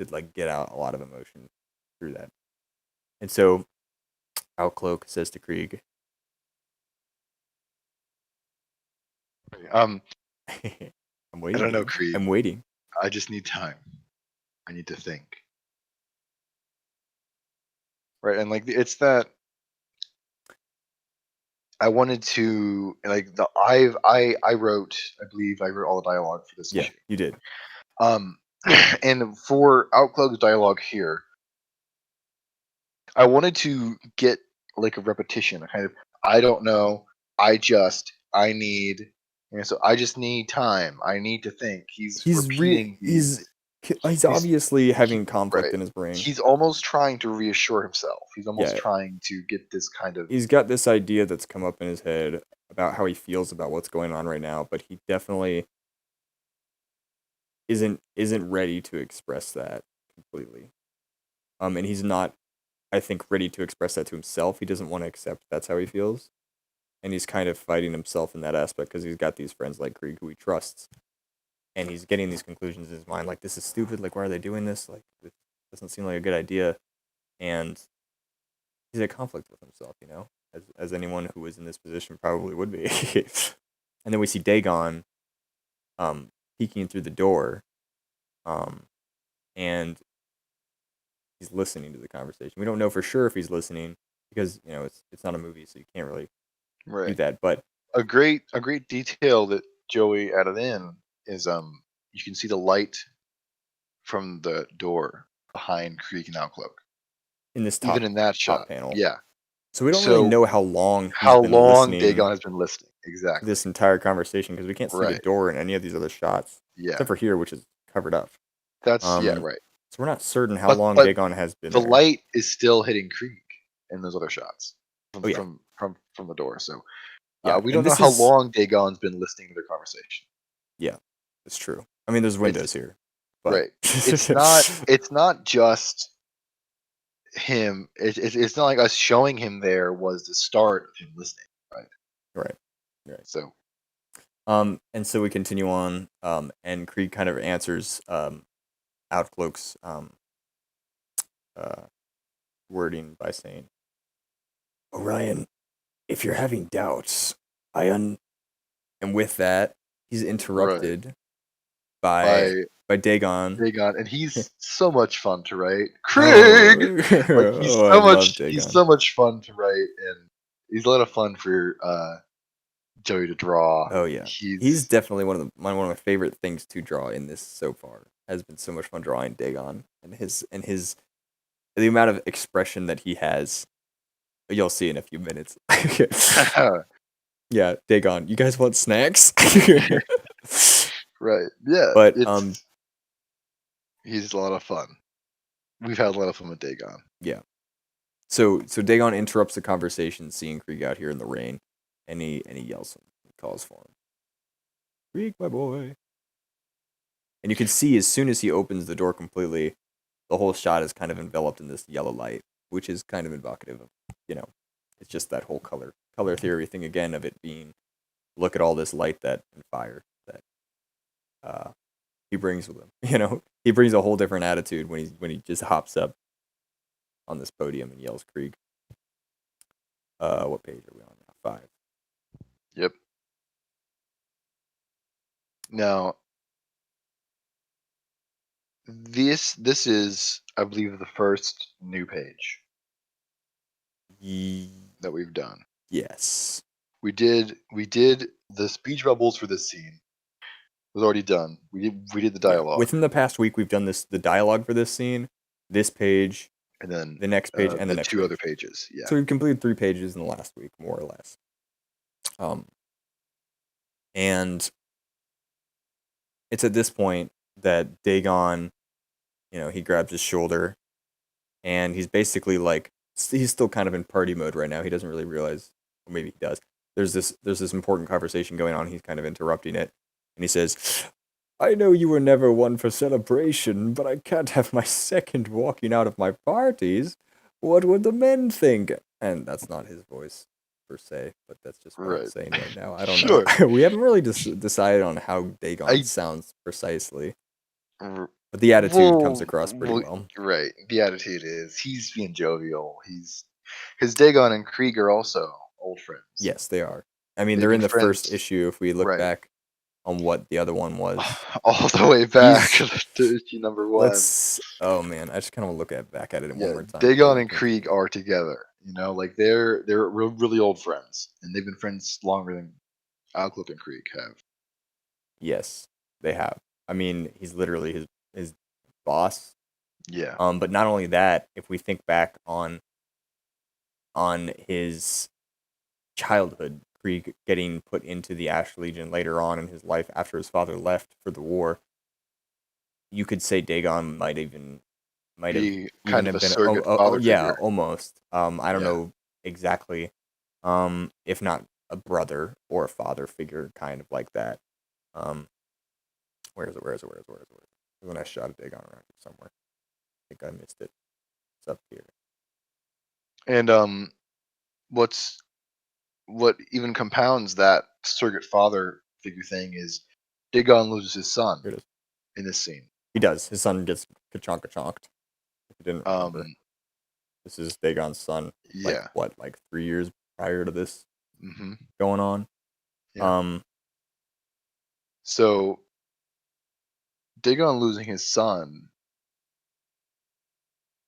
Speaker 1: like get out a lot of emotion through that. And so Outcloak says to Krieg,
Speaker 2: I'm
Speaker 1: waiting.
Speaker 2: I don't know,
Speaker 1: dude.
Speaker 2: Krieg.
Speaker 1: I'm waiting.
Speaker 2: I just need time. I need to think. Right, and like it's that I wanted to like the I wrote, I believe I wrote all the dialogue for this
Speaker 1: Yeah,
Speaker 2: issue.
Speaker 1: you did.
Speaker 2: And for Outcloak's dialogue here, I wanted to get like a repetition, a kind of I don't know, I need, so I just need time. I need to think. He's repeating these.
Speaker 1: He's obviously having
Speaker 2: he-
Speaker 1: conflict
Speaker 2: right.
Speaker 1: in his brain.
Speaker 2: He's almost trying to reassure himself. He's almost
Speaker 1: Yeah.
Speaker 2: trying to get this kind of.
Speaker 1: He's got this idea that's come up in his head about how he feels about what's going on right now, but he definitely isn't ready to express that completely. And he's not, I think, ready to express that to himself. He doesn't want to accept that's how he feels. And he's kind of fighting himself in that aspect because he's got these friends like Krieg who he trusts. And he's getting these conclusions in his mind, like, this is stupid, like, why are they doing this? Like, this doesn't seem like a good idea. And he's at conflict with himself, as anyone who is in this position probably would be. And then we see Dagon peeking through the door, and he's listening to the conversation. We don't know for sure if he's listening because it's not a movie, so you can't really do that. But
Speaker 2: a great detail that Joey added in is you can see the light from the door behind Krieg and Outcloak
Speaker 1: in this
Speaker 2: even in that shot
Speaker 1: panel,
Speaker 2: yeah.
Speaker 1: So we don't really know how long
Speaker 2: Dagon has been listening exactly
Speaker 1: to this entire conversation because we can't see the door in any of these other shots,
Speaker 2: yeah,
Speaker 1: except for here, which is covered up.
Speaker 2: That's right.
Speaker 1: So we're not certain how long Dagon has been.
Speaker 2: The light is still hitting Krieg in those other shots from the door. So yeah, we don't know how long Dagon's been listening to their conversation.
Speaker 1: Yeah, it's true. I mean, there's windows here, but
Speaker 2: right. It's not just him. It's not like us showing him there was the start of him listening. Right.
Speaker 1: Right. Right.
Speaker 2: So
Speaker 1: And so we continue on, and Krieg kind of answers Outcloak's uh, wording by saying, Orion, if you're having doubts, I un. And with that, he's
Speaker 2: right
Speaker 1: interrupted by
Speaker 2: by
Speaker 1: Dagon.
Speaker 2: Dagon, and he's so much fun to write. Krieg,
Speaker 1: Oh,
Speaker 2: like
Speaker 1: oh, I love
Speaker 2: he's
Speaker 1: Dagon.
Speaker 2: so much fun to write, and he's a lot of fun for Joey to draw.
Speaker 1: Oh yeah, he's
Speaker 2: He's
Speaker 1: definitely one of my favorite things to draw in this so far. Has been so much fun drawing Dagon and his the amount of expression that he has. You'll see in a few minutes. Yeah, Dagon. You guys want snacks?
Speaker 2: right. Yeah,
Speaker 1: But
Speaker 2: he's a lot of fun. We've had a lot of fun with Dagon.
Speaker 1: yeah. So Dagon interrupts the conversation, seeing Krieg out here in the rain, and he yells him, he calls for him, Krieg, my boy. And you can see as soon as he opens the door completely, the whole shot is kind of enveloped in this yellow light, which is kind of evocative of, it's just that whole color theory thing again of it being, look at all this light that and fire that he brings with him. He brings a whole different attitude when he just hops up on this podium and yells Krieg. What page are we on now? 5.
Speaker 2: Yep. Now, this is, I believe, the first new page that we've done.
Speaker 1: Yes.
Speaker 2: We did the speech bubbles for this scene was already done. We did the
Speaker 1: Yeah.
Speaker 2: dialogue,
Speaker 1: Within the past week, we've done the dialogue for this scene, this page,
Speaker 2: and then
Speaker 1: the next page, and the
Speaker 2: the
Speaker 1: next
Speaker 2: two
Speaker 1: page.
Speaker 2: other pages. Yeah.
Speaker 1: So we've completed 3 pages in the last week, more or less. And it's at this point that Dagon, he grabs his shoulder, and he's basically like, he's still kind of in party mode right now. He doesn't really realize, or maybe he does. There's this important conversation going on. He's kind of interrupting it, and he says, I know you were never one for celebration, but I can't have my second walking out of my parties. What would the men think? And that's not his voice, per se, but that's just what I'm
Speaker 2: Right.
Speaker 1: saying right now. I don't
Speaker 2: Sure.
Speaker 1: know. We haven't really decided on how Dagon sounds precisely, but the attitude comes across pretty well.
Speaker 2: Right. The attitude is he's being jovial. Because Dagon and Krieg are also old friends.
Speaker 1: Yes, they are. I mean,
Speaker 2: They've
Speaker 1: they're
Speaker 2: been
Speaker 1: in the
Speaker 2: friends,
Speaker 1: first issue. If we look
Speaker 2: right,
Speaker 1: back on what the other one was,
Speaker 2: all the way back
Speaker 1: He's-
Speaker 2: to issue number 1.
Speaker 1: Oh man, I just kind of want to back at it one
Speaker 2: Yeah,
Speaker 1: more time.
Speaker 2: Dagon and Krieg are together. Like they're really old friends, and they've been friends longer than Outlook and Krieg have.
Speaker 1: Yes, they have. I mean, he's literally his boss.
Speaker 2: Yeah.
Speaker 1: But not only that, if we think back on his childhood, Krieg getting put into the Ash Legion later on in his life after his father left for the war, you could say Dagon might have
Speaker 2: Be
Speaker 1: even
Speaker 2: kind of
Speaker 1: have
Speaker 2: a
Speaker 1: been
Speaker 2: surrogate father
Speaker 1: yeah,
Speaker 2: figure.
Speaker 1: almost. I don't
Speaker 2: Yeah.
Speaker 1: know exactly. If not a brother or a father figure, kind of like that. Where is it? There's a nice shot of Dagon around here somewhere. I think I missed it. It's up here.
Speaker 2: And what even compounds that surrogate father figure thing is Dagon loses his son
Speaker 1: Here it is.
Speaker 2: in this scene.
Speaker 1: He does. His son gets ka-chonked. If you didn't remember.
Speaker 2: Um,
Speaker 1: This is Dagon's son. Like
Speaker 2: yeah.
Speaker 1: what? Like 3 years prior to this
Speaker 2: Mm-hmm.
Speaker 1: going on.
Speaker 2: Yeah. So Dagon losing his son,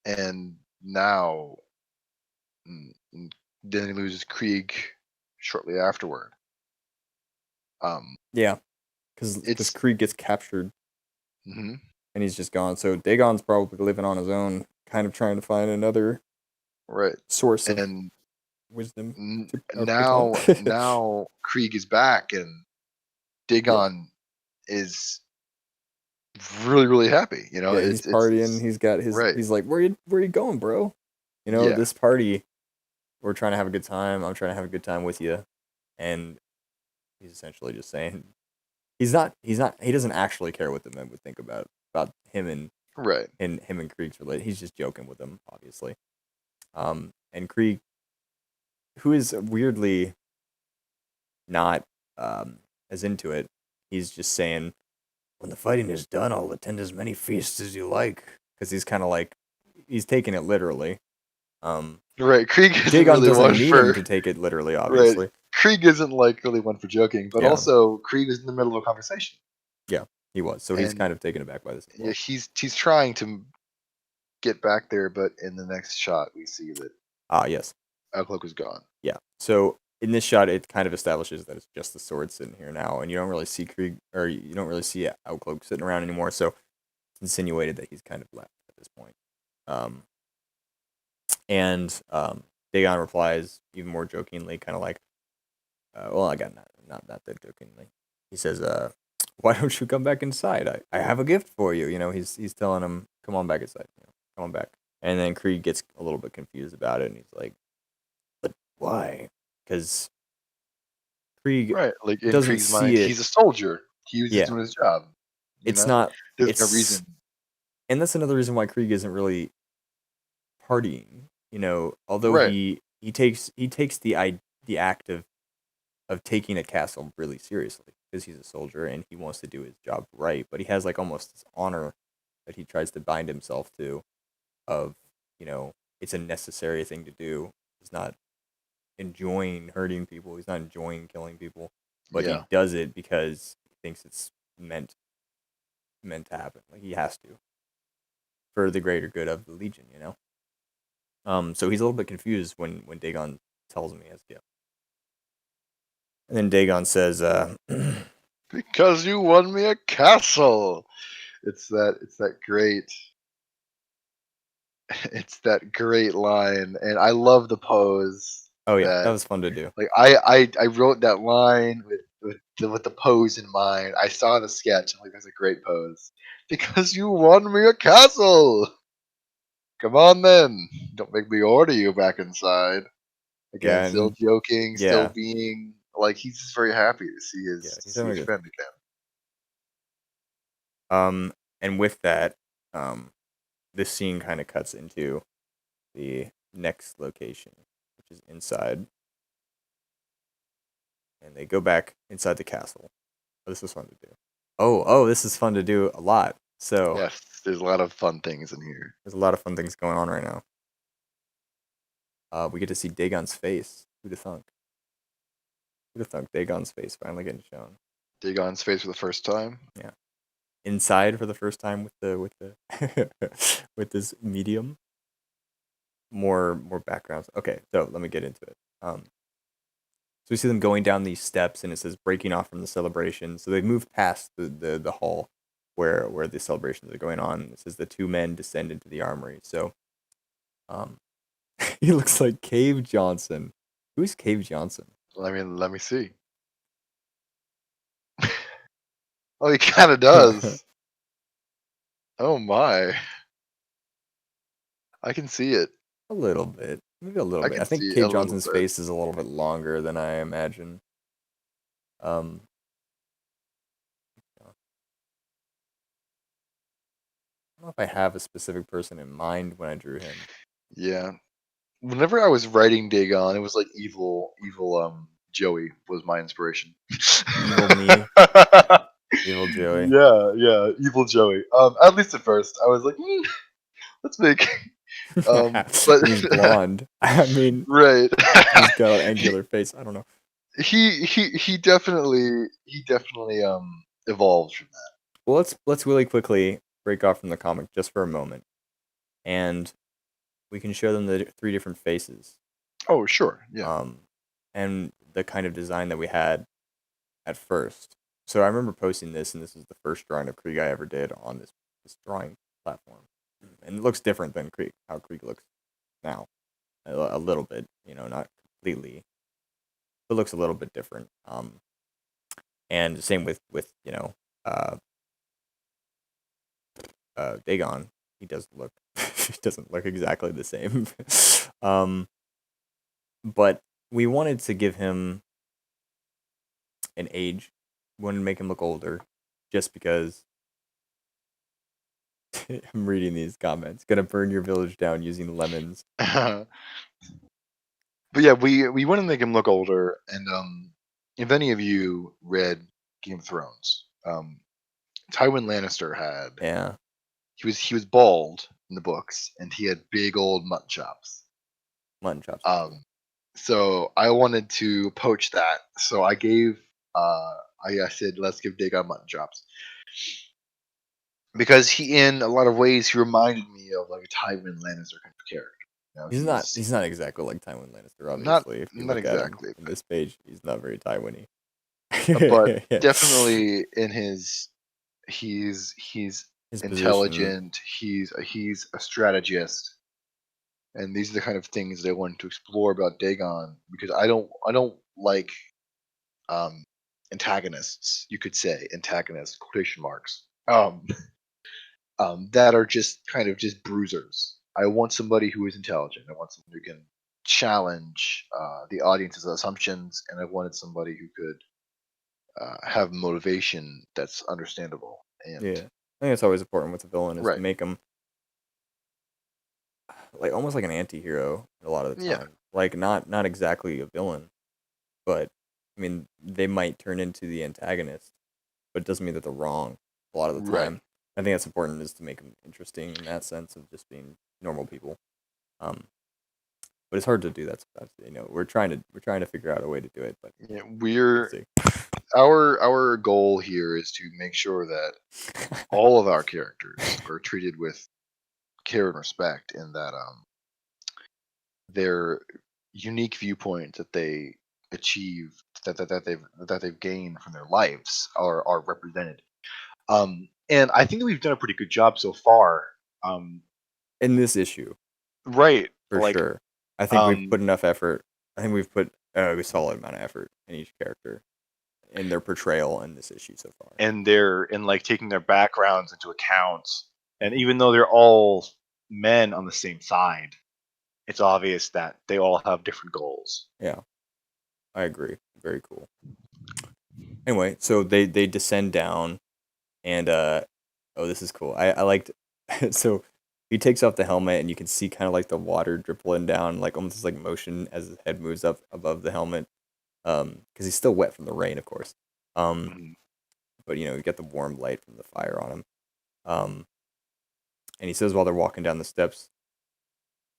Speaker 2: and now then he loses Krieg shortly afterward.
Speaker 1: Yeah, because Krieg gets captured
Speaker 2: Mm-hmm.
Speaker 1: and he's just gone. So Dagon's probably living on his own, kind of trying to find another
Speaker 2: Right.
Speaker 1: source of
Speaker 2: And
Speaker 1: wisdom.
Speaker 2: now Krieg is back, and Dagon is really happy.
Speaker 1: Yeah, he's
Speaker 2: it's
Speaker 1: partying. He's got his.
Speaker 2: right.
Speaker 1: He's like, where you going, bro?
Speaker 2: Yeah.
Speaker 1: This party. We're trying to have a good time. I'm trying to have a good time with you, and he's essentially just saying he's not. He doesn't actually care what the men would think about him and
Speaker 2: Right.
Speaker 1: him and Krieg's related. He's just joking with them, obviously. And Krieg, who is weirdly not as into it. He's just saying, "When the fighting is done, I'll attend as many feasts as you like," because he's kind of like he's taking it literally. Um,
Speaker 2: Right. Krieg isn't
Speaker 1: Dagon
Speaker 2: really
Speaker 1: doesn't
Speaker 2: one
Speaker 1: need him
Speaker 2: for
Speaker 1: to take it literally,
Speaker 2: right.
Speaker 1: obviously.
Speaker 2: Krieg isn't like really one for joking, but
Speaker 1: Yeah,
Speaker 2: also Krieg is in the middle of a conversation,
Speaker 1: yeah, he was. So he's
Speaker 2: and
Speaker 1: kind of taken aback by this as
Speaker 2: yeah,
Speaker 1: well.
Speaker 2: he's trying to get back there, but in the next shot we see that
Speaker 1: Ah, yes,
Speaker 2: Outlook is gone.
Speaker 1: yeah. So in this shot, it kind of establishes that it's just the sword sitting here now, and you don't really see Krieg, or you don't really see Outcloak sitting around anymore. So it's insinuated that he's kind of left at this point. Um, and Dagon replies even more jokingly, kind of like, well, I got not that jokingly. He says, why don't you come back inside? I have a gift for you." He's telling him, "Come on back inside. Come on back." And then Krieg gets a little bit confused about it, and he's like, "But why?" Because Krieg
Speaker 2: Right. Like in
Speaker 1: doesn't
Speaker 2: Krieg's mind,
Speaker 1: see it.
Speaker 2: he's a soldier. He was just
Speaker 1: Yeah,
Speaker 2: doing his job. You
Speaker 1: it's
Speaker 2: know,
Speaker 1: not.
Speaker 2: there's no
Speaker 1: It's
Speaker 2: reason.
Speaker 1: and that's another reason why Krieg isn't really partying. Although
Speaker 2: Right.
Speaker 1: he takes the act of taking a castle really seriously because he's a soldier and he wants to do his job right, but he has like almost this honor that he tries to bind himself to of, it's a necessary thing to do. He's not enjoying hurting people, he's not enjoying killing people, but he
Speaker 2: Yeah.
Speaker 1: does it because he thinks it's meant to happen. Like he has to for the greater good of the Legion. So he's a little bit confused when Dagon tells him he has a gift. And then Dagon says,
Speaker 2: Because you won me a castle. It's that great it's that great line, and I love the pose
Speaker 1: "Oh yeah, that
Speaker 2: that
Speaker 1: was fun to do."
Speaker 2: like I wrote that line with the pose in mind. I saw the sketch. I'm like, that's a great pose. Because you won me a castle. Come on then. Don't make me order you back inside. Again,
Speaker 1: Yeah,
Speaker 2: still
Speaker 1: and
Speaker 2: joking, still
Speaker 1: yeah,
Speaker 2: being like he's just very happy to see
Speaker 1: yeah,
Speaker 2: his
Speaker 1: he's having a good
Speaker 2: friend again.
Speaker 1: and with that, um, this scene kind of cuts into the next location, which is inside, and they go back inside the castle. Oh, this is fun to do. Oh, this is fun to do a lot. So
Speaker 2: Yes, there's a lot of fun things in here.
Speaker 1: there's a lot of fun things going on right now. We get to see Dagon's face. Who'd have thunk? Who'd have thunk Dagon's face finally getting shown?
Speaker 2: Dagon's face for the first time.
Speaker 1: Yeah, inside for the first time with the with this medium. More backgrounds. Okay, so let me get into it. So we see them going down these steps, and it says breaking off from the celebration. So they've moved past the hall where the celebrations are going on. It says the two men descend into the armory. So, um, he looks like Cave Johnson. Who's Cave Johnson?
Speaker 2: I mean, let me see. Oh, he kind of does. Oh my, I can see it.
Speaker 1: A little bit, maybe a little
Speaker 2: I
Speaker 1: bit. I
Speaker 2: can
Speaker 1: think
Speaker 2: see a
Speaker 1: Cave
Speaker 2: little
Speaker 1: Johnson's
Speaker 2: bit.
Speaker 1: face is a little bit longer than I imagine. Um, I don't know if I have a specific person in mind when I drew him.
Speaker 2: Yeah. Whenever I was writing Dagon, it was like evil Joey was my inspiration.
Speaker 1: Evil me, evil Joey.
Speaker 2: Yeah, evil Joey. At least at first, I was like, let's make but
Speaker 1: And he's blonde. I mean,
Speaker 2: right.
Speaker 1: he's got an
Speaker 2: he,
Speaker 1: angular face. I don't know.
Speaker 2: he definitely evolved from that.
Speaker 1: Well, let's really quickly break off from the comic just for a moment, and we can show them the three different faces,
Speaker 2: Oh, sure. Yeah.
Speaker 1: um, and the kind of design that we had at first. So I remember posting this, and this is the first drawing of Krieg I ever did on this drawing platform, and it looks different than how Krieg looks now, a little bit, not completely, but looks a little bit different. And the same with uh Dagon. He doesn't look he doesn't look exactly the same. um, but we wanted to give him an age. We wanted to make him look older, just because I'm reading these comments. Gonna burn your village down using lemons.
Speaker 2: But yeah, we want to make him look older, and if any of you read Game of Thrones, Tywin Lannister had
Speaker 1: Yeah,
Speaker 2: he was bald in the books, and he had big old mutton chops.
Speaker 1: mutton chops are cool.
Speaker 2: Um, so I wanted to poach that. So I gave I said let's give Dagon mutton chops because he, in a lot of ways, he reminded me of like a Tywin Lannister kind of character. You know,
Speaker 1: He's not. He's not exactly like Tywin Lannister.
Speaker 2: not
Speaker 1: Obviously, if you
Speaker 2: not
Speaker 1: look at him
Speaker 2: exactly,
Speaker 1: in this page, he's not very Tywin-y.
Speaker 2: but
Speaker 1: Yeah.
Speaker 2: definitely in his he's
Speaker 1: His position.
Speaker 2: intelligent. He's a strategist, and these are the kind of things that I wanted to explore about Dagon because I don't like um antagonists. You could say antagonists quotation marks. That are just kind of just bruisers. I want somebody who is intelligent. I want someone who can challenge the audience's assumptions, and I wanted somebody who could have motivation that's understandable. And
Speaker 1: Yeah, I think it's always important with a villain is to
Speaker 2: right,
Speaker 1: make him like almost like an anti-hero a lot of the
Speaker 2: yeah,
Speaker 1: time. Like not exactly a villain, but I mean they might turn into the antagonist, but it doesn't mean that they're wrong a lot of the
Speaker 2: right,
Speaker 1: time. I think that's important is to make them interesting in that sense of just being normal people. Um, but it's hard to do that sometimes. You know, we're trying to figure out a way to do it, but
Speaker 2: yeah.
Speaker 1: we'll
Speaker 2: We're
Speaker 1: see.
Speaker 2: our goal here is to make sure that all of our characters are treated with care and respect, and that their unique viewpoints that they achieve that they've gained from their lives are represented. And I think that we've done a pretty good job so far. Um,
Speaker 1: In this issue,
Speaker 2: right,
Speaker 1: for
Speaker 2: like
Speaker 1: sure, I think we've
Speaker 2: um,
Speaker 1: put enough effort. I think we've put a solid amount of effort in each character in their portrayal in this issue so far.
Speaker 2: and they're and like taking their backgrounds into account. And even though they're all men on the same side, it's obvious that they all have different goals.
Speaker 1: Yeah, I agree. Very cool. Anyway, so they descend down and oh, this is cool. I liked so he takes off the helmet and you can see kind of like the water dripping down like almost like motion as his head moves up above the helmet. Because he's still wet from the rain, of course. Um,
Speaker 2: Mhm.
Speaker 1: but you know, you get the warm light from the fire on him. Um, and he says while they're walking down the steps,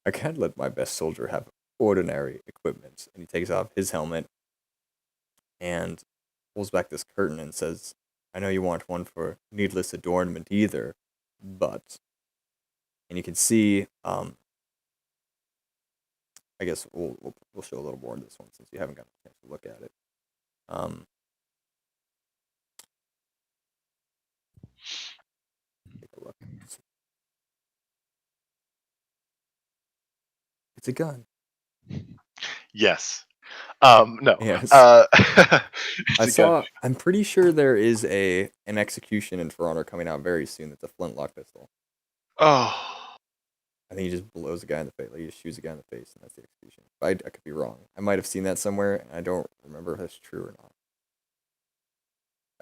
Speaker 1: I can't let my best soldier have ordinary equipment. And he takes off his helmet and pulls back this curtain and says, I know you want one for needless adornment either, but. And you can see, I guess we'll show a little more in this one since you haven't gotten a chance to look at it. Take a look. It's a gun.
Speaker 2: Yes. No.
Speaker 1: Yes.
Speaker 2: It's a gun.
Speaker 1: I'm pretty sure there is an execution in For Honor coming out very soon that's a flintlock pistol.
Speaker 2: Oh.
Speaker 1: I think he just blows a guy in the face, like he just shoots a guy in the face, and that's the execution. But I could be wrong. I might have seen that somewhere, and I don't remember if that's true or not.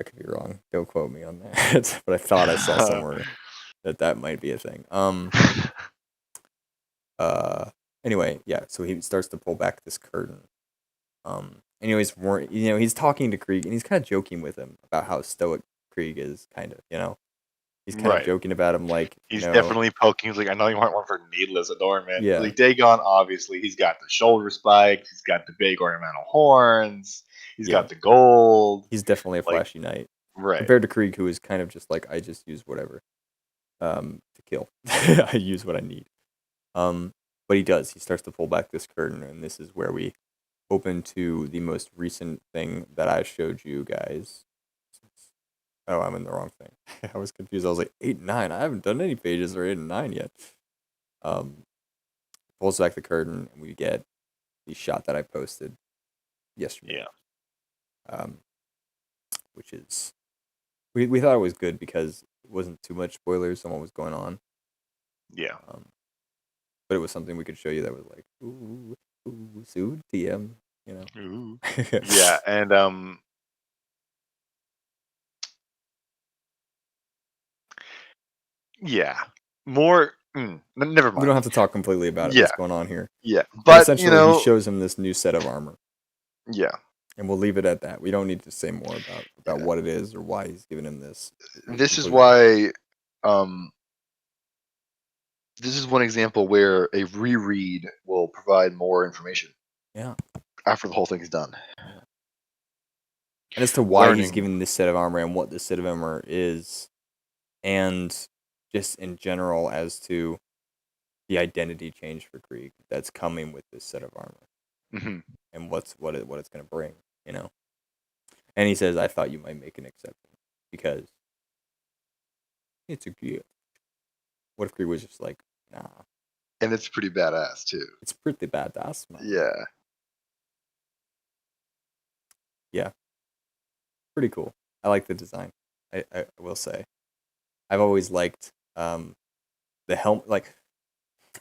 Speaker 1: I could be wrong. Don't quote me on that. But I thought I saw somewhere that might be a thing. Uh. Anyway, yeah. So he starts to pull back this curtain. Anyways, he's talking to Krieg, and he's kind of joking with him about how stoic Krieg is. Kind of, he's kind of
Speaker 2: Right.
Speaker 1: joking about him, like,
Speaker 2: He's definitely poking. He's like, I know you want one for needless adornment.
Speaker 1: yeah,
Speaker 2: Like Dagon, obviously, he's got the shoulder spikes. He's got the big ornamental horns. He's
Speaker 1: yeah.
Speaker 2: got the gold.
Speaker 1: He's definitely a
Speaker 2: Like,
Speaker 1: flashy knight
Speaker 2: right.
Speaker 1: compared to Krieg, who is kind of just like I just use whatever, to kill. I use what I need. But he does. He starts to pull back this curtain, and this is where we open to the most recent thing that I showed you guys. Oh, I'm in the wrong thing. I was confused. I was like 8 and 9. I haven't done any pages or 8 and 9 yet. Pulls back the curtain, and we get the shot that I posted yesterday.
Speaker 2: Yeah.
Speaker 1: Which is we thought it was good because it wasn't too much spoilers on what was going on.
Speaker 2: Yeah.
Speaker 1: But it was something we could show you that was like, ooh, soon TM,
Speaker 2: Ooh. Yeah, and yeah, more. Never
Speaker 1: We don't
Speaker 2: mind.
Speaker 1: have to talk completely about it.
Speaker 2: Yeah,
Speaker 1: What's going on here?
Speaker 2: yeah,
Speaker 1: But
Speaker 2: but
Speaker 1: essentially, he shows him this new set of armor.
Speaker 2: yeah,
Speaker 1: And we'll leave it at that. We don't need to say more about
Speaker 2: Yeah.
Speaker 1: what it is or why he's giving him this.
Speaker 2: This is
Speaker 1: Completely.
Speaker 2: why um, this is one example where a reread will provide more information
Speaker 1: Yeah.
Speaker 2: after the whole thing is done.
Speaker 1: Yeah. And as to why he's
Speaker 2: Learning.
Speaker 1: giving this set of armor and what this set of armor is, and just in general as to the identity change for Krieg that's coming with this set of armor
Speaker 2: Hmm.
Speaker 1: and what it's going to bring, you know. And he says, "I thought you might make an exception because it's a gift." What if Krieg was just like, "Nah,
Speaker 2: And it's pretty badass too.
Speaker 1: it's pretty badass, man."
Speaker 2: Yeah.
Speaker 1: Yeah, pretty cool. I like the design. I will say, I've always liked the helmet. Like,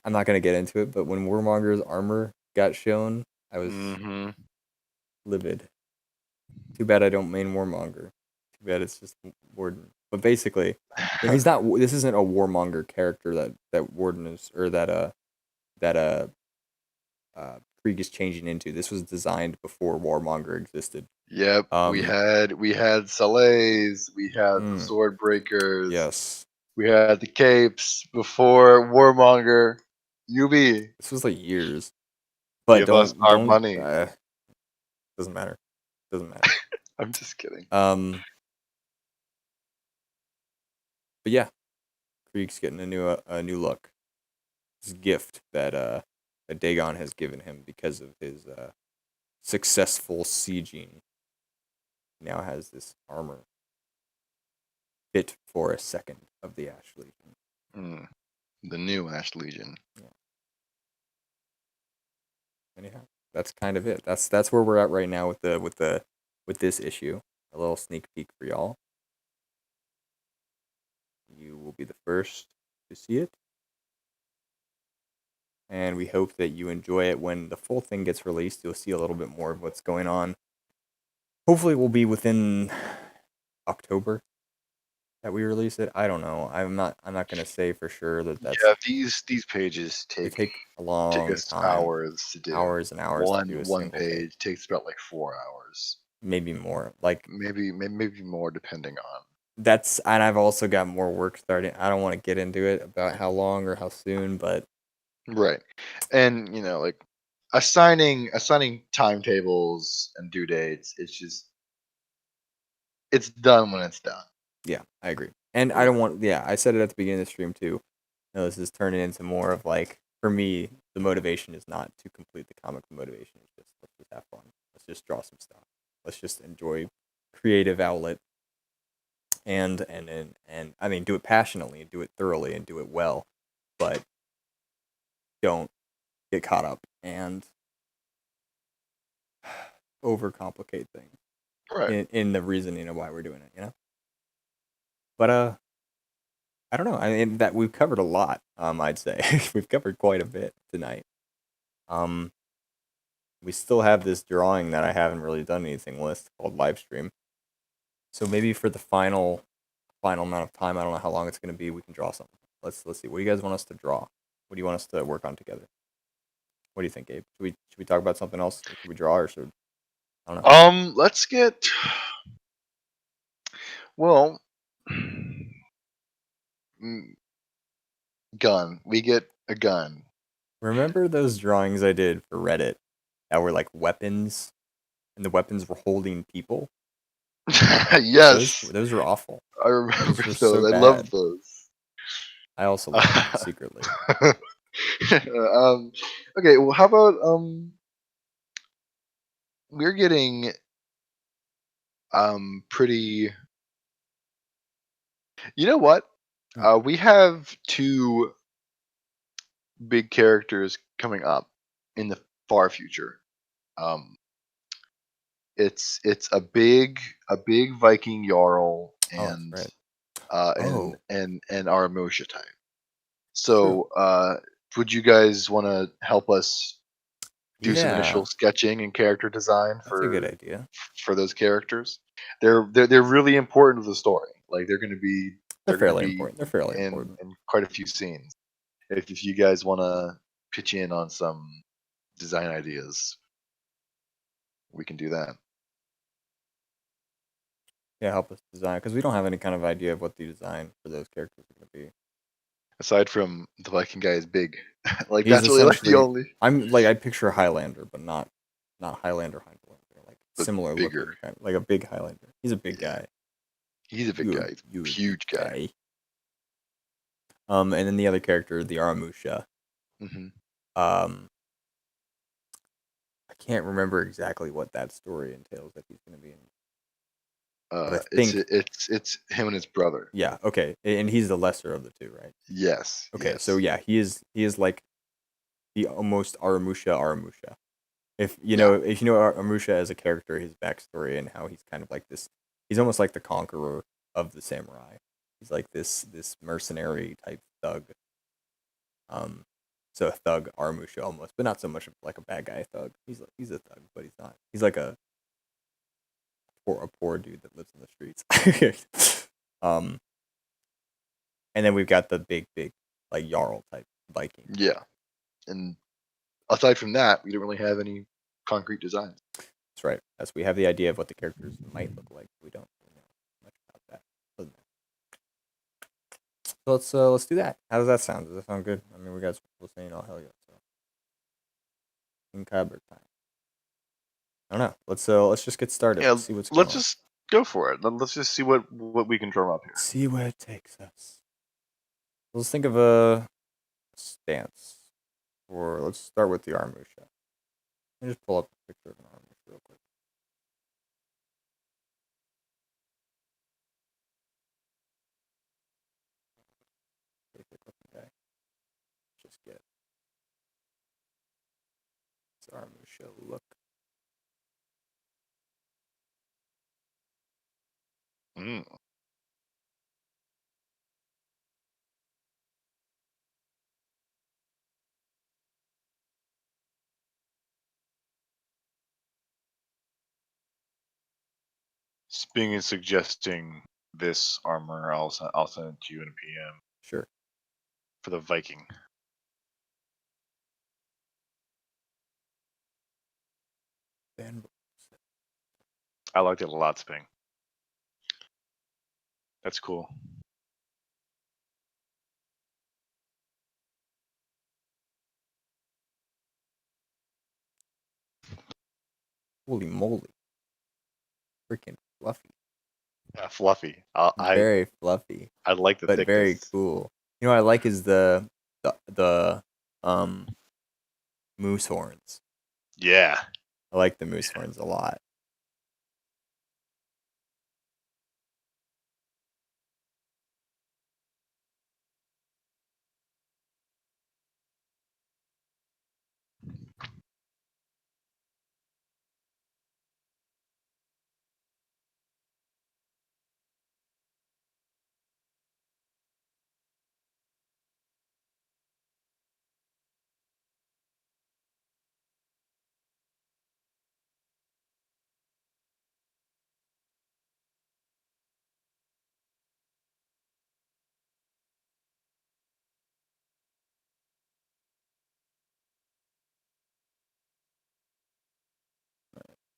Speaker 1: I'm not gonna get into it, but when Warmonger's armor got shown, I was
Speaker 2: Hmm.
Speaker 1: livid. Too bad I don't main Warmonger. Too bad it's just Warden. But basically, you know, he's not. This isn't a Warmonger character that Warden is, or that Krieg is changing into. This was designed before Warmonger existed.
Speaker 2: Yep. We
Speaker 1: Um.
Speaker 2: had Salays, we had the
Speaker 1: mm,
Speaker 2: sword breakers,
Speaker 1: yes.
Speaker 2: we had the capes before Warmonger. UB,
Speaker 1: This was like years. But
Speaker 2: give us our
Speaker 1: don't.
Speaker 2: money.
Speaker 1: Doesn't matter. Doesn't matter.
Speaker 2: I'm just kidding.
Speaker 1: But yeah, Krieg's getting a new look. This gift that Dagon has given him because of his successful sieging. He now has this armor fit for a second of the Ash Legion.
Speaker 2: Mm, the new Ash Legion.
Speaker 1: Yeah. Anyhow, that's kind of it. That's where we're at right now with this issue. A little sneak peek for y'all. You will be the first to see it. And we hope that you enjoy it when the full thing gets released. You'll see a little bit more of what's going on. Hopefully, it will be within October that we release it. I don't know. I'm not gonna say for sure that that's.
Speaker 2: Yeah, these pages
Speaker 1: They
Speaker 2: take
Speaker 1: take a
Speaker 2: take
Speaker 1: long
Speaker 2: us
Speaker 1: time,
Speaker 2: hours to do.
Speaker 1: hours and hours to do a
Speaker 2: One
Speaker 1: single page,
Speaker 2: page takes about like 4 hours,
Speaker 1: maybe more. Like
Speaker 2: maybe more, depending on.
Speaker 1: that's, and I've also got more work starting. I don't want to get into it about how long or how soon, but
Speaker 2: Right, and like assigning timetables and due dates. It's done when it's done.
Speaker 1: yeah, I agree. And I
Speaker 2: Yeah.
Speaker 1: don't want. Yeah, I said it at the beginning of the stream too. No, this is turning into more of like, for me, the motivation is not to complete the comic. The motivation is just, let's just have fun. Let's just draw some stuff. Let's just enjoy creative outlet and I mean, do it passionately and do it thoroughly and do it well, but don't get caught up and overcomplicate things
Speaker 2: Right.
Speaker 1: in the reasoning of why we're doing it, you know? But I don't know. I mean, that we've covered a lot. I'd say we've covered quite a bit tonight. Um, we still have this drawing that I haven't really done anything with called live stream. So maybe for the final amount of time, I don't know how long it's going to be. We can draw something. Let's see. What do you guys want us to draw? What do you want us to work on together? What do you think, Gabe? Should we talk about something else? Should we draw or should I don't know?
Speaker 2: Let's get well. Gun. We get a gun.
Speaker 1: Remember those drawings I did for Reddit that were like weapons, and the weapons were holding people?
Speaker 2: Yes,
Speaker 1: Those were awful.
Speaker 2: I
Speaker 1: Those
Speaker 2: remember
Speaker 1: were so
Speaker 2: those. I
Speaker 1: bad.
Speaker 2: love those.
Speaker 1: I also love them secretly.
Speaker 2: Okay. Well, how about we're getting pretty. You know what?
Speaker 1: Hmm.
Speaker 2: We have two big characters coming up in the far future. Um, it's a big Viking Jarl
Speaker 1: Oh, that's right. Oh,
Speaker 2: and our Moshe type.
Speaker 1: true.
Speaker 2: So, would you guys want to help us do some
Speaker 1: Yeah,
Speaker 2: initial sketching and character design
Speaker 1: that's a good idea.
Speaker 2: for those characters? They're really important to the story. Like
Speaker 1: They're
Speaker 2: they're gonna
Speaker 1: fairly
Speaker 2: be
Speaker 1: important. They're fairly
Speaker 2: in
Speaker 1: important.
Speaker 2: in quite a few scenes. If you guys want to pitch in on some design ideas, we can do that.
Speaker 1: Yeah, help us design because we don't have any kind of idea of what the design for those characters are going to be.
Speaker 2: Aside from the Viking guy is big, like
Speaker 1: He's
Speaker 2: that's really like the
Speaker 1: essentially
Speaker 2: only
Speaker 1: I'm like I picture Highlander, but not Highlander Highlander, like
Speaker 2: but
Speaker 1: similar
Speaker 2: bigger.
Speaker 1: looking kind like a big Highlander. He's a big
Speaker 2: Yeah,
Speaker 1: guy.
Speaker 2: he's a big guy. He's
Speaker 1: You
Speaker 2: a
Speaker 1: a big
Speaker 2: huge guy.
Speaker 1: guy. And then the other character, the Aramusha.
Speaker 2: Hmm.
Speaker 1: Um, I can't remember exactly what that story entails that he's going to be in, but I think
Speaker 2: It's him and his brother.
Speaker 1: yeah, okay, and he's the lesser of the two, right?
Speaker 2: Yes,
Speaker 1: Okay, so
Speaker 2: yes,
Speaker 1: yeah, he is like the almost Aramusha.
Speaker 2: yeah,
Speaker 1: If you know Aramusha as a character, his backstory and how he's kind of like this, he's almost like the conqueror of the samurai. He's like this mercenary type thug. Um, so a thug Aramusha almost, but not so much of like a bad guy thug. He's a thug, but he's not. He's like a poor dude that lives in the streets. um, and then we've got the big like Jarl type Viking.
Speaker 2: yeah. And aside from that, we don't really have any concrete designs.
Speaker 1: That's right. As we have the idea of what the characters might look like, we don't really know much about that. Other than that. So let's do that. How does that sound? Does that sound good? I mean, we got some people saying, "Oh hell yeah!" So in Kyber time. I don't know. Let's just get started.
Speaker 3: Yeah,
Speaker 1: Let's see what's going
Speaker 3: let's
Speaker 1: on.
Speaker 3: just go for it. Let's just see what we can drum up here.
Speaker 1: See where it takes us. Let's think of a stance. Or let's start with the Armusha. Let me just pull up a picture of an Armusha real quick. Basic looking guy. Just get this Armusha look.
Speaker 3: Mm. Sping is suggesting this armor. I'll send it to you in a PM
Speaker 1: Sure.
Speaker 3: for the Viking.
Speaker 1: Van
Speaker 3: I liked it a lot, Sping. That's cool.
Speaker 1: Holy moly. Freaking fluffy.
Speaker 3: Yeah, fluffy. I
Speaker 1: Very fluffy.
Speaker 3: like the
Speaker 1: But very
Speaker 3: thickness.
Speaker 1: cool. You know what I like is the moose horns.
Speaker 3: Yeah.
Speaker 1: I like the moose horns a lot.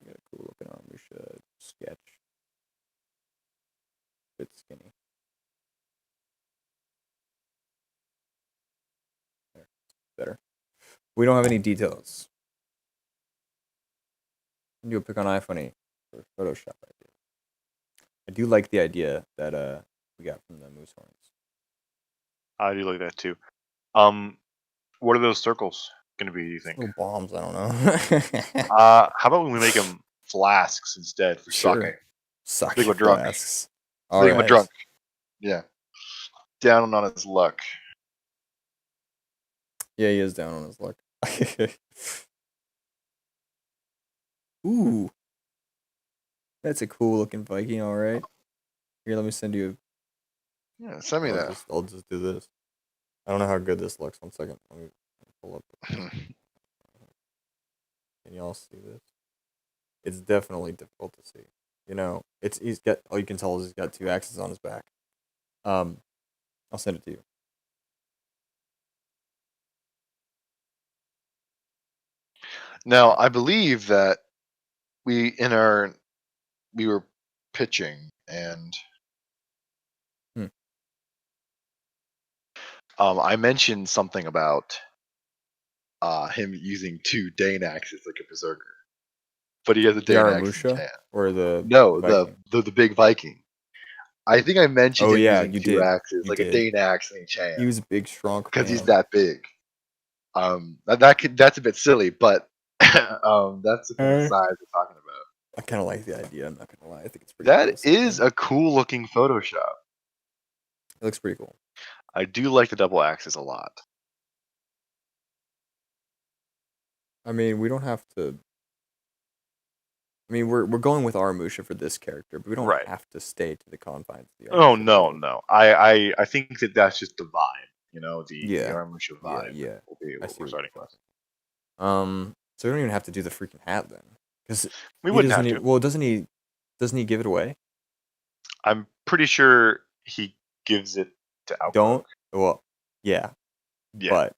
Speaker 1: You got a cool looking Armusha sketch. Bit skinny. There. Better. We don't have any details. Do a pick on iPhone for Photoshop idea. I do like the idea that we got from the moose horns.
Speaker 3: I do like that too. What are those circles gonna be? Do you think?
Speaker 1: Little bombs, I don't know.
Speaker 3: How about we make them flasks instead for
Speaker 1: Sure.
Speaker 3: sake?
Speaker 1: Sake
Speaker 3: Make him a drunk.
Speaker 1: flasks.
Speaker 2: Make him a drunk. Yeah, down on his luck.
Speaker 1: Yeah, he is down on his luck. Ooh. That's a cool looking Viking, alright. Here, let me send you.
Speaker 2: Yeah, send me that.
Speaker 1: I'll just do this. I don't know how good this looks. 1 second. Let me pull up. Can y'all see this? It's definitely difficult to see. You know, he's got all you can tell is he's got 2 axes on his back. I'll send it to you.
Speaker 2: Now, I believe that we were pitching and
Speaker 1: Hmm.
Speaker 2: I mentioned something about him using 2 Dane axes like a berserker, but he has a
Speaker 1: The
Speaker 2: Dane axe in his
Speaker 1: Aramusha
Speaker 2: hand.
Speaker 1: or the
Speaker 2: No,
Speaker 1: Viking?
Speaker 2: the big Viking. I think I mentioned
Speaker 1: Oh
Speaker 2: him
Speaker 1: yeah,
Speaker 2: using
Speaker 1: you
Speaker 2: 2
Speaker 1: did.
Speaker 2: axes,
Speaker 1: You
Speaker 2: like a
Speaker 1: did.
Speaker 2: Dane axe in each hand,
Speaker 1: He was a big, strong
Speaker 2: because he's
Speaker 1: man.
Speaker 2: that big. That's a bit silly, but that's the kind of
Speaker 1: Eh.
Speaker 2: size we're talking about.
Speaker 1: I kind of like the idea. I'm not gonna lie. I think it's pretty
Speaker 2: That
Speaker 1: cool.
Speaker 2: is a cool looking Photoshop.
Speaker 1: It looks pretty cool.
Speaker 2: I do like the double axes a lot.
Speaker 1: I mean, we don't have to. I mean, we're going with Aramusha for this character, but we don't
Speaker 3: Right.
Speaker 1: have to stay to the confines of the
Speaker 3: Oh
Speaker 1: Aramusha
Speaker 3: no,
Speaker 1: world.
Speaker 3: no. I think that that's just the vibe. You know, the
Speaker 1: Yeah.
Speaker 3: Aramusha vibe
Speaker 1: Yeah.
Speaker 3: will be
Speaker 1: I
Speaker 3: what
Speaker 1: see
Speaker 3: we're
Speaker 1: what
Speaker 3: starting
Speaker 1: you're
Speaker 3: with.
Speaker 1: So we don't even have to do the freaking hat then, because
Speaker 3: We
Speaker 1: he
Speaker 3: wouldn't
Speaker 1: doesn't.
Speaker 3: have to.
Speaker 1: Well, doesn't he? Doesn't he give it away?
Speaker 3: I'm pretty sure he gives it to Outcloak.
Speaker 1: Don't. Well, yeah.
Speaker 3: Yeah.
Speaker 1: But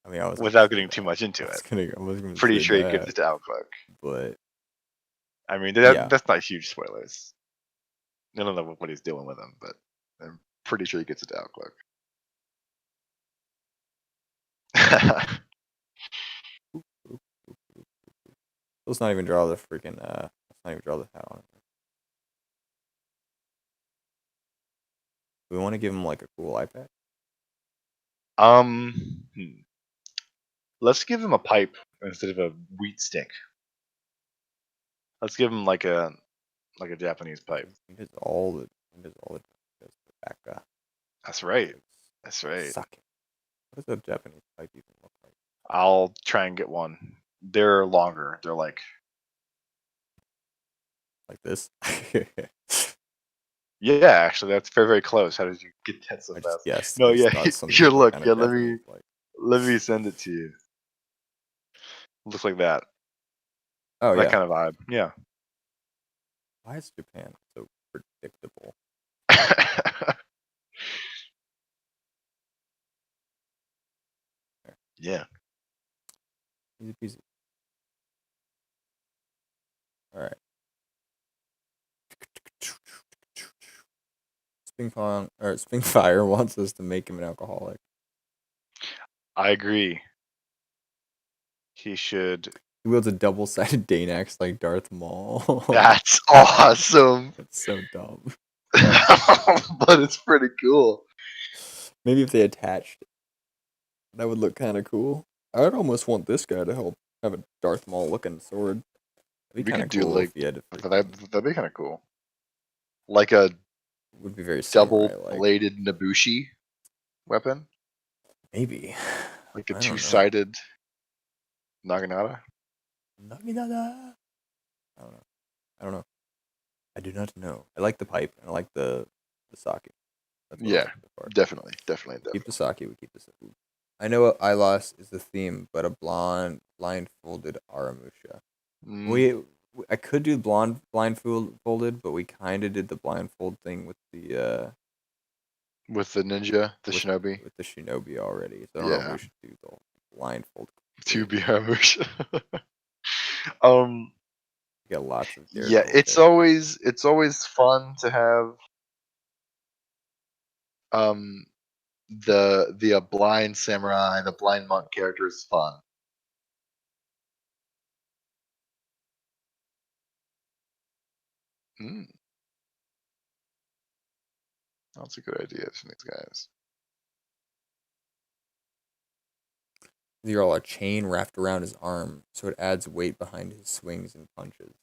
Speaker 1: I mean, I was
Speaker 3: Without getting too much into it.
Speaker 1: I was gonna
Speaker 3: Pretty
Speaker 1: say
Speaker 3: sure he
Speaker 1: that,
Speaker 3: gives it to Outcloak.
Speaker 1: but
Speaker 3: I mean,
Speaker 1: Yeah.
Speaker 3: that's not huge spoilers. I don't know what he's doing with him, but I'm pretty sure he gets it to Outcloak.
Speaker 1: let's not even draw the freaking. Let's not even draw the hat on it. We want to give him like a cool iPad.
Speaker 3: Hmm. Let's give him a pipe instead of a wheat stick. Let's give him like a Japanese pipe.
Speaker 1: He does all the. He does all the. He does the back guy.
Speaker 3: That's right. That's right.
Speaker 1: Suck it. What does a Japanese pipe even look like?
Speaker 3: I'll try and get one. They're longer. They're like
Speaker 1: This?
Speaker 3: yeah, actually, that's very very close. How did you get that so
Speaker 1: I
Speaker 3: fast?
Speaker 1: just guessed.
Speaker 3: No,
Speaker 1: I just
Speaker 3: yeah.
Speaker 1: thought something
Speaker 3: Here, look.
Speaker 1: kind
Speaker 3: Yeah,
Speaker 1: of Japanese like.
Speaker 3: let me send it to you. Looks like that.
Speaker 1: Oh
Speaker 3: That
Speaker 1: yeah.
Speaker 3: kind of vibe. Yeah.
Speaker 1: Why is Japan so predictable?
Speaker 3: yeah.
Speaker 1: Easy peasy. All right. Spingfire wants us to make him an alcoholic.
Speaker 3: I agree. He should.
Speaker 1: He wields a double-sided Dane axe like Darth Maul.
Speaker 2: That's awesome.
Speaker 1: That's so dumb.
Speaker 2: But it's pretty cool.
Speaker 1: Maybe if they attached it, that would look kind of cool. I'd almost want this guy to help have a Darth Maul looking sword. That'd be
Speaker 2: We
Speaker 1: kind
Speaker 2: could
Speaker 1: of
Speaker 2: do
Speaker 1: cool
Speaker 2: like
Speaker 1: if he had.
Speaker 3: That'd be kind of cool. Like a
Speaker 1: Would be very samurai-like.
Speaker 2: double-bladed Nabushi weapon,
Speaker 1: Maybe.
Speaker 2: like a
Speaker 1: I don't know.
Speaker 2: two-sided Naginata.
Speaker 1: Naginata. I don't know. I don't know. I do not know. I like the pipe and I like the sake. That's what I
Speaker 2: Yeah,
Speaker 1: was looking for.
Speaker 2: definitely.
Speaker 1: Keep the sake. We keep the sake. I know Ilas is the theme, but a blindfolded Aramusha.
Speaker 2: Mm,
Speaker 1: I could do blindfolded, but we kind of did the blindfold thing with the
Speaker 2: with the ninja, the
Speaker 1: with,
Speaker 2: shinobi.
Speaker 1: with the shinobi already. So I don't know if
Speaker 2: Yeah,
Speaker 1: we should do the blindfold.
Speaker 2: to be
Speaker 1: completely.
Speaker 2: um,
Speaker 1: We got lots of
Speaker 2: yeah,
Speaker 1: characters.
Speaker 2: it's always fun to have um the blind samurai, the blind monk character is fun. Mm, that's a good idea from these guys.
Speaker 1: These are all a chain wrapped around his arm, so it adds weight behind his swings and punches.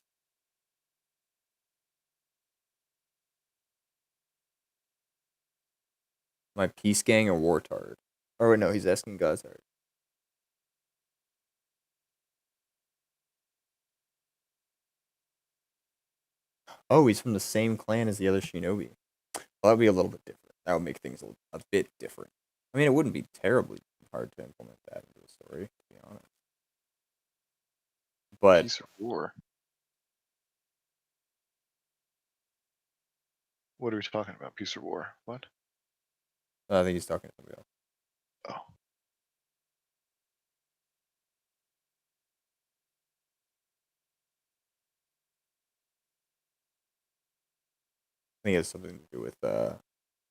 Speaker 1: My Peace Gang or Wartard? Oh wait, no, he's asking Gazard. Oh, he's from the same clan as the other shinobi. Well, that'd be a little bit different. That would make things a bit different. I mean, it wouldn't be terribly hard to implement that into the story, to be honest. But
Speaker 2: Piece of war. What are we talking about? Piece of war. What?
Speaker 1: I think he's talking to somebody else.
Speaker 2: Oh.
Speaker 1: think it has something to do with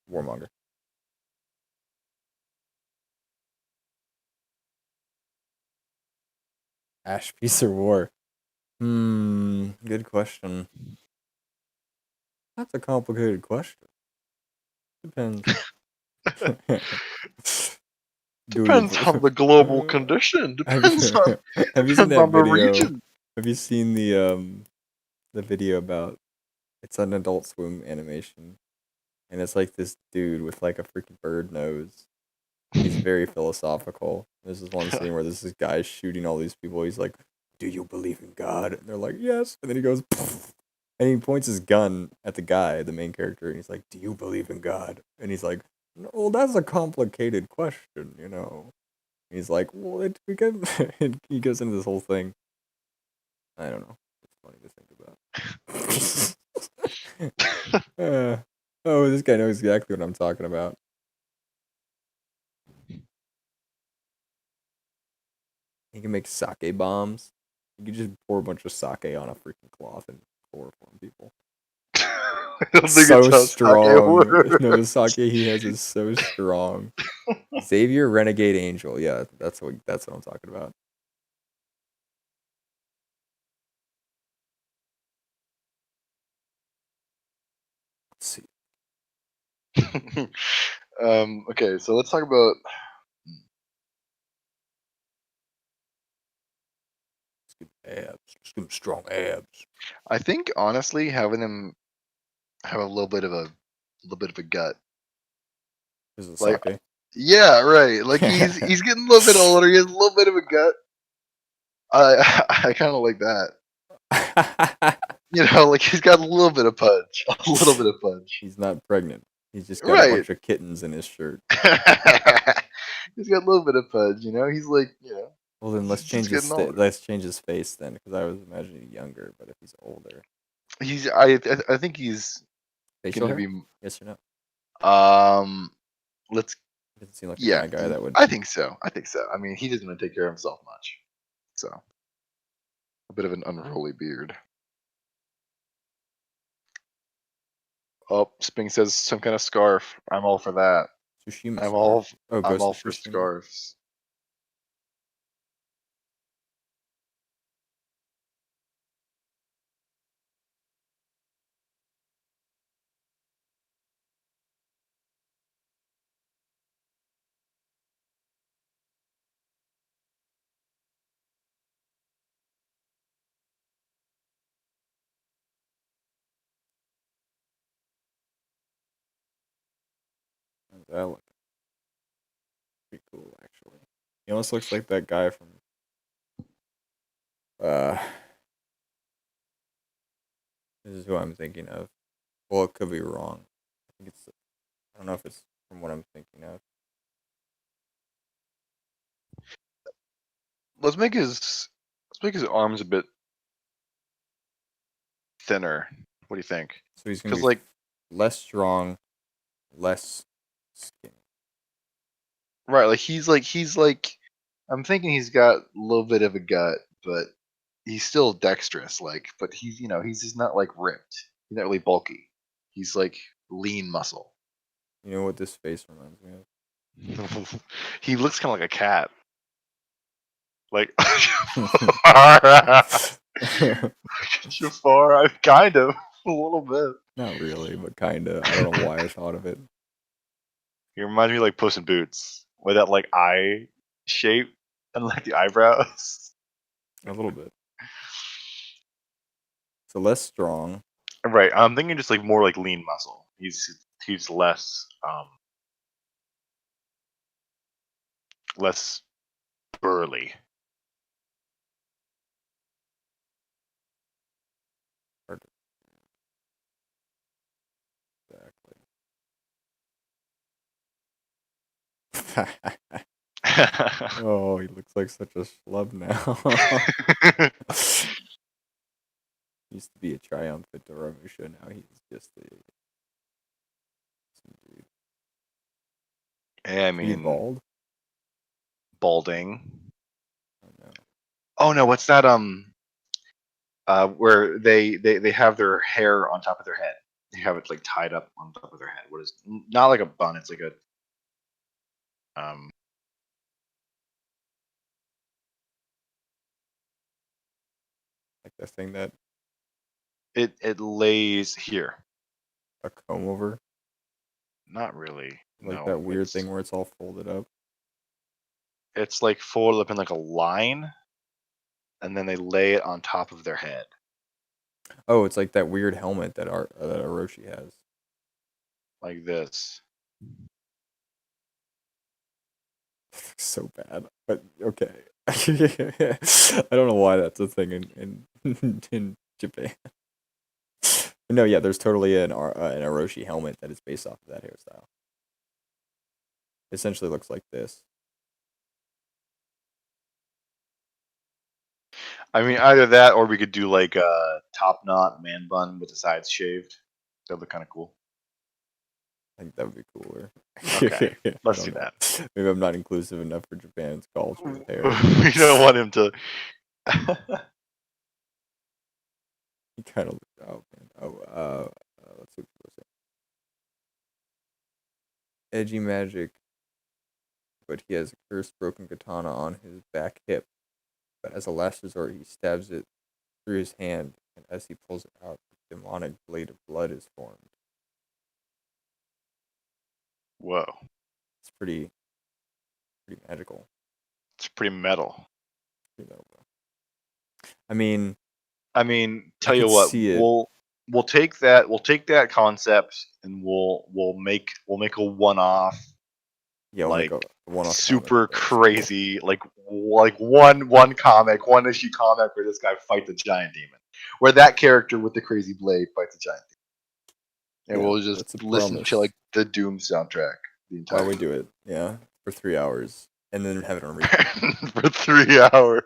Speaker 1: Warmonger. Ash, peace, or war? Good question. That's a complicated question. Depends.
Speaker 3: Depends on the global condition. Depends on
Speaker 1: Have you seen
Speaker 3: depends
Speaker 1: that
Speaker 3: on the
Speaker 1: video?
Speaker 3: region.
Speaker 1: Have you seen the video about? It's an Adult Swim animation, and it's like this dude with like a freaking bird nose. He's very philosophical. There's this one scene where there's this guy shooting all these people. He's like, "Do you believe in God?" And they're like, "Yes." And then he goes, and he points his gun at the guy, the main character, and he's like, "Do you believe in God?" And he's like, "No, well, that's a complicated question, you know." He's like, "Well, we can." And he goes into this whole thing. I don't know. It's funny to think about. Oh, this guy knows exactly what I'm talking about. He can make sake bombs. You could just pour a bunch of sake on a freaking cloth and chloroform people.
Speaker 3: I don't think
Speaker 1: So
Speaker 3: it's how sake
Speaker 1: strong.
Speaker 3: works.
Speaker 1: No, the sake he has is so strong. Xavier Renegade Angel. Yeah, that's what I'm talking about. Let's see.
Speaker 2: Okay, so let's talk about.
Speaker 1: Let's give him abs. Let's give him strong abs.
Speaker 2: I think honestly, having him have a little bit of a gut.
Speaker 1: This is
Speaker 2: Like,
Speaker 1: sake.
Speaker 2: yeah, right. Like he's getting a little bit older. He has a little bit of a gut. I kind of like that. You know, like he's got a little bit of punch. A little bit of punch.
Speaker 1: He's not pregnant. He's just got a
Speaker 2: Right.
Speaker 1: bunch of kittens in his shirt.
Speaker 2: He's got a little bit of punch. You know, he's like, you know.
Speaker 1: Well, then let's
Speaker 2: He's
Speaker 1: change
Speaker 2: just
Speaker 1: his
Speaker 2: getting older.
Speaker 1: let's change his face then, because I was imagining younger, but if he's older,
Speaker 2: He's. I think he's
Speaker 1: facial
Speaker 2: gonna
Speaker 1: hair?
Speaker 2: be.
Speaker 1: Yes or no?
Speaker 2: Let's.
Speaker 1: Doesn't seem like the
Speaker 2: Yeah,
Speaker 1: kind of guy that would.
Speaker 2: I think so. I think so. I mean, he doesn't take care of himself much, so a bit of an unruly beard. Oh, Sping says some kind of scarf. I'm all for that.
Speaker 1: Tsushima
Speaker 2: I'm
Speaker 1: scarf.
Speaker 2: all.
Speaker 1: Oh,
Speaker 2: I'm
Speaker 1: Ghost
Speaker 2: all
Speaker 1: of
Speaker 2: for
Speaker 1: Tsushima.
Speaker 2: scarves.
Speaker 1: How's that look? Pretty cool, actually. He almost looks like that guy from. Uh, this is who I'm thinking of. Well, it could be wrong. I think it's. I don't know if it's from what I'm thinking of.
Speaker 2: Let's make his arms a bit thinner. What do you think?
Speaker 1: So he's gonna
Speaker 2: Because
Speaker 1: be
Speaker 2: like,
Speaker 1: less strong, less skinny.
Speaker 2: right, like he's like. I'm thinking he's got a little bit of a gut, but he's still dexterous. Like, but he's he's just not like ripped. He's not really bulky. He's like lean muscle.
Speaker 1: You know what this face reminds me of?
Speaker 2: He looks kind of like a cat. Like Jafar, I kind of a little bit.
Speaker 1: Not really, but kinda. I don't know why I thought of it.
Speaker 2: He reminds me of like Puss in Boots with that like eye shape and like the eyebrows.
Speaker 1: A little bit. So less strong.
Speaker 2: Right, I'm thinking just like more like lean muscle. He's less burly.
Speaker 1: Hard to exactly. Oh, he looks like such a schlub now. He used to be a triumphant Ramusha, now he's just a some dude.
Speaker 2: I
Speaker 1: He's
Speaker 2: mean,
Speaker 1: bald?
Speaker 2: balding.
Speaker 1: Oh no.
Speaker 2: Oh no, what's that? Where they have their hair on top of their head.
Speaker 3: They have it like tied up on top of their head. What is not like a bun? It's like a
Speaker 1: Like the thing that
Speaker 3: it lays here.
Speaker 1: a comb over.
Speaker 3: Not really.
Speaker 1: Like
Speaker 3: No,
Speaker 1: that weird
Speaker 3: it's,
Speaker 1: thing where it's all folded up.
Speaker 3: it's like folded up in like a line, and then they lay it on top of their head.
Speaker 1: Oh, it's like that weird helmet that that Orochi has.
Speaker 3: Like this.
Speaker 1: So bad, but okay. I don't know why that's a thing in Japan. No, yeah, there's totally an Orochi helmet that is based off of that hairstyle. Essentially looks like this.
Speaker 3: I mean, either that or we could do like a top knot man bun with the sides shaved. That'd look kind of cool.
Speaker 1: I think that would be cooler.
Speaker 3: Okay,
Speaker 1: I
Speaker 3: let's
Speaker 1: don't
Speaker 3: do
Speaker 1: know.
Speaker 3: that.
Speaker 1: Maybe I'm not inclusive enough for Japan's culture with hair.
Speaker 3: We don't want him to.
Speaker 1: He kind of looked. Oh man. Let's see what people say. Edgy magic, but he has a cursed broken katana on his back hip. But as a last resort, he stabs it through his hand, and as he pulls it out, a demonic blade of blood is formed.
Speaker 3: Whoa,
Speaker 1: It's pretty magical.
Speaker 3: it's pretty metal.
Speaker 1: Pretty metal, bro. I mean,
Speaker 3: I mean,
Speaker 1: I
Speaker 3: tell you
Speaker 1: could
Speaker 3: what,
Speaker 1: see it.
Speaker 3: we'll take that concept and we'll make a one-off,
Speaker 1: Yeah, we'll
Speaker 3: like
Speaker 1: make a one-off
Speaker 3: super
Speaker 1: comic with that.
Speaker 3: crazy, like one comic, one issue comic where this guy fights a giant demon, where that character with the crazy blade fights a giant demon, and
Speaker 1: Yeah,
Speaker 3: we'll just
Speaker 1: that's a
Speaker 3: listen
Speaker 1: promise.
Speaker 3: to like the Doom soundtrack the entire
Speaker 1: Why we do it? Yeah, for 3 hours, and then have it on repeat.
Speaker 3: for 3 hours.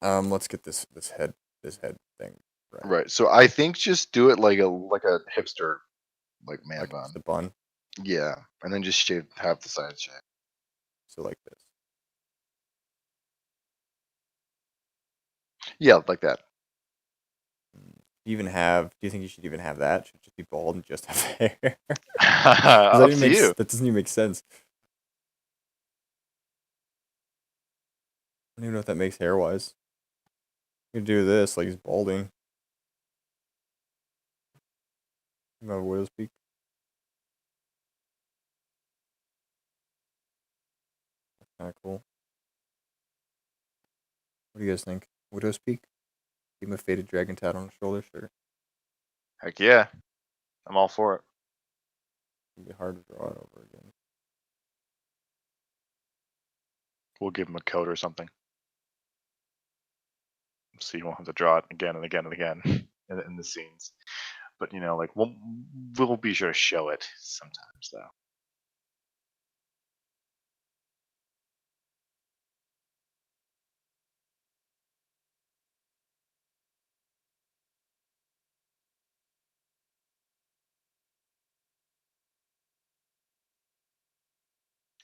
Speaker 1: Let's get this head thing right.
Speaker 3: Right. So I think just do it like a hipster like man
Speaker 1: Like
Speaker 3: bun.
Speaker 1: just the bun.
Speaker 3: Yeah, and then just shave half the side shave.
Speaker 1: So like this.
Speaker 3: Yeah, like that.
Speaker 1: Do you think you should even have that? Should it just be bald and just have hair?
Speaker 3: Up to you.
Speaker 1: That doesn't even make sense. I don't even know if that makes hair wise. You could do this like he's balding. You know, widow's peak. That's kind of cool. What do you guys think? Widow's peak? Give him a faded dragon tat on his shoulder, sure.
Speaker 3: Heck yeah, I'm all for it.
Speaker 1: It'd be hard to draw it over again.
Speaker 3: We'll give him a coat or something, so you won't have to draw it again and again and again in the scenes. But like we'll be sure to show it sometimes though.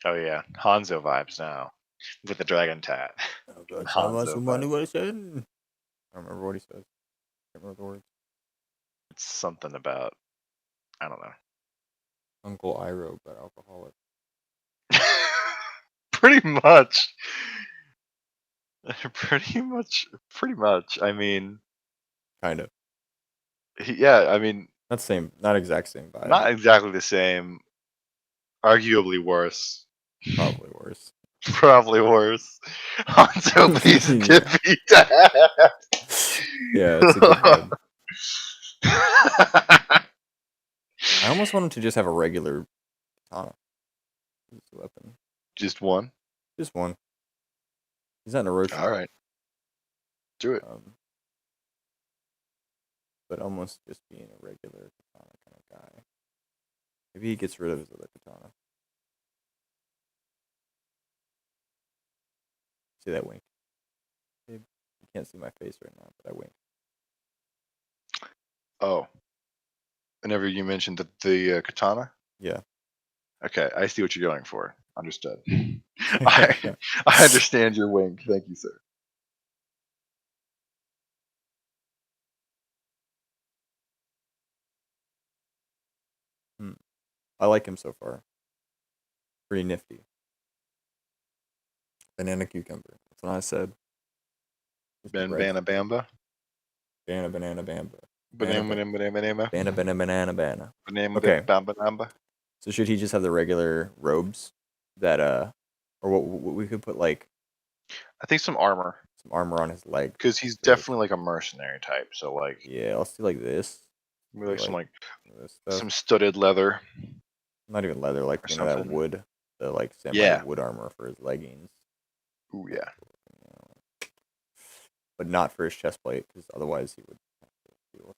Speaker 3: Oh yeah, Hanzo vibes now with the dragon tat. Hanzo vibes.
Speaker 1: I don't remember what he says. Can't remember the words.
Speaker 3: It's something about, I don't know.
Speaker 1: Uncle Iroh, but alcoholic.
Speaker 3: Pretty much. Pretty much. I mean,
Speaker 1: Kind of.
Speaker 3: yeah. I mean,
Speaker 1: Not exact same vibe.
Speaker 3: not exactly the same. Arguably worse.
Speaker 1: Probably worse.
Speaker 3: Probably worse. Hanzo please
Speaker 1: Yeah.
Speaker 3: give me that.
Speaker 1: Yeah, it's a good head. I almost want him to just have a regular katana. As a weapon.
Speaker 3: Just one.
Speaker 1: Just one. He's not an Orochi.
Speaker 3: All right. Do it.
Speaker 1: But almost just being a regular katana kind of guy. Maybe he gets rid of his other katana. See that wink? Babe, you can't see my face right now, but I wink.
Speaker 3: Oh. Whenever you mentioned the katana.
Speaker 1: Yeah.
Speaker 3: Okay, I see what you're going for. Understood. I understand your wink. Thank you, sir.
Speaker 1: I like him so far. Pretty nifty. Banana cucumber. That's what I said.
Speaker 3: Banana Bamba.
Speaker 1: Banana bamba.
Speaker 3: Banana Banana
Speaker 1: Banana.
Speaker 3: Banana
Speaker 1: Okay.
Speaker 3: Bamba Bamba.
Speaker 1: So should he just have the regular robes that or what we could put like
Speaker 3: I think some armor,
Speaker 1: some armor on his leg?
Speaker 3: because he's
Speaker 1: Great.
Speaker 3: definitely like a mercenary type. So like,
Speaker 1: Yeah, let's do like this.
Speaker 3: maybe like some like
Speaker 1: This stuff.
Speaker 3: some studded leather.
Speaker 1: Not even leather, like
Speaker 3: or
Speaker 1: you know that
Speaker 3: something.
Speaker 1: wood, the like semi
Speaker 3: Yeah.
Speaker 1: wood armor for his leggings,
Speaker 3: Ooh yeah.
Speaker 1: but not for his chest plate because otherwise he would have to deal with.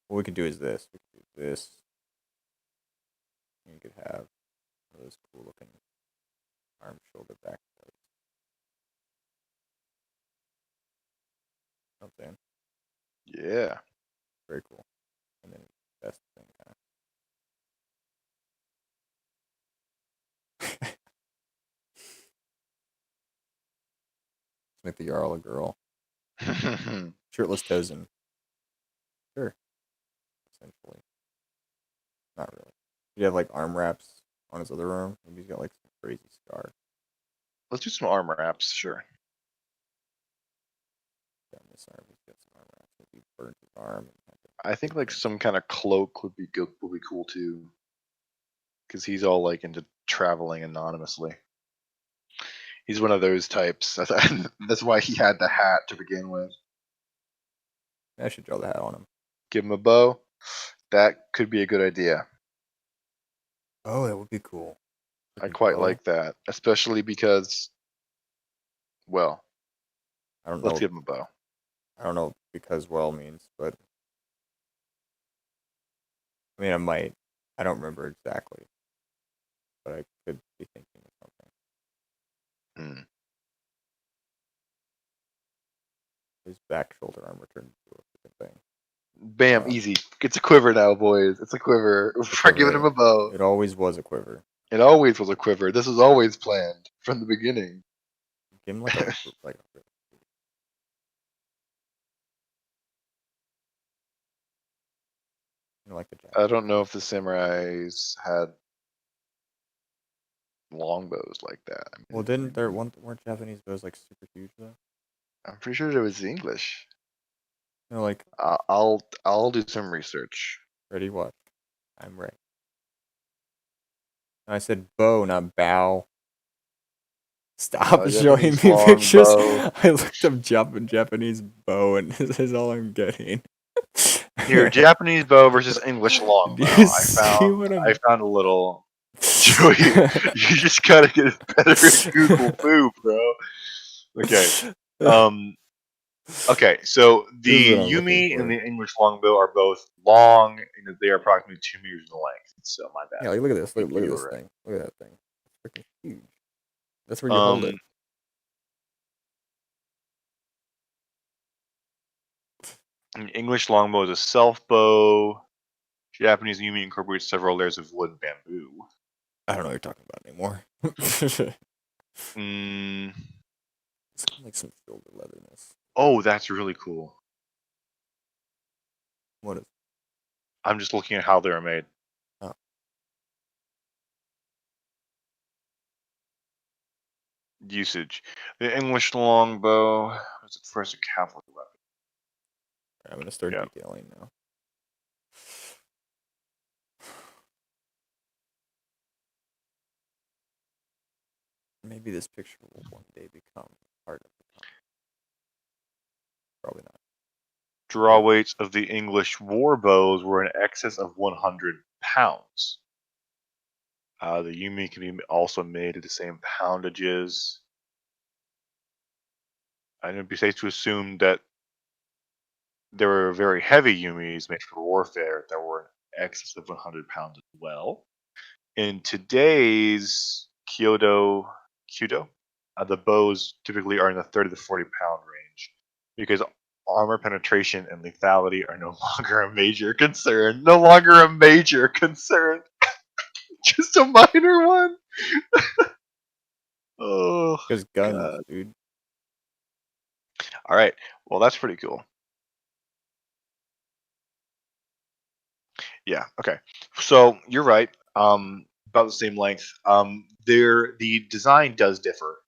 Speaker 1: What we could do is this. We could do this. And you could have one of those cool looking arm, shoulder, back plates. You know what I'm saying?
Speaker 3: Yeah.
Speaker 1: Very cool. And then best thing kind of. Make the Jarl a girl. Shirtless Tozen. Sure. Essentially. Not really. You have like arm wraps on his other arm. Maybe he's got like some crazy scar.
Speaker 3: Let's do some armor wraps, sure.
Speaker 1: On this arm, he's got some arm wraps. Maybe he burnt his arm. And had to
Speaker 3: I think
Speaker 1: take
Speaker 3: like
Speaker 1: it.
Speaker 3: some kind of cloak would be good. Would be cool too. Because he's all like into traveling anonymously. He's one of those types. That's why he had the hat to begin with.
Speaker 1: I should draw the hat on him.
Speaker 3: Give him a bow. That could be a good idea.
Speaker 1: Oh, that would be cool.
Speaker 3: I
Speaker 1: Freaking
Speaker 3: quite
Speaker 1: bow.
Speaker 3: like that, especially because, well,
Speaker 1: I don't
Speaker 3: let's
Speaker 1: know.
Speaker 3: give him a bow.
Speaker 1: I don't know because well means, but I mean I might. I don't remember exactly, but I could be thinking of something.
Speaker 3: Hmm.
Speaker 1: His back shoulder arm returned to a freaking thing.
Speaker 3: Bam, easy. It's a quiver now, boys. It's a quiver. We're giving him a bow.
Speaker 1: It always was a quiver.
Speaker 3: It always was a quiver. This was always planned from the beginning.
Speaker 1: Give him like a you know, like the
Speaker 3: I don't know if the samurais had longbows like that. I mean,
Speaker 1: Well, didn't there weren't Japanese bows like super huge though?
Speaker 3: I'm pretty sure it was English.
Speaker 1: No, like
Speaker 3: I'll do some research.
Speaker 1: ready, watch. I'm right. I said bow, not bow. Stop
Speaker 3: A
Speaker 1: showing
Speaker 3: Japanese
Speaker 1: me
Speaker 3: long
Speaker 1: pictures.
Speaker 3: bow.
Speaker 1: I looked up Japanese bow, and this is all I'm getting.
Speaker 3: Here, Japanese bow versus English longbow.
Speaker 1: Do you see what
Speaker 3: I found a little. Joey, you just gotta get better at Google Boo, bro. Okay. Okay, so the
Speaker 1: This is what I'm looking
Speaker 3: Yumi and
Speaker 1: for.
Speaker 3: the English longbow are both long, and they are approximately 2 meters in length. So my bad.
Speaker 1: Yeah, like, look at this. Look
Speaker 3: You
Speaker 1: at
Speaker 3: were
Speaker 1: this
Speaker 3: right.
Speaker 1: thing. Look at that thing. It's freaking huge. That's where you hold it.
Speaker 3: An English longbow is a self bow. Japanese Yumi incorporates several layers of wood and bamboo.
Speaker 1: I don't know what you're talking about anymore.
Speaker 3: Mm,
Speaker 1: It's got, like some shoulder leatherness.
Speaker 3: oh, that's really cool.
Speaker 1: What is?
Speaker 3: I'm just looking at how they're made.
Speaker 1: Oh.
Speaker 3: Usage. The English longbow was at first a cavalry weapon.
Speaker 1: I'm gonna start
Speaker 3: Yep.
Speaker 1: detailing now. Maybe this picture will one day become part of the comic. Probably not.
Speaker 3: Draw weights of the English war bows were in excess of 100 pounds. The Yumi can be also made at the same poundages. And it'd be safe to assume that there were very heavy Yumis made for warfare that were in excess of 100 pounds as well. In today's Kyudo, the bows typically are in the 30 to 40 pound range because armor penetration and lethality are no longer a major concern. No longer a major concern. Just a minor one. Oh,
Speaker 1: Because guns,
Speaker 3: God.
Speaker 1: dude.
Speaker 3: All right. Well, that's pretty cool. Yeah. Okay. So you're right. about the same length. The design does differ.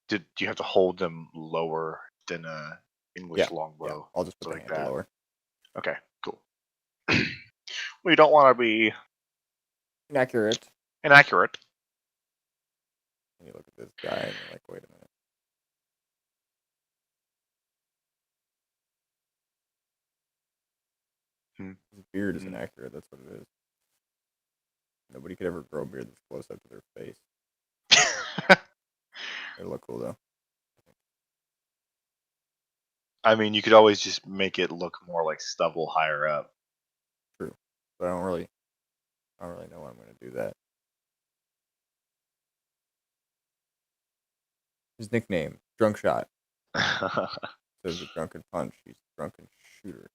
Speaker 3: Do you have to hold them lower than a English
Speaker 1: Yeah,
Speaker 3: longbow?
Speaker 1: I'll just put
Speaker 3: So
Speaker 1: the
Speaker 3: like
Speaker 1: handle
Speaker 3: that.
Speaker 1: lower.
Speaker 3: Okay, cool. We don't want to be
Speaker 1: Inaccurate.
Speaker 3: inaccurate.
Speaker 1: And you look at this guy and you're like, wait a minute. His beard is inaccurate. That's what it is. Nobody could ever grow a beard that's close up to their face. They look cool though.
Speaker 3: I mean, you could always just make it look more like stubble higher up.
Speaker 1: True, but I don't really know when I'm gonna do that. His nickname, Drunk Shot. Says a drunken punch. He's a drunken shooter.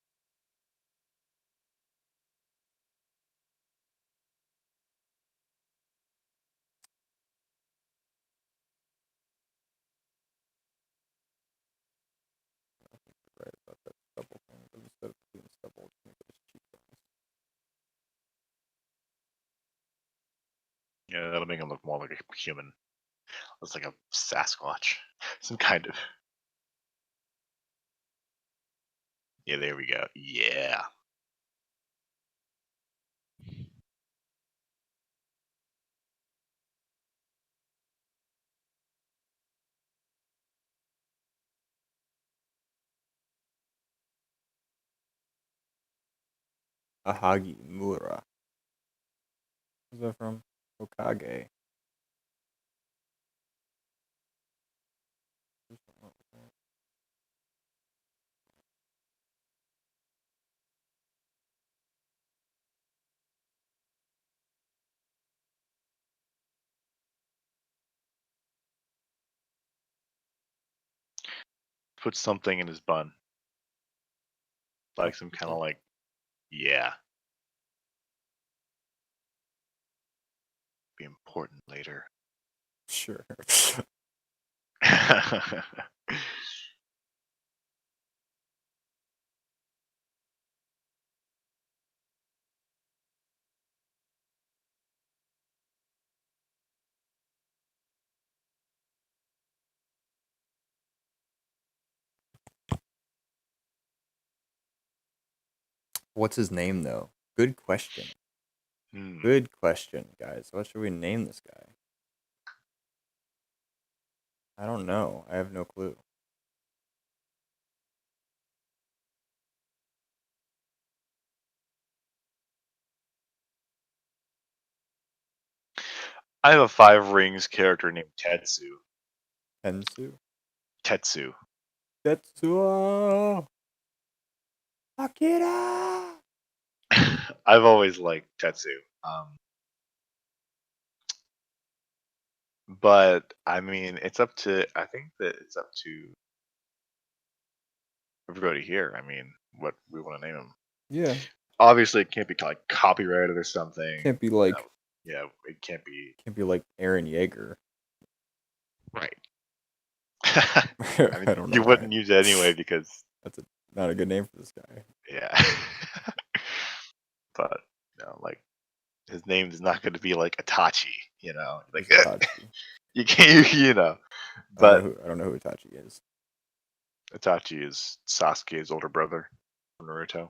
Speaker 1: Right about that stubble thing, but instead of doing stubble, it's gonna go his cheekbones.
Speaker 3: Yeah, that'll make him look more like a human. Looks like a Sasquatch, some kind of. Yeah, there we go. Yeah.
Speaker 1: Ahagi Mura. Where's that from? Hokage.
Speaker 3: Put something in his bun. Like some kind of like, yeah. Be important later.
Speaker 1: Sure. What's his name though? Good question. Good question, guys. What should we name this guy? I don't know. I have no clue.
Speaker 3: I have a Five Rings character named Tetsu.
Speaker 1: Tensu?
Speaker 3: Tetsu.
Speaker 1: Tetsuo! Akira!
Speaker 3: I've always liked Tetsu. But I mean, it's up to. I think that it's up to everybody here. I mean, what we want to name him.
Speaker 1: Yeah.
Speaker 3: Obviously, it can't be like copyrighted or something.
Speaker 1: Can't be like
Speaker 3: Yeah, it can't be.
Speaker 1: Aaron Yeager.
Speaker 3: Right.
Speaker 1: I
Speaker 3: I mean,
Speaker 1: don't know
Speaker 3: you
Speaker 1: why.
Speaker 3: wouldn't use it anyway because
Speaker 1: That's not a good name for this guy.
Speaker 3: yeah. But like his name is not going to be like Itachi. Like
Speaker 1: Who's Itachi?
Speaker 3: you can't. But
Speaker 1: I don't know who Itachi is.
Speaker 3: Itachi is Sasuke's older brother from Naruto.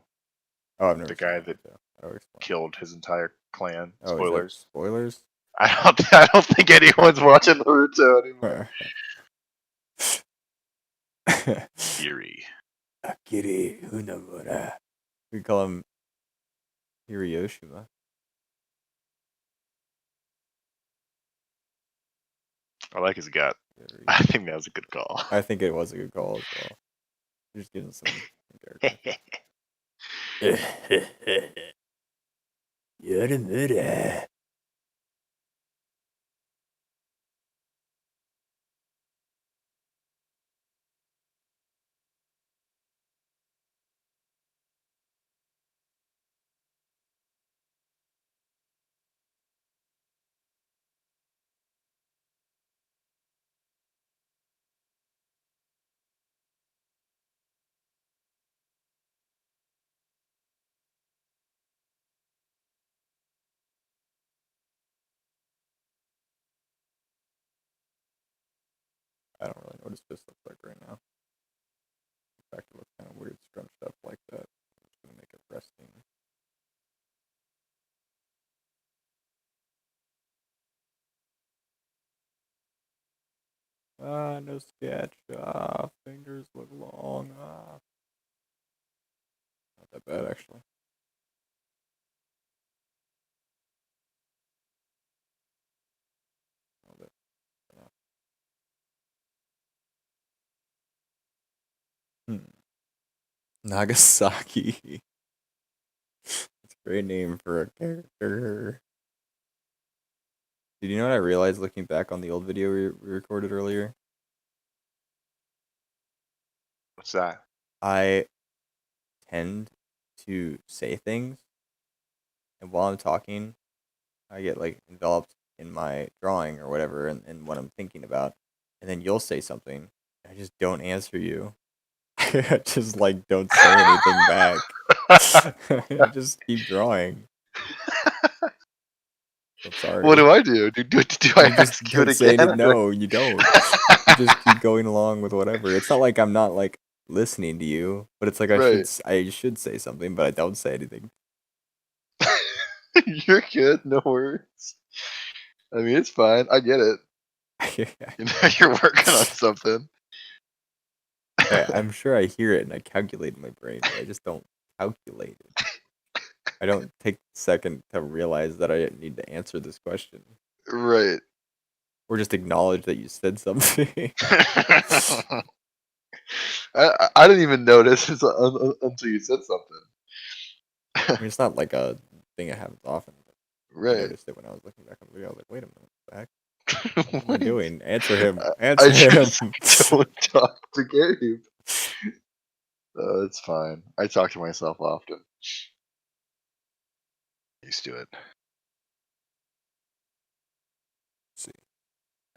Speaker 1: Oh, I've never
Speaker 3: The
Speaker 1: seen
Speaker 3: guy that
Speaker 1: Naruto.
Speaker 3: killed his entire clan.
Speaker 1: Oh,
Speaker 3: Spoilers.
Speaker 1: is that spoilers?
Speaker 3: I don't think anyone's watching Naruto anymore. Yuri.
Speaker 1: Akiri Hunamura. We call him Hiroshima.
Speaker 3: I like his gut. I think that was a good call.
Speaker 1: I think it was a good call as well. You're just getting some character. Yoramura. his fist looks like right now. In fact, it looks kind of weird scrunched up like that. I'm just gonna make it resting. Ah, no sketch. Ah, fingers look long. Ah, not that bad actually. Oh, that- yeah. Nagasaki. That's a great name for a character. Did you know what I realized looking back on the old video we recorded earlier?
Speaker 3: What's that?
Speaker 1: I tend to say things, and while I'm talking, I get like enveloped in my drawing or whatever, and what I'm thinking about, and then you'll say something, and I just don't answer you. I just like don't say anything back. I just keep drawing. I'm sorry.
Speaker 2: What do I do? Do I
Speaker 1: You just
Speaker 2: ask you it
Speaker 1: don't say
Speaker 2: again?
Speaker 1: it. No, you don't. You just keep going along with whatever. It's not like I'm not like listening to you, but it's like
Speaker 2: Right.
Speaker 1: I should say something, but I don't say anything.
Speaker 2: You're good. No worries. I mean, it's fine. I get it. You know, you're working on something.
Speaker 1: I'm sure I hear it and I calculate in my brain, but I just don't calculate it. I don't take a second to realize that I need to answer this question.
Speaker 2: Right.
Speaker 1: Or just acknowledge that you said something.
Speaker 2: I didn't even notice until you said something.
Speaker 1: I mean, it's not like a thing that happens often. But I
Speaker 2: Right.
Speaker 1: noticed it when I was looking back on the video. I was like, wait a minute, what the heck? What am I
Speaker 2: Wait.
Speaker 1: doing? Answer him.
Speaker 2: I
Speaker 1: Answer him.
Speaker 2: just don't talk to Gabe. It's fine. I talk to myself often. Used to it.
Speaker 1: See.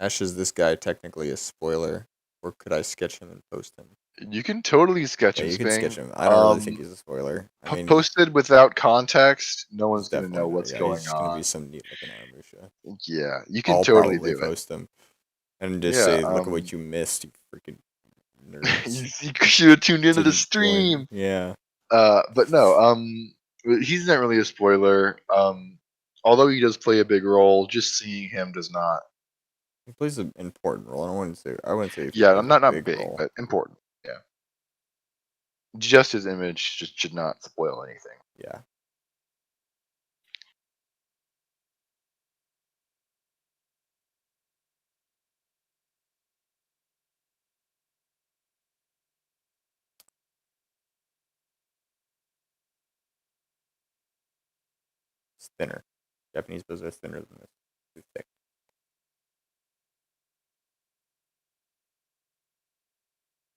Speaker 1: Ash, is this guy technically a spoiler? Or could I sketch him and post him?
Speaker 2: You can totally sketch
Speaker 1: Yeah,
Speaker 2: him,
Speaker 1: you can sketch
Speaker 2: Spang.
Speaker 1: him. I don't really think he's a spoiler. I mean,
Speaker 2: Posted without context, no
Speaker 1: he's
Speaker 2: one's gonna
Speaker 1: definitely
Speaker 2: know
Speaker 1: not.
Speaker 2: what's
Speaker 1: Yeah,
Speaker 2: going
Speaker 1: he's just gonna be
Speaker 2: on.
Speaker 1: some neat looking Aramusha.
Speaker 2: Yeah, you can
Speaker 1: I'll
Speaker 2: totally
Speaker 1: probably
Speaker 2: do it.
Speaker 1: post him and just
Speaker 2: Yeah,
Speaker 1: say, "Look at what you missed, you freaking nerds."
Speaker 2: you should have tuned into the
Speaker 1: Didn't
Speaker 2: stream.
Speaker 1: join. Yeah.
Speaker 2: But no, he's not really a spoiler. Although he does play a big role, just seeing him does not.
Speaker 1: He plays an important role. I wouldn't say he
Speaker 2: Yeah,
Speaker 1: plays
Speaker 2: I'm not
Speaker 1: a
Speaker 2: big,
Speaker 1: role.
Speaker 2: but important. Yeah, just his image just should not spoil anything.
Speaker 1: Yeah. It's thinner. Japanese bows are thinner than this. Too thick.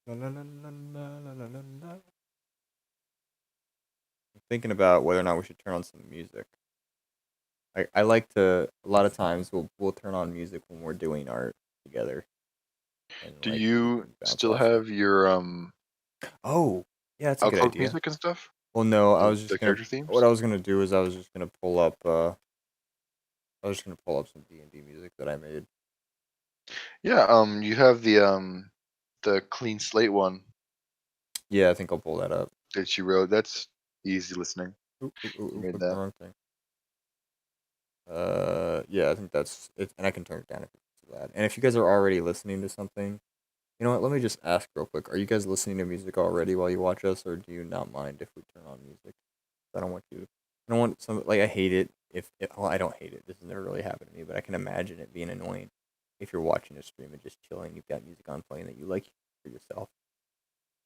Speaker 1: La, la, la, la, la, la, la, la. I'm thinking about whether or not we should turn on some music. I like to, a lot of times we'll turn on music when we're doing art together. And
Speaker 2: Do
Speaker 1: like we
Speaker 2: you
Speaker 1: can bounce
Speaker 2: still
Speaker 1: off it.
Speaker 2: have your
Speaker 1: Oh, yeah, that's a good
Speaker 2: outlook
Speaker 1: idea.
Speaker 2: music and stuff?
Speaker 1: Well, no, I
Speaker 2: The,
Speaker 1: was
Speaker 2: the
Speaker 1: just gonna.
Speaker 2: character themes?
Speaker 1: What I was gonna do is I was just gonna pull up. I was just gonna pull up some D&D music that I made.
Speaker 2: Yeah, you have the clean slate one
Speaker 1: Yeah, I think I'll pull that up.
Speaker 2: that you wrote. That's easy listening.
Speaker 1: Ooh, ooh, ooh,
Speaker 2: You
Speaker 1: ooh,
Speaker 2: made
Speaker 1: clicked the
Speaker 2: that.
Speaker 1: wrong thing. Yeah, I think that's it, and I can turn it down if it's too loud. And if you guys are already listening to something, you know what? Let me just ask real quick: are you guys listening to music already while you watch us, or do you not mind if we turn on music? I don't want you. I don't want some like I hate it well, I don't hate it. This has never really happened to me, but I can imagine it being annoying if you're watching a stream and just chilling. You've got music on playing that you like for yourself,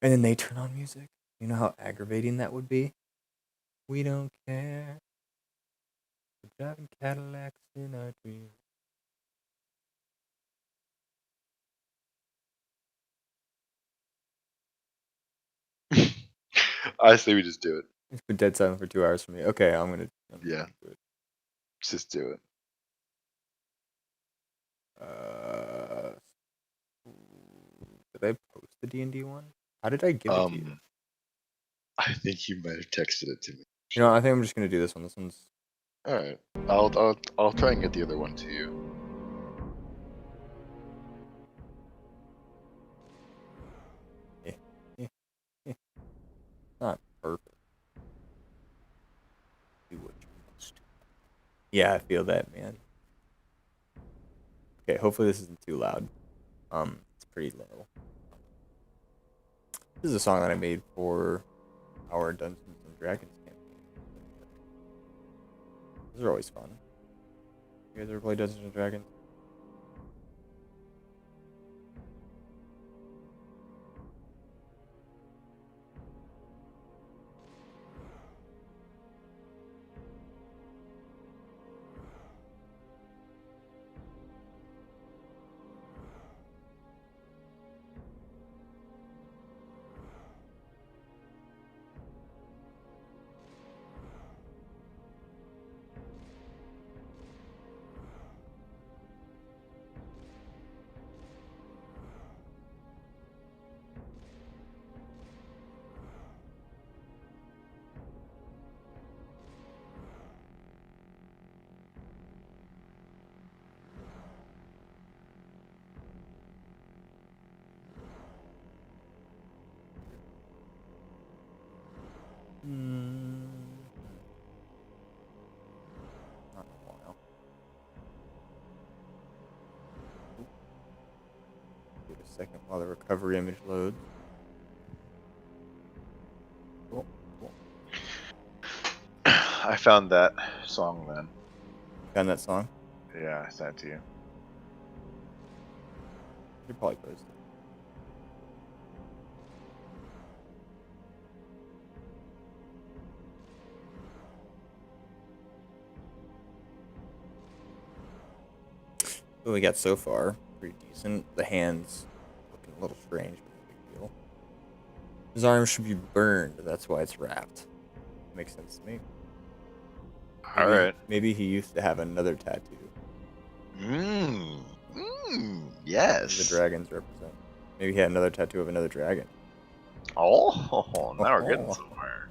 Speaker 1: and then they turn on music. You know how aggravating that would be. We don't care. We're driving Cadillacs in our dreams.
Speaker 2: I say we just do it.
Speaker 1: It's been dead silent for 2 hours for me. Okay, I'm gonna
Speaker 2: Yeah.
Speaker 1: do it.
Speaker 2: Just do it.
Speaker 1: Did I post the D&D one? How did I give it to you?
Speaker 2: I think you might have texted it to me.
Speaker 1: You know, I think I'm just gonna do this one. This one's
Speaker 2: All right. I'll try and get the other one to you.
Speaker 1: Yeah, I feel that, man. Okay, hopefully this isn't too loud. It's pretty low. This is a song that I made for our Dungeons and Dragons campaign. Those are always fun. You guys ever play Dungeons and Dragons? Not in a while. Give it a second while the recovery image loads. Cool.
Speaker 3: I found that song then.
Speaker 1: Found that song?
Speaker 3: Yeah, I sent it to you.
Speaker 1: You should probably post it. What we got so far, pretty decent. The hands looking a little strange, but no big deal. His arm should be burned, that's why it's wrapped. Makes sense to me.
Speaker 3: All right.
Speaker 1: Maybe he used to have another tattoo.
Speaker 3: Yes.
Speaker 1: The dragons represent. Maybe he had another tattoo of another dragon.
Speaker 3: Oh, now we're getting somewhere.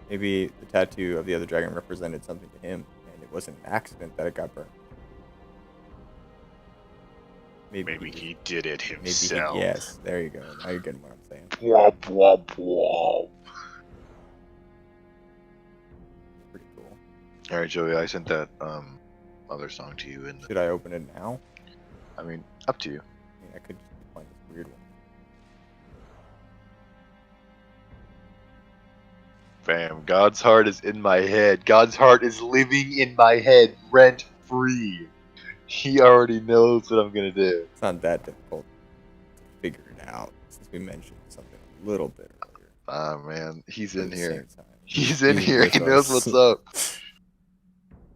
Speaker 1: Maybe the tattoo of the other dragon represented something to him, and it wasn't an accident that it got burned.
Speaker 3: Maybe he did it
Speaker 1: Maybe
Speaker 3: himself.
Speaker 1: yes, there you go. Now you're getting what I'm saying.
Speaker 3: Womp womp womp.
Speaker 1: Pretty cool.
Speaker 2: All right, Joey, I sent that other song to you.
Speaker 1: Should I open it now?
Speaker 2: I mean, up to you.
Speaker 1: I mean, I could just be playing this weird one.
Speaker 2: Bam. God's heart is in my head. God's heart is living in my head, rent free. He already knows what I'm gonna do.
Speaker 1: It's not that difficult to figure it out since we mentioned something a little bit earlier.
Speaker 2: Ah, man, he's
Speaker 1: At
Speaker 2: in
Speaker 1: the
Speaker 2: here.
Speaker 1: same time.
Speaker 2: He's in here. He knows what's up.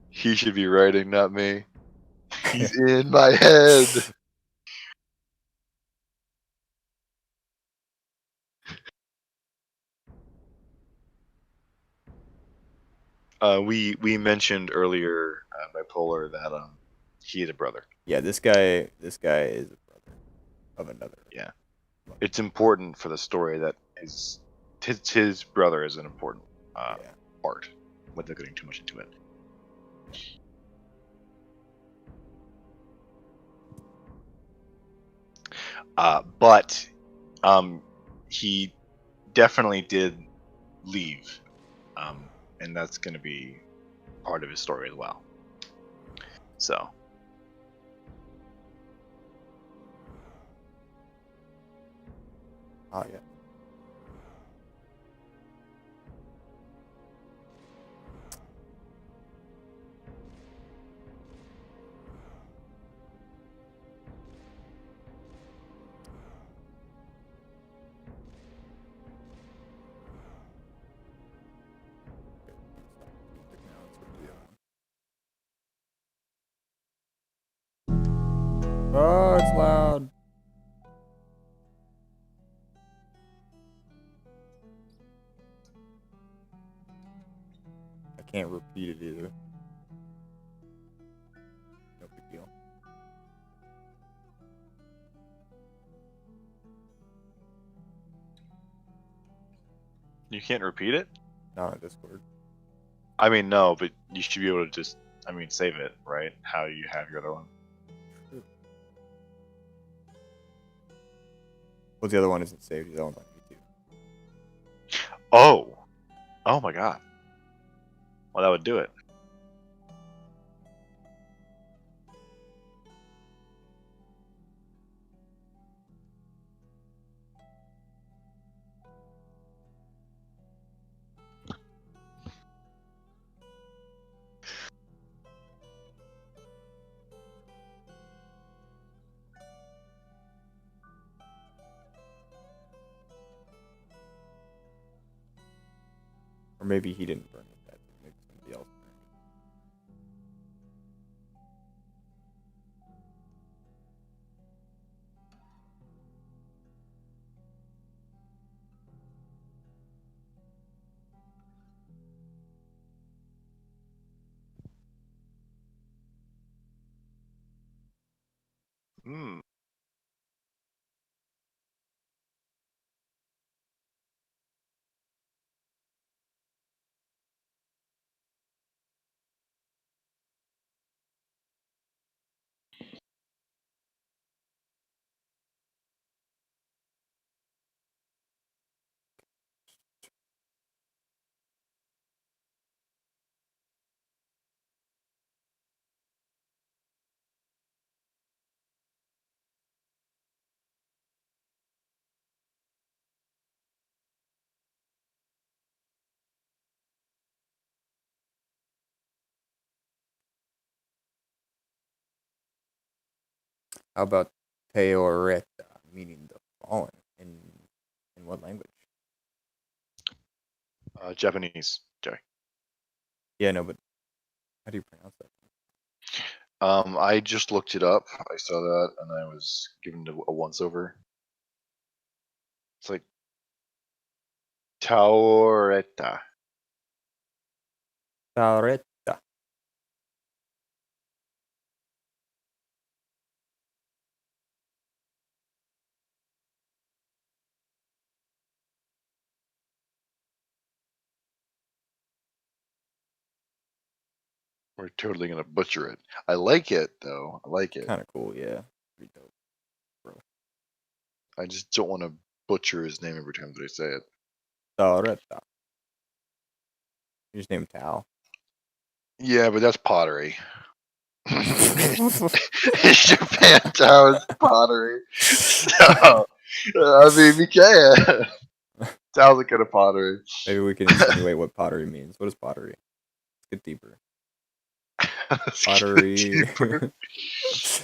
Speaker 2: He should be writing, not me. He's in my head. We mentioned earlier, bipolar, that he had a brother.
Speaker 1: Yeah, this guy is a brother of another.
Speaker 2: Yeah, it's important for the story that his brother is an important part, without getting too much into it. But he definitely did leave, and that's going to be part of his story as well. So.
Speaker 1: Oh yeah. Oh, it's loud. I can't repeat it either. No big deal.
Speaker 3: You can't repeat it?
Speaker 1: Not on Discord.
Speaker 3: I mean, no, but you should be able to just, save it, right? How you have your other one.
Speaker 1: Well, the other one isn't saved. The other one's on YouTube.
Speaker 3: Oh. Oh my god. Well, that would do it.
Speaker 1: Or maybe he didn't burn it. That maybe somebody else burned it.
Speaker 3: Hmm.
Speaker 1: How about Teoreta, meaning the fallen? In what language?
Speaker 3: Japanese. Jerry.
Speaker 1: Yeah, no, but how do you pronounce that?
Speaker 2: I just looked it up. I saw that, and I was given a once over. It's like Taoreta.
Speaker 1: Teoreta.
Speaker 2: We're totally gonna butcher it. I like it though. I like it.
Speaker 1: Kind of cool, yeah. Pretty dope.
Speaker 2: I just don't want to butcher his name every time that I say it.
Speaker 1: Teoreta. You just name Tao.
Speaker 2: Yeah, but that's pottery. Japan Tao is pottery. So, I mean, we can. Tao's a kind of pottery.
Speaker 1: Maybe we can insinuate what pottery means. What is pottery? Let's get deeper.
Speaker 2: Let's get
Speaker 1: Pottery.
Speaker 2: deeper.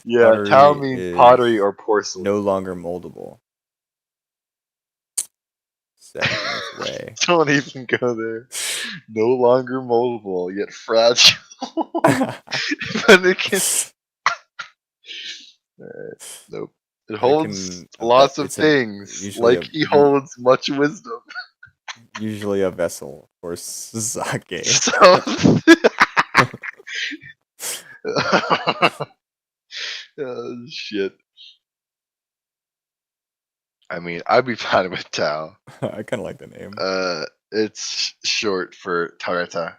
Speaker 2: Yeah, Tao means
Speaker 1: is
Speaker 2: pottery or porcelain.
Speaker 1: no longer moldable. Set in its way.
Speaker 2: Don't even go there. No longer moldable, yet fragile. But it can. Nope. It holds lots of things,
Speaker 1: usually
Speaker 2: like he holds much wisdom.
Speaker 1: Usually a vessel for sake.
Speaker 2: So, oh, shit. I mean, I'd be fine with Tao.
Speaker 1: I kind of like the name.
Speaker 2: It's short for Tareta,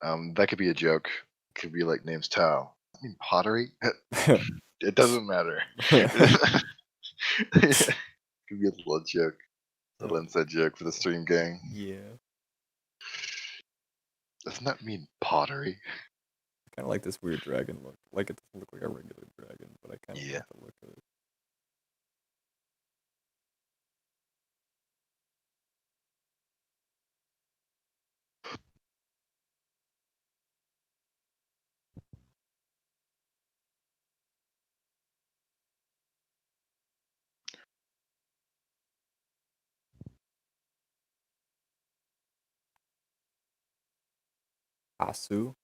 Speaker 2: and that could be a joke. It could be like name's Tao. I mean, pottery. It doesn't matter. It could be a little joke, a little inside joke for the stream gang.
Speaker 1: Yeah.
Speaker 2: Doesn't that mean pottery?
Speaker 1: I kind of like this weird dragon look. Like it doesn't look like a regular dragon, but I kind of
Speaker 2: Yeah.
Speaker 1: like the look of it. Pasu.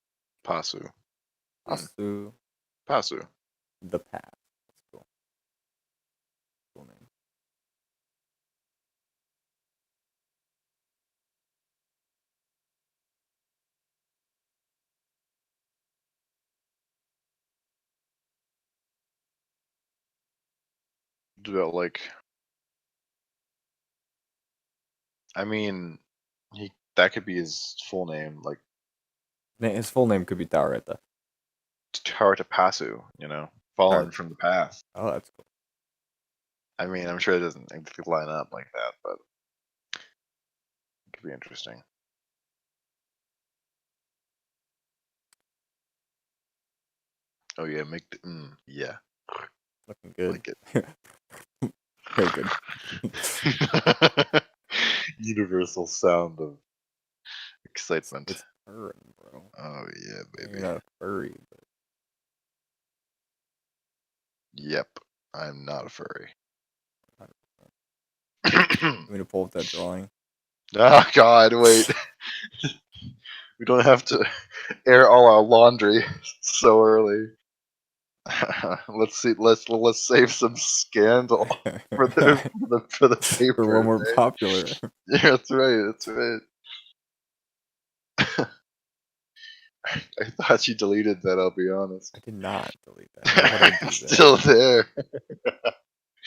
Speaker 2: Pasu.
Speaker 1: Pasu.
Speaker 2: Pasu.
Speaker 1: The Path. That's cool. Cool name.
Speaker 2: About like, I mean, that could be his full name, like
Speaker 1: His full name could be Taureta.
Speaker 2: Tarata Pasu. Fallen
Speaker 1: Tar-
Speaker 2: from the path.
Speaker 1: Oh, that's cool.
Speaker 3: I mean, I'm sure it doesn't exactly line up like that, but it could be interesting. Oh yeah, make the yeah,
Speaker 1: Looking good.
Speaker 3: like it.
Speaker 1: Very good.
Speaker 3: Universal sound of excitement.
Speaker 1: It's purring, bro.
Speaker 3: Oh yeah,
Speaker 1: You're
Speaker 3: baby.
Speaker 1: not a furry, but
Speaker 3: Yep, I'm not a furry.
Speaker 1: 100%. I'm gonna pull up that drawing.
Speaker 3: Oh God, wait. We don't have to air all our laundry so early. Let's see. Let's save some scandal for the paper.
Speaker 1: For when we're
Speaker 3: right?
Speaker 1: popular.
Speaker 3: Yeah, that's right. That's right. I thought you deleted that. I'll be honest.
Speaker 1: I did not delete that. Why would I do
Speaker 3: It's
Speaker 1: that?
Speaker 3: still there.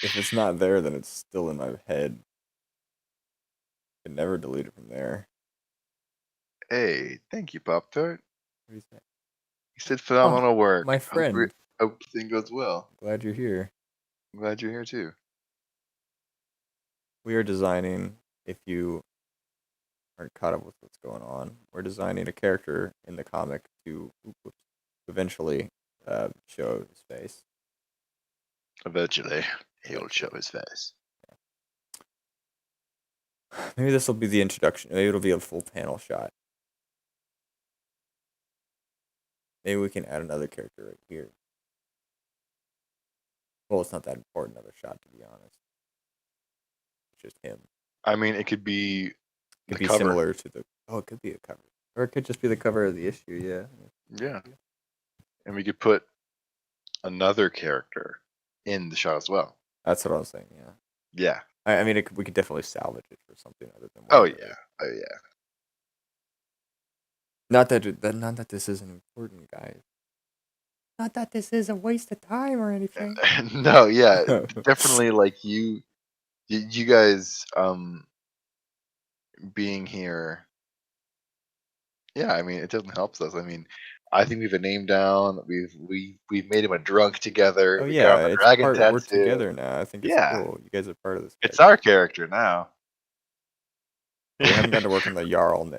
Speaker 1: If it's not there, then it's still in my head. I can never delete it from there.
Speaker 3: Hey, thank you, Pop Tart.
Speaker 1: What do you say?
Speaker 3: You said phenomenal work.
Speaker 1: My friend.
Speaker 3: Hope the thing goes well.
Speaker 1: Glad you're here.
Speaker 3: I'm glad you're here too.
Speaker 1: We are designing, if you aren't caught up with what's going on, we're designing a character in the comic to eventually show his face.
Speaker 3: Eventually, he'll show his face.
Speaker 1: Maybe this will be the introduction. Maybe it'll be a full panel shot. Maybe we can add another character right here. Well, it's not that important of a shot, to be honest. It's just him.
Speaker 3: I mean, it could be
Speaker 1: It could
Speaker 3: the
Speaker 1: be
Speaker 3: cover.
Speaker 1: similar to the. Oh, it could be a cover, or it could just be the cover of the issue. Yeah.
Speaker 3: Yeah, and we could put another character in the shot as well.
Speaker 1: That's what I was saying. Yeah.
Speaker 3: Yeah.
Speaker 1: I mean, we could definitely salvage it for something other than.
Speaker 3: Oh
Speaker 1: one of
Speaker 3: yeah.
Speaker 1: those.
Speaker 3: Oh yeah.
Speaker 1: Not that this isn't important, guys. Not that this is a waste of time or anything.
Speaker 3: No, yeah, definitely. Like you guys, being here. Yeah, I mean, it definitely helps us. I mean, I think we've a name down. We've made him a drunk together.
Speaker 1: Oh
Speaker 3: We got
Speaker 1: yeah,
Speaker 3: him a
Speaker 1: it's
Speaker 3: dragon
Speaker 1: part.
Speaker 3: tattoo.
Speaker 1: We're together now. I think it's
Speaker 3: Yeah.
Speaker 1: cool. You guys are part of this.
Speaker 3: It's
Speaker 1: character.
Speaker 3: our character now.
Speaker 1: We haven't got to work on the Jarl.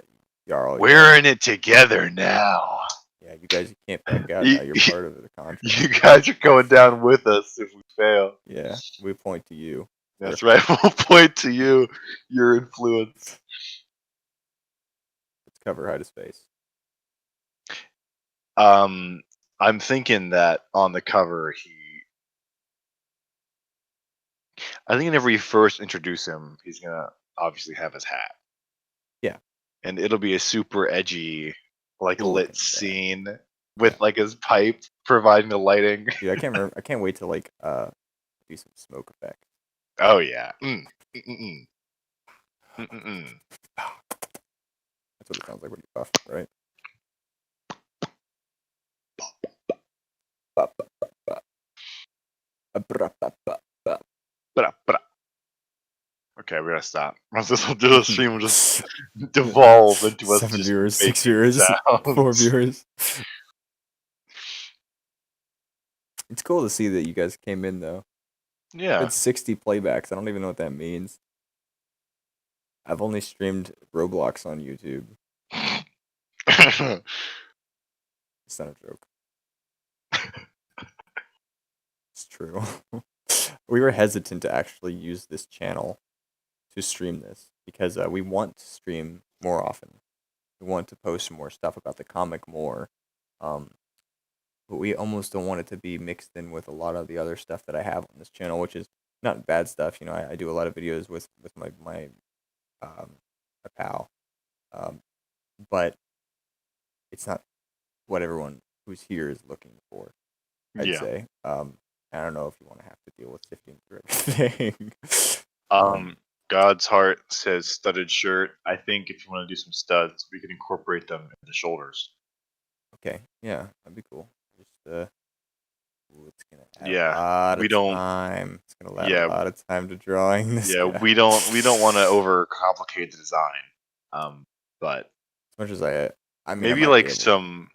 Speaker 1: Jarl.
Speaker 3: We're in it together now.
Speaker 1: Yeah, you guys can't back out
Speaker 3: You-
Speaker 1: now. You're part of the contract.
Speaker 3: You guys are going down with us if we fail.
Speaker 1: Yeah, we point to you.
Speaker 3: That's right. We'll point to you, your influence.
Speaker 1: Let's cover hide his face.
Speaker 3: I'm thinking that on the cover I think whenever you first introduce him, he's gonna obviously have his hat.
Speaker 1: Yeah.
Speaker 3: And it'll be a super edgy, like
Speaker 1: Cool
Speaker 3: lit
Speaker 1: looking, yeah.
Speaker 3: scene with like his pipe providing the lighting.
Speaker 1: Dude, I can't remember. I can't wait to like do some smoke effect.
Speaker 3: Oh yeah. Mm-mm-mm. Mm-mm-mm.
Speaker 1: That's what it sounds like when you puff, right?
Speaker 3: Okay, we gotta stop. This will do the stream will just devolve into us
Speaker 1: 7
Speaker 3: just
Speaker 1: viewers, 6
Speaker 3: making
Speaker 1: viewers,
Speaker 3: sounds.
Speaker 1: 4 viewers. It's cool to see that you guys came in though.
Speaker 3: Yeah.
Speaker 1: It's 60 playbacks. I don't even know what that means. I've only streamed Roblox on YouTube. It's not a joke. It's true. We were hesitant to actually use this channel to stream this because we want to stream more often. We want to post more stuff about the comic more. But we almost don't want it to be mixed in with a lot of the other stuff that I have on this channel, which is not bad stuff. You know, I do a lot of videos with my pal, but it's not what everyone who's here is looking for. I'd
Speaker 3: Yeah.
Speaker 1: say. I don't know if you want to have to deal with sifting through everything.
Speaker 3: God's Heart says studded shirt. I think if you want to do some studs, we can incorporate them in the shoulders.
Speaker 1: Okay, yeah, that'd be cool. Just it's gonna add
Speaker 3: Yeah,
Speaker 1: a lot
Speaker 3: we
Speaker 1: of
Speaker 3: don't-
Speaker 1: time. It's gonna add
Speaker 3: yeah.
Speaker 1: a lot of time to drawing this.
Speaker 3: Yeah,
Speaker 1: guy.
Speaker 3: we don't want to overcomplicate the design. But
Speaker 1: As much as I mean,
Speaker 3: maybe
Speaker 1: I might
Speaker 3: like
Speaker 1: be able-
Speaker 3: some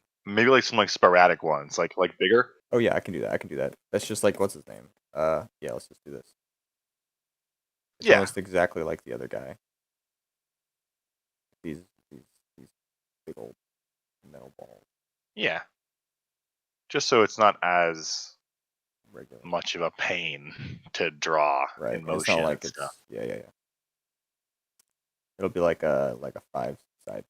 Speaker 3: sporadic ones, like bigger.
Speaker 1: Oh yeah, I can do that. That's just like what's his name? Yeah, let's just do this. It's
Speaker 3: Yeah.
Speaker 1: almost exactly like the other guy. These big old metal balls,
Speaker 3: Yeah. Just so it's not as
Speaker 1: regular.
Speaker 3: much of a pain to draw
Speaker 1: Right.
Speaker 3: in
Speaker 1: And it's not
Speaker 3: motion
Speaker 1: like
Speaker 3: and stuff.
Speaker 1: it's yeah. It'll be like a 5 dice.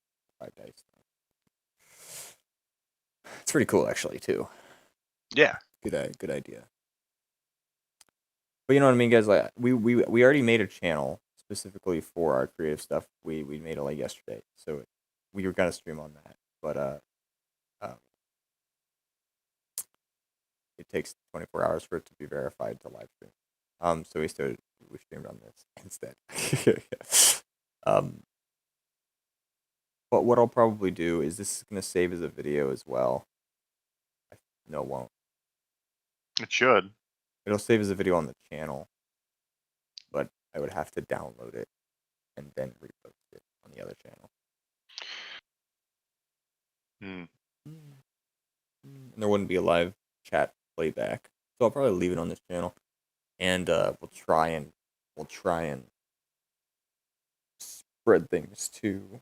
Speaker 1: It's pretty cool actually too.
Speaker 3: Yeah.
Speaker 1: Good idea. But you know what I mean, guys? Like we already made a channel specifically for our creative stuff. We made it like yesterday, so we were gonna stream on that, but um, it takes 24 hours for it to be verified to live stream. So we streamed on this instead. But what I'll probably do is this is gonna save as a video as well. No, it won't.
Speaker 3: It should.
Speaker 1: It'll save as a video on the channel, but I would have to download it and then repost it on the other channel.
Speaker 3: Hmm.
Speaker 1: And there wouldn't be a live chat playback, so I'll probably leave it on this channel, and we'll try and spread things to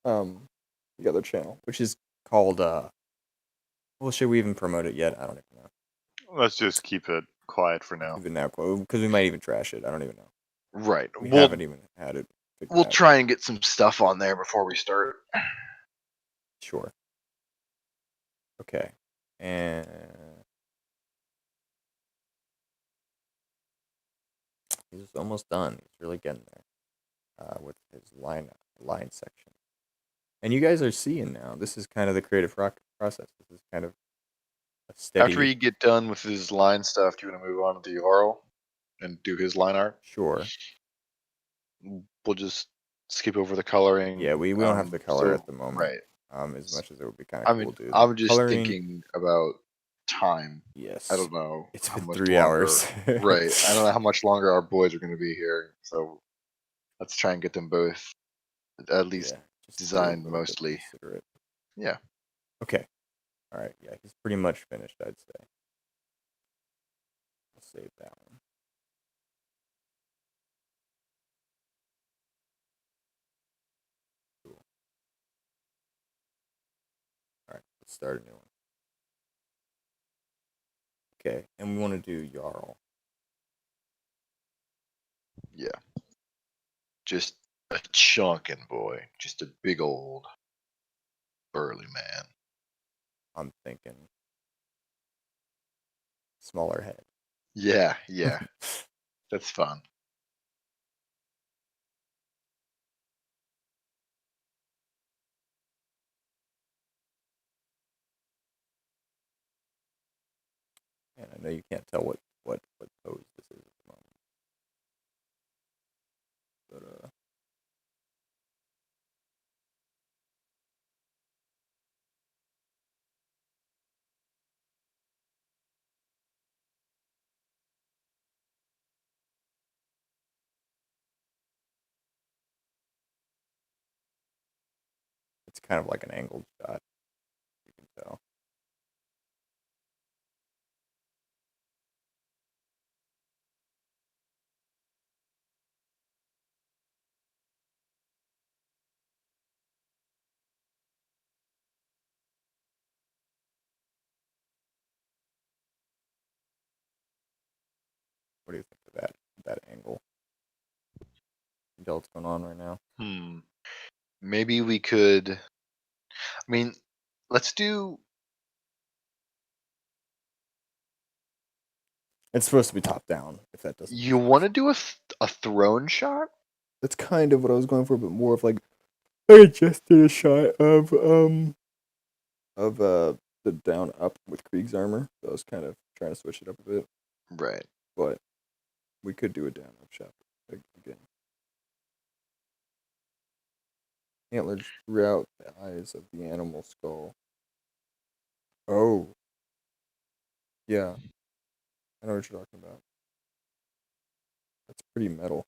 Speaker 1: the other channel, which is called well, should we even promote it yet? I don't even know.
Speaker 3: Let's just keep it quiet for now.
Speaker 1: Even now, because we might even trash it. I don't even know.
Speaker 2: Right.
Speaker 1: We haven't even had it figured
Speaker 2: We'll
Speaker 1: out.
Speaker 2: try and get some stuff on there before we start.
Speaker 1: Sure. Okay. And he's almost done. He's really getting there with his line section. And you guys are seeing now. This is kind of the creative process. This is kind of a steady.
Speaker 2: After you get done with his line stuff, do you want to move on to the Jarl and do his line art?
Speaker 1: Sure.
Speaker 2: We'll just skip over the coloring.
Speaker 1: Yeah, we don't have the color at the moment.
Speaker 2: Right.
Speaker 1: As much as it would be kind of cool, dude.
Speaker 2: I'm just
Speaker 1: Coloring,
Speaker 2: thinking about time.
Speaker 1: yes.
Speaker 2: I don't know.
Speaker 1: It's
Speaker 2: how
Speaker 1: been
Speaker 2: much
Speaker 1: 3
Speaker 2: longer-
Speaker 1: hours.
Speaker 2: Right. I don't know how much longer our boys are going to be here. So let's try and get them both at least
Speaker 1: just to be a
Speaker 2: designed
Speaker 1: little bit
Speaker 2: mostly.
Speaker 1: considerate.
Speaker 2: Yeah.
Speaker 1: Okay. All right. Yeah, he's pretty much finished, I'd say. I'll save that one. Cool. All right. Let's start a new one. Okay, and we want to do Jarl.
Speaker 2: Yeah. Just a chunkin' boy. Just a big old burly man.
Speaker 1: I'm thinking smaller head.
Speaker 2: Yeah, yeah. That's fun.
Speaker 1: And I know you can't tell what pose this is at the moment. But it's kind of like an angled shot. You can tell. What do you think of that angle? You tell what's going on right now.
Speaker 2: Maybe we could. I mean, let's do.
Speaker 1: It's supposed to be top down. If that doesn't.
Speaker 2: You want to do a throne shot?
Speaker 1: That's kind of what I was going for, but more of like I just did a shot of the down up with Krieg's armor. So I was kind of trying to switch it up a bit.
Speaker 2: Right.
Speaker 1: But we could do a down up shot again. Antlers throughout the eyes of the animal skull. Oh. Yeah. I know what you're talking about. That's pretty metal.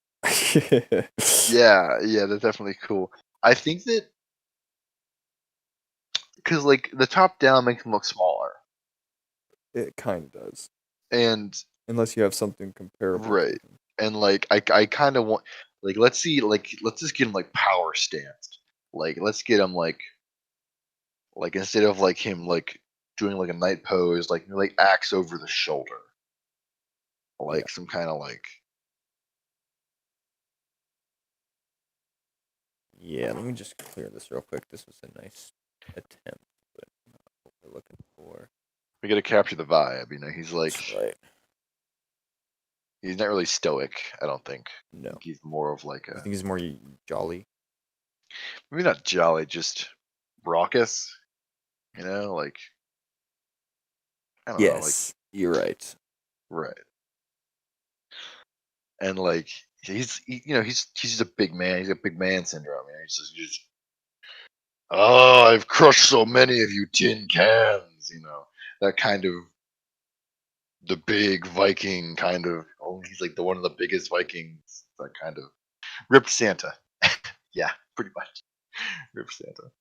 Speaker 2: Yeah, that's definitely cool. I think that because like the top down makes them look smaller,
Speaker 1: It kind of does.
Speaker 2: and
Speaker 1: Unless you have something comparable.
Speaker 2: right, and like I kind of want like let's see like let's just get him like power stance. Like let's get him like instead of like him like doing like a night pose, like axe over the shoulder,
Speaker 1: Yeah.
Speaker 2: like some kind of like
Speaker 1: Yeah, let me just clear this real quick. This was a nice attempt, but not what we're looking for.
Speaker 2: we got to capture the vibe. You know, he's
Speaker 1: That's
Speaker 2: like
Speaker 1: right.
Speaker 2: he's not really stoic. I don't think. I
Speaker 1: No.
Speaker 2: think he's more of like
Speaker 1: You
Speaker 2: a
Speaker 1: think he's more jolly?
Speaker 2: maybe not jolly, just raucous. You know, like I don't know, like
Speaker 1: Yes, you're right.
Speaker 2: right. And like you know he's just a big man. He's got big man syndrome. You know, he's just oh I've crushed so many of you tin cans. You know that kind of the big Viking kind of. Oh, he's like the one of the biggest Vikings. That kind of ripped Santa. Yeah, pretty much ripped Santa.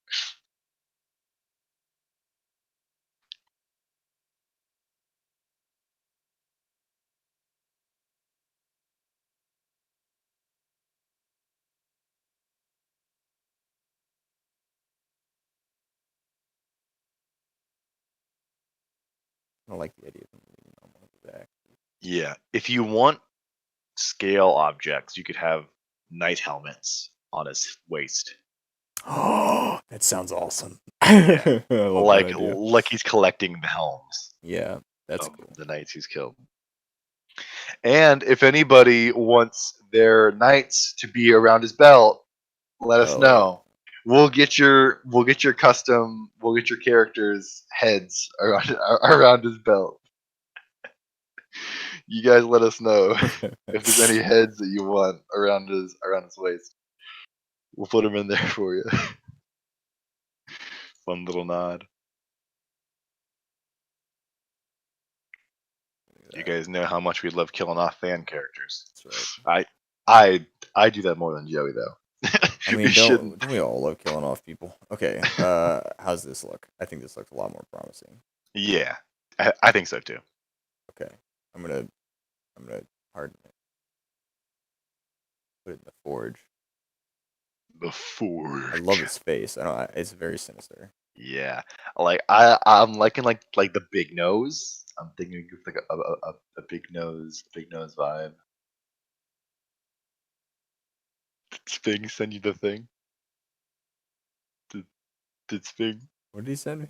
Speaker 1: I don't like the idea of him leaning on one of his axes.
Speaker 3: Yeah, if you want scale objects, you could have knight helmets on his waist,
Speaker 1: Oh, that sounds awesome.
Speaker 3: Yeah.
Speaker 1: I love that idea.
Speaker 3: like he's collecting the helms
Speaker 1: Yeah, that's
Speaker 3: of
Speaker 1: cool.
Speaker 3: the knights he's killed. And if anybody wants their knights to be around his belt, let us
Speaker 1: Oh,
Speaker 3: know. We'll get your characters' heads around around his belt. You guys let us know if there's any heads that you want around his waist. We'll put them in there for you. Fun little nod. You guys know how much we love killing off fan characters.
Speaker 1: That's right.
Speaker 3: I do that more than Joey though.
Speaker 1: I
Speaker 3: We
Speaker 1: mean,
Speaker 3: shouldn't.
Speaker 1: don't we all love killing off people? Okay. How's this look? I think this looks a lot more promising.
Speaker 3: Yeah, I think so too.
Speaker 1: Okay. I'm gonna harden it. Put it in the forge.
Speaker 3: The forge.
Speaker 1: I love his face. It's very sinister.
Speaker 3: Yeah, like I'm liking like the big nose. I'm thinking of like a big nose vibe. Did Sping send you the thing? Did Sping?
Speaker 1: What did he send me?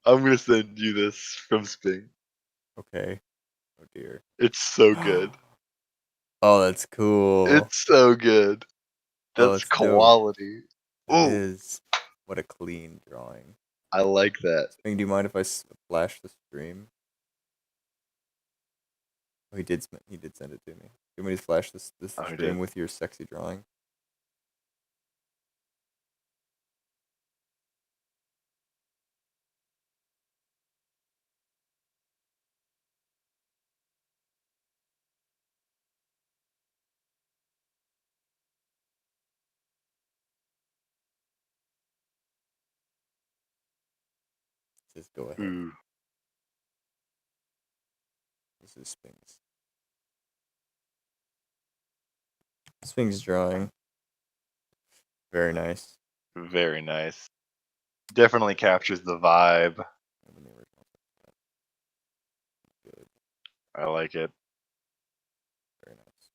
Speaker 3: I'm gonna send you this from Sping.
Speaker 1: Okay. Oh dear.
Speaker 3: It's so good.
Speaker 1: Oh, that's cool.
Speaker 3: It's so good.
Speaker 1: Oh,
Speaker 3: That's
Speaker 1: that's dope.
Speaker 3: quality.
Speaker 1: That
Speaker 3: Ooh,
Speaker 1: is. What a clean drawing.
Speaker 3: I like that.
Speaker 1: Spring, do you mind if I flash the stream? Oh, he did send it to me. Do you want me to flash this
Speaker 3: Oh, he
Speaker 1: stream
Speaker 3: did.
Speaker 1: with your sexy drawing? Just go ahead.
Speaker 3: Ooh,
Speaker 1: This is Sphinx drawing. Very nice.
Speaker 3: very nice. Definitely captures the vibe.
Speaker 1: Even the original. Good.
Speaker 3: I like it.
Speaker 1: Very nice.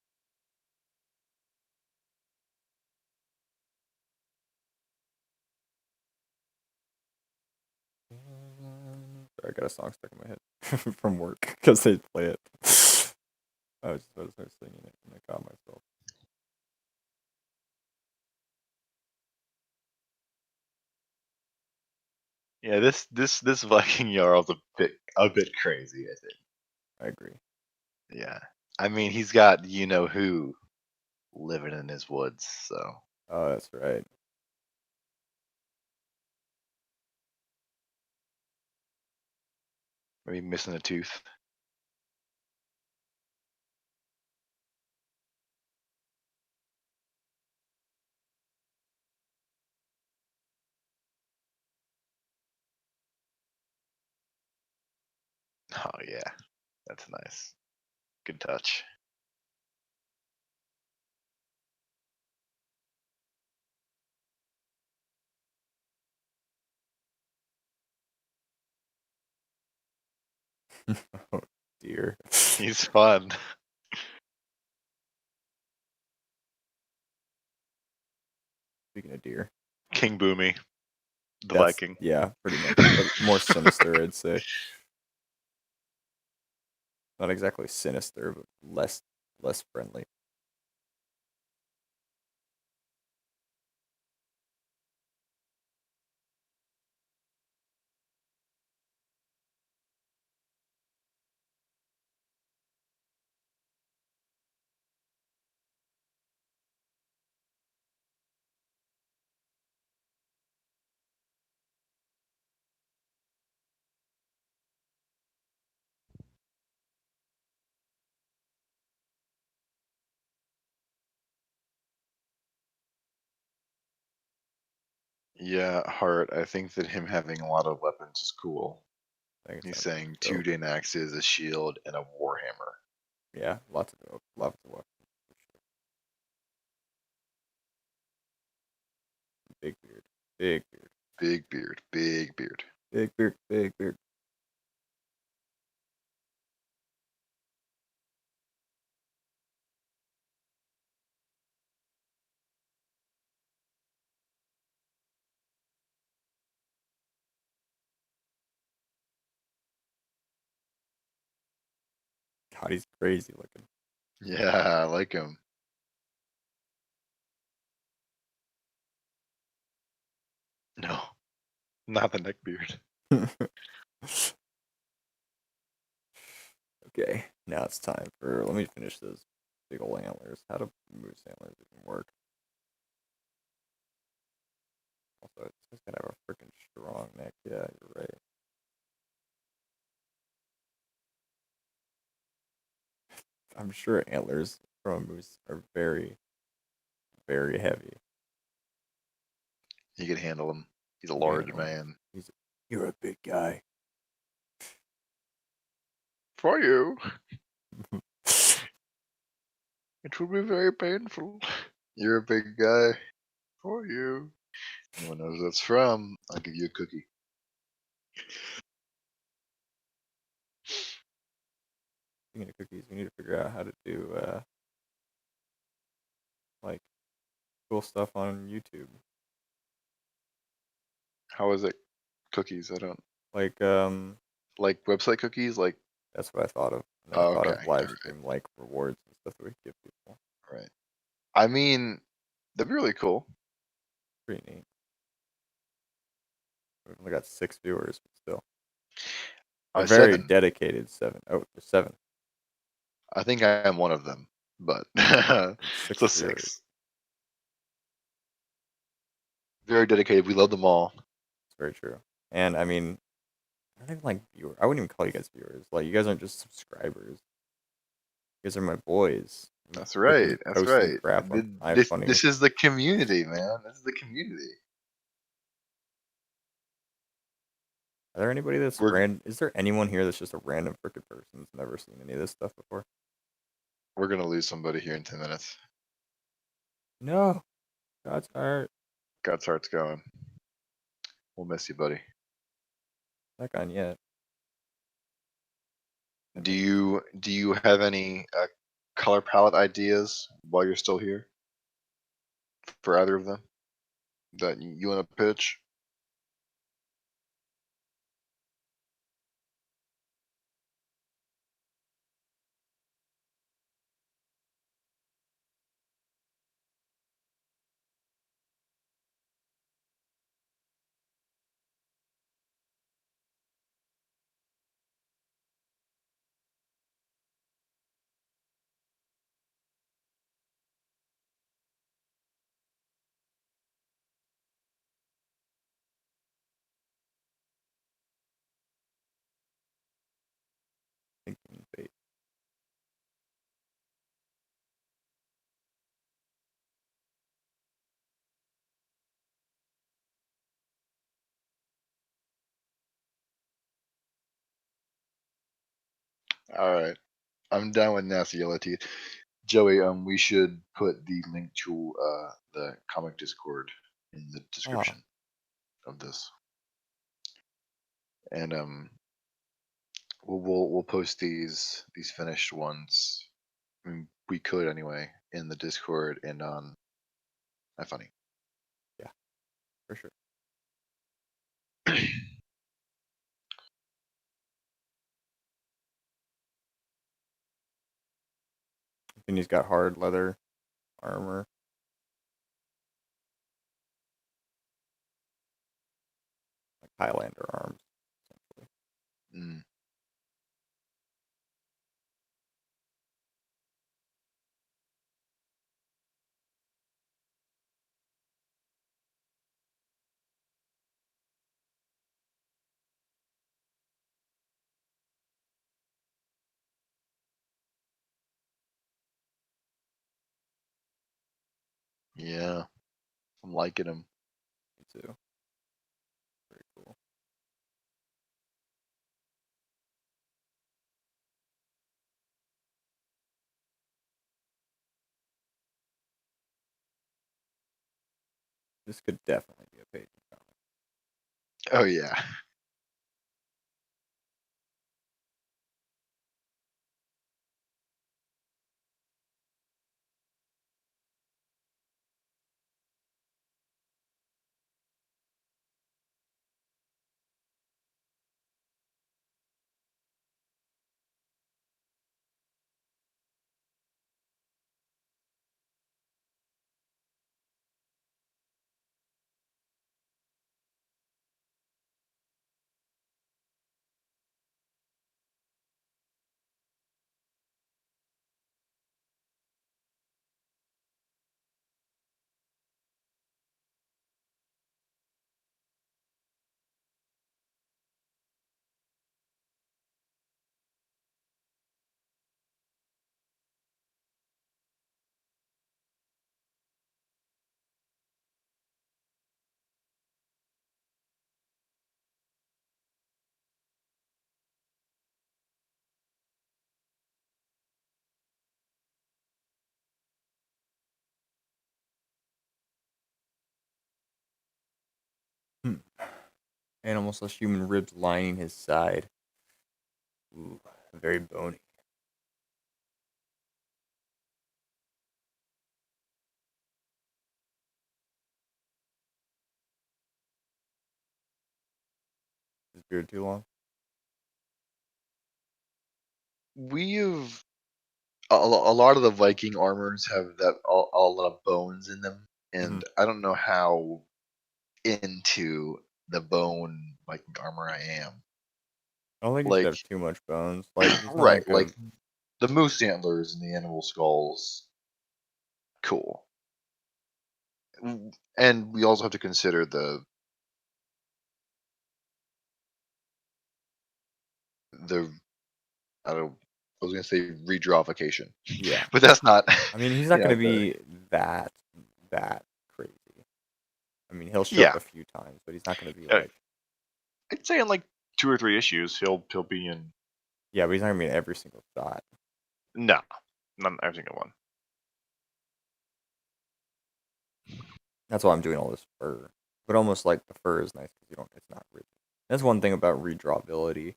Speaker 1: Sorry, I got a song stuck in my head from work because they play it. I was just about to start singing it and I caught myself.
Speaker 3: Yeah, this Viking Jarl's a bit crazy, I think.
Speaker 1: I agree.
Speaker 3: Yeah. I mean, he's got you know who living in his woods, so
Speaker 1: Oh, that's right.
Speaker 3: maybe missing a tooth. Oh yeah, that's nice. Good touch.
Speaker 1: Oh dear.
Speaker 3: He's fun.
Speaker 1: Speaking of deer,
Speaker 3: King Boomy, the
Speaker 1: that's
Speaker 3: Viking.
Speaker 1: yeah, pretty much, but more sinister, I'd say. Not exactly sinister, but less friendly.
Speaker 3: Yeah, Hart. I think that him having a lot of weapons is cool.
Speaker 1: I think it
Speaker 3: He's
Speaker 1: sounds
Speaker 3: saying
Speaker 1: dope.
Speaker 3: 2 Dane axes, a shield, and a warhammer.
Speaker 1: Yeah, lots of weapons. For sure. Big beard, big beard,
Speaker 3: Big beard, big beard.
Speaker 1: big beard, big beard. God, he's crazy looking.
Speaker 3: Yeah, I like him. No, not the neck beard.
Speaker 1: Okay, now it's time for. Let me finish those big old antlers. How do moose antlers even work? Also, it's gonna have a freaking strong neck. Yeah, you're right. I'm sure antlers from a moose are very, very heavy.
Speaker 3: He can handle him. He's a
Speaker 1: You can
Speaker 3: large
Speaker 1: handle 'em.
Speaker 3: man.
Speaker 1: You're a big guy.
Speaker 3: For you, it will be very painful. You're a big guy. For you. No one knows who that's from. I'll give you a cookie.
Speaker 1: Speaking of cookies, we need to figure out how to do like cool stuff on YouTube.
Speaker 3: How is it? Cookies. I don't
Speaker 1: Like
Speaker 3: like website cookies. Like,
Speaker 1: that's what I thought of. And then I
Speaker 3: oh,
Speaker 1: thought
Speaker 3: okay,
Speaker 1: of live
Speaker 3: all
Speaker 1: stream like rewards and stuff that we could give people.
Speaker 3: right. I mean, that'd be really cool.
Speaker 1: Pretty neat. We've only got 6 viewers, but still. A very
Speaker 3: 7.
Speaker 1: dedicated 7. Oh, there's 7.
Speaker 3: I think I am one of them, but
Speaker 1: And
Speaker 3: so
Speaker 1: 6 viewers.
Speaker 3: 6. Very dedicated. We love them all.
Speaker 1: It's very true. And I mean, I don't even like viewers. I wouldn't even call you guys viewers. Like you guys aren't just subscribers. You guys are my boys. I'm
Speaker 3: That's
Speaker 1: freaking
Speaker 3: right. That's
Speaker 1: posting
Speaker 3: right.
Speaker 1: crap on
Speaker 3: This
Speaker 1: iFunny.
Speaker 3: this is the community, man. This is the community.
Speaker 1: Are there anybody that's
Speaker 3: We're
Speaker 1: Is there anyone here that's just a random freaking person that's never seen any of this stuff before?
Speaker 3: we're gonna lose somebody here in 10 minutes.
Speaker 1: No. God's heart.
Speaker 3: God's heart's going. We'll miss you, buddy.
Speaker 1: Not gone yet.
Speaker 3: Do you have any color palette ideas while you're still here for either of them that you want to pitch?
Speaker 1: Thinking bait.
Speaker 3: All right, I'm down with nasty yellow teeth. Joey, we should put the link to the comic Discord in the
Speaker 1: Ah,
Speaker 3: description of this. And
Speaker 2: We'll post these finished ones. I mean, we could anyway in the Discord and on iFunny.
Speaker 1: For sure. And he's got hard leather armor. Like Highlander arms, essentially.
Speaker 2: Mm. Yeah, I'm liking them.
Speaker 1: Me too. Very cool. This could definitely be a page in comic.
Speaker 2: Oh yeah.
Speaker 1: Animal slash human ribs lining his side. Ooh, very bony. His beard too long.
Speaker 2: We've a lot of the Viking armors have that a lot of bones in them, and I don't know how into the bone Viking armor I am.
Speaker 1: I don't think he should
Speaker 2: Like,
Speaker 1: have too much bones. Like he's not
Speaker 2: right,
Speaker 1: like a
Speaker 2: like the moose antlers and the animal skulls, cool. And we also have to consider the I don't I was gonna say redrawfication,
Speaker 1: yeah.
Speaker 2: but that's not
Speaker 1: I mean, he's not
Speaker 2: you know
Speaker 1: gonna
Speaker 2: the
Speaker 1: be that crazy. I mean, he'll show up
Speaker 2: yeah.
Speaker 1: a few times, but he's not gonna be
Speaker 3: Uh,
Speaker 1: like
Speaker 3: I'd say in like 2 or 3 issues, he'll be in.
Speaker 1: yeah, but he's not gonna be in every single shot.
Speaker 3: No, not every single one.
Speaker 1: That's why I'm doing all this fur. But almost like the fur is nice because it's not rigid. That's one thing about redrawability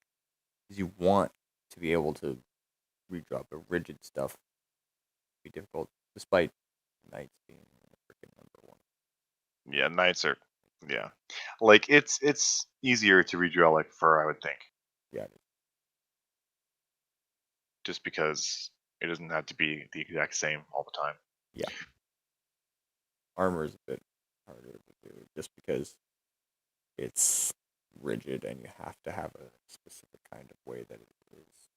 Speaker 1: is you want to be able to redraw, but rigid stuff be difficult, despite knights being the freaking number 1.
Speaker 3: Yeah, knights are. Yeah, like it's easier to redraw like fur, I would think,
Speaker 1: Yeah, it is.
Speaker 3: just because it doesn't have to be the exact same all the time.
Speaker 1: Yeah. Armor is a bit harder to do just because it's rigid and you have to have a specific kind of way that it is.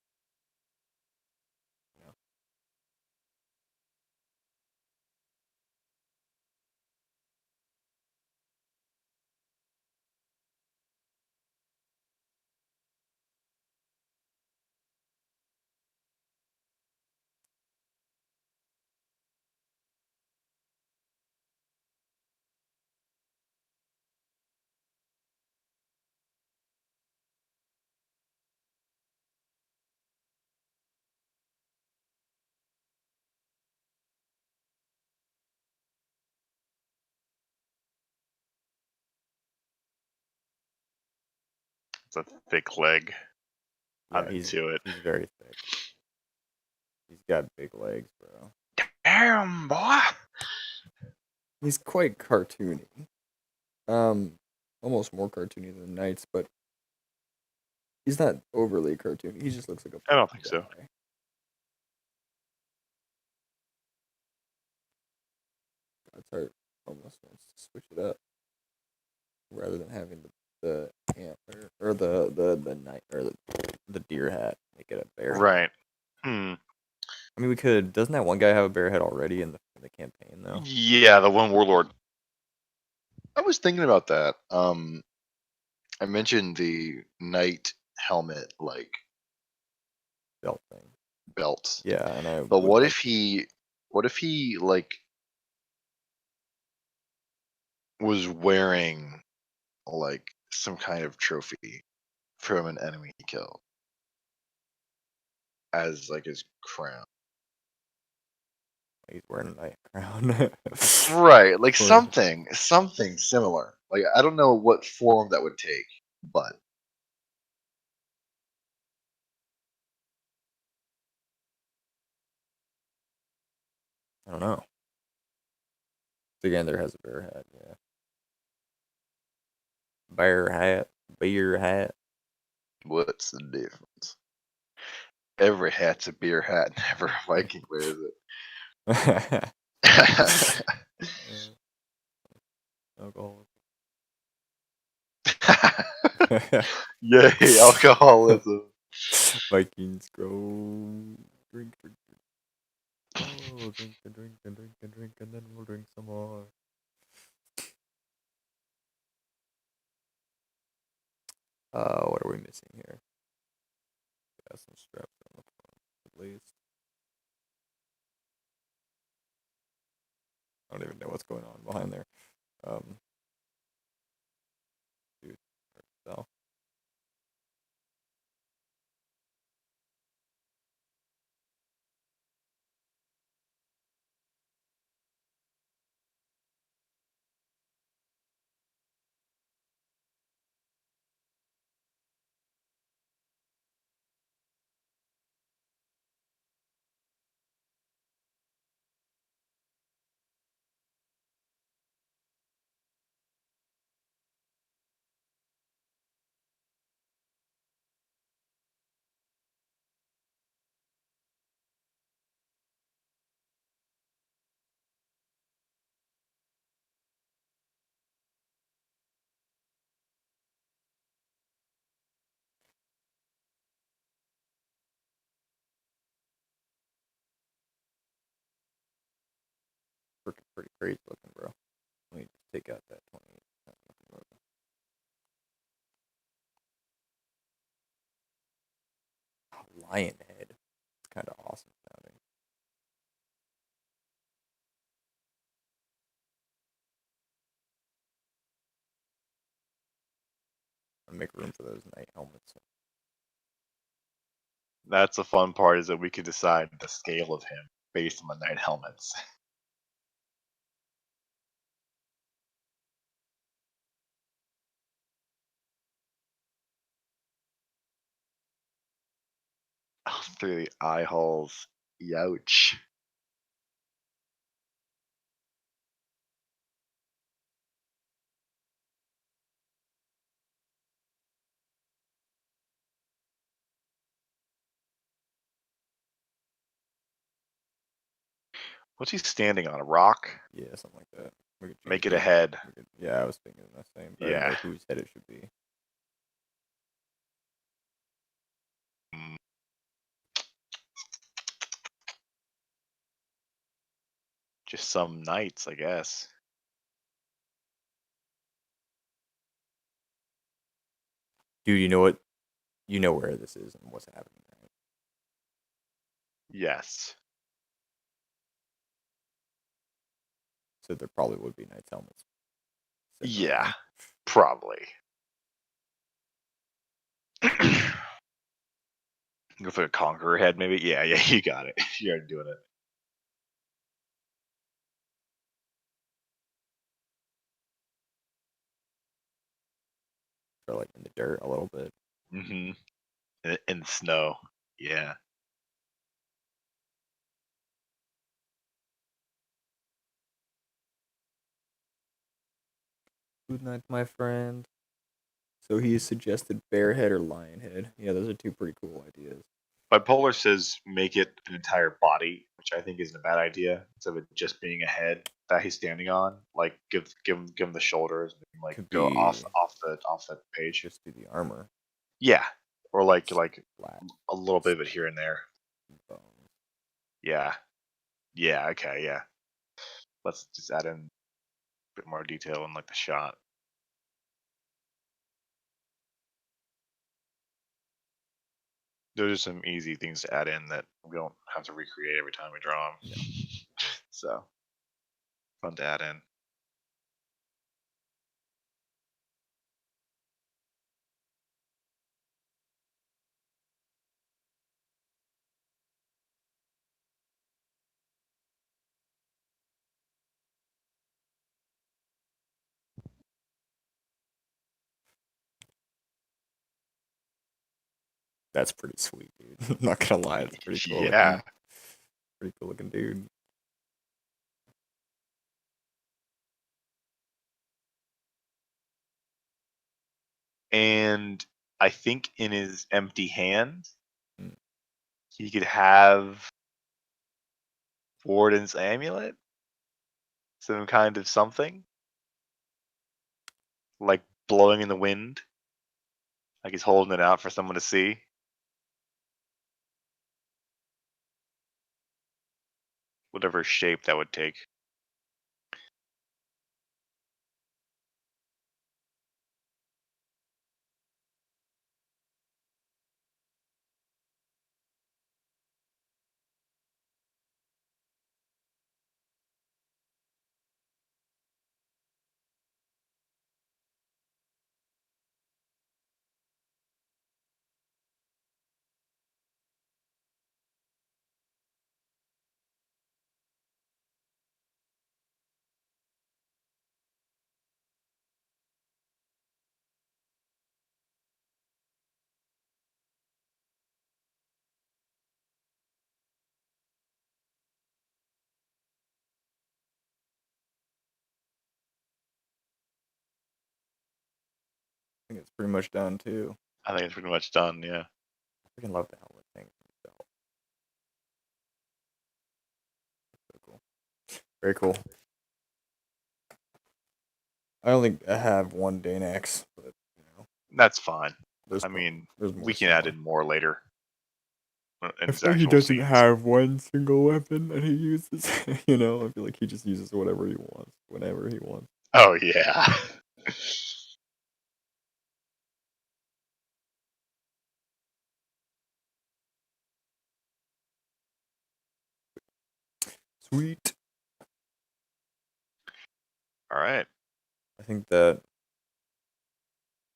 Speaker 1: You know?
Speaker 3: It's a thick leg.
Speaker 1: Yeah,
Speaker 3: I'm into it.
Speaker 1: He's very thick. He's got big legs, bro.
Speaker 3: Damn, boy.
Speaker 1: He's quite cartoony. Almost more cartoony than Knights, but he's not overly cartoony. He just looks like a
Speaker 3: I don't
Speaker 1: fun
Speaker 3: think so.
Speaker 1: guy. God's almost wants to switch it up rather than having the antler or the knight or the deer hat. Make it a bear hat.
Speaker 3: Right.
Speaker 1: I mean, we could. Doesn't that one guy have a bear head already in the campaign though?
Speaker 3: Yeah, the one warlord.
Speaker 2: I was thinking about that. I mentioned the knight helmet like
Speaker 1: Belt thing.
Speaker 2: belts.
Speaker 1: Yeah, and I.
Speaker 2: But
Speaker 1: would
Speaker 2: what
Speaker 1: like-
Speaker 2: if he like was wearing like some kind of trophy from an enemy he killed as like his crown?
Speaker 1: He's wearing a knight crown.
Speaker 2: Right, like
Speaker 1: Or-
Speaker 2: something similar. Like I don't know what form that would take, but
Speaker 1: I don't know. The gander has a bear hat. Yeah. Bear hat. Beer hat.
Speaker 2: what's the difference? Every hat's a beer hat, never a Viking wears it.
Speaker 1: Alcohol.
Speaker 2: Yay, alcoholism.
Speaker 1: Vikings grow. Drink, drink, drink. Oh, drink and drink and drink and drink, and then we'll drink some more. What are we missing here? Got some straps on the front, at least. I don't even know what's going on behind there. Dude, so. Pretty crazy looking, bro. Let me just take out that 28% looking logo. Lion head. It's kind of awesome sounding. I'm gonna make room for those knight helmets.
Speaker 3: That's the fun part, is that we can decide the scale of him based on the knight helmets. Through the eye holes. Youch. What's he standing on? A rock?
Speaker 1: Yeah, something like that. We could
Speaker 3: Make
Speaker 1: change
Speaker 3: it a head.
Speaker 1: Yeah, I was thinking the same. But I didn't
Speaker 3: Yeah.
Speaker 1: know whose head it should be.
Speaker 3: Mm. Just some knights, I guess.
Speaker 1: Dude, you know what? You know where this is and what's happening, right?
Speaker 3: Yes.
Speaker 1: So there probably would be knights helmets. sitting
Speaker 3: Yeah.
Speaker 1: around.
Speaker 3: Probably. Go for a conqueror head, maybe? Yeah, you got it. You're doing it.
Speaker 1: Or like in the dirt a little bit.
Speaker 3: Mm-hmm. in the snow. Yeah.
Speaker 1: Good night, my friend. So he suggested bear head or lion head. Yeah, those are two pretty cool ideas.
Speaker 3: Bipolar says make it an entire body, which I think isn't a bad idea. Instead of it just being a head that he's standing on, like give him the shoulders, and like
Speaker 1: Could
Speaker 3: go
Speaker 1: be
Speaker 3: off that page.
Speaker 1: just do the armor.
Speaker 3: Yeah, or like
Speaker 1: Flat
Speaker 3: a little bit of it here and there.
Speaker 1: bones.
Speaker 3: Yeah, yeah, okay, yeah. Let's just add in a bit more detail in like the shot. Those are some easy things to add in that we don't have to recreate every time we draw them.
Speaker 1: No.
Speaker 3: So fun to add in.
Speaker 1: That's pretty sweet, dude. I'm not gonna lie, it's pretty cool
Speaker 3: Yeah.
Speaker 1: looking. Pretty cool looking dude.
Speaker 3: And I think in his empty hand,
Speaker 1: Mm.
Speaker 3: he could have Warden's amulet, some kind of something, like blowing in the wind, like he's holding it out for someone to see. Whatever shape that would take.
Speaker 1: I think it's pretty much done too.
Speaker 3: I think it's pretty much done, yeah.
Speaker 1: I freaking love the helmet thing. So cool. Very cool. I only have one Danax, but you know,
Speaker 3: That's fine.
Speaker 1: there's
Speaker 3: I
Speaker 1: more-
Speaker 3: mean,
Speaker 1: there's more
Speaker 3: we can add
Speaker 1: somewhere.
Speaker 3: in more later. In
Speaker 1: I
Speaker 3: his
Speaker 1: feel like he
Speaker 3: actual
Speaker 1: doesn't
Speaker 3: scenes.
Speaker 1: have one single weapon that he uses. You know, I feel like he just uses whatever he wants, whenever he wants.
Speaker 3: Oh, yeah.
Speaker 1: Sweet.
Speaker 3: All right.
Speaker 1: I think that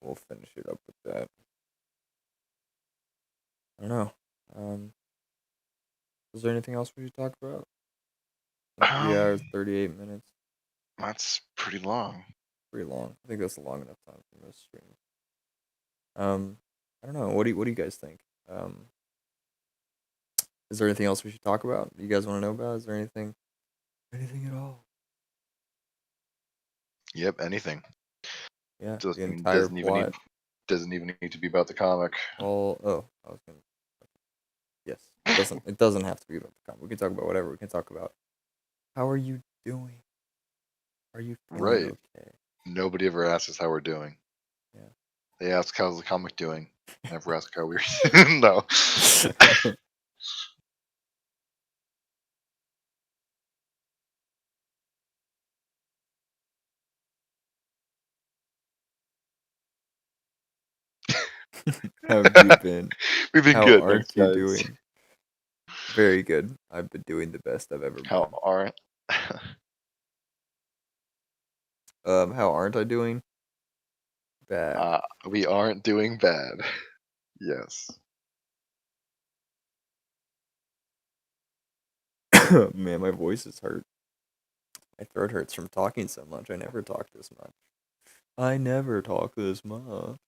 Speaker 1: we'll finish it up with that. I don't know. Is there anything else we should talk about? 3 hours, 38 minutes.
Speaker 3: That's pretty long.
Speaker 1: Pretty long. I think that's a long enough time for most streams. I don't know. What do you guys think? Is there anything else we should talk about? You guys want to know about? Is there anything at all?
Speaker 2: Yep, anything.
Speaker 1: Yeah,
Speaker 2: Doesn't
Speaker 1: the
Speaker 2: even,
Speaker 1: entire
Speaker 2: doesn't even
Speaker 1: plot.
Speaker 2: need doesn't even need to be about the comic.
Speaker 1: All. Oh, I was gonna. Yes, it doesn't have to be about the comic. We can talk about whatever. We can talk about. How are you doing? Are you feeling
Speaker 2: Right.
Speaker 1: okay?
Speaker 2: Nobody ever asks us how we're doing.
Speaker 1: Yeah.
Speaker 2: They ask how's the comic doing. Never ask how we're no.
Speaker 1: How have you been?
Speaker 2: We've been
Speaker 1: How
Speaker 2: good,
Speaker 1: aren't
Speaker 2: thanks,
Speaker 1: you
Speaker 2: guys.
Speaker 1: doing? Very good. I've been doing the best I've ever
Speaker 2: How
Speaker 1: been.
Speaker 2: aren't
Speaker 1: How aren't I doing? Bad.
Speaker 2: we aren't doing bad. Yes.
Speaker 1: Man, my voice is hurt. My throat hurts from talking so much. I never talk this much. I never talk this much.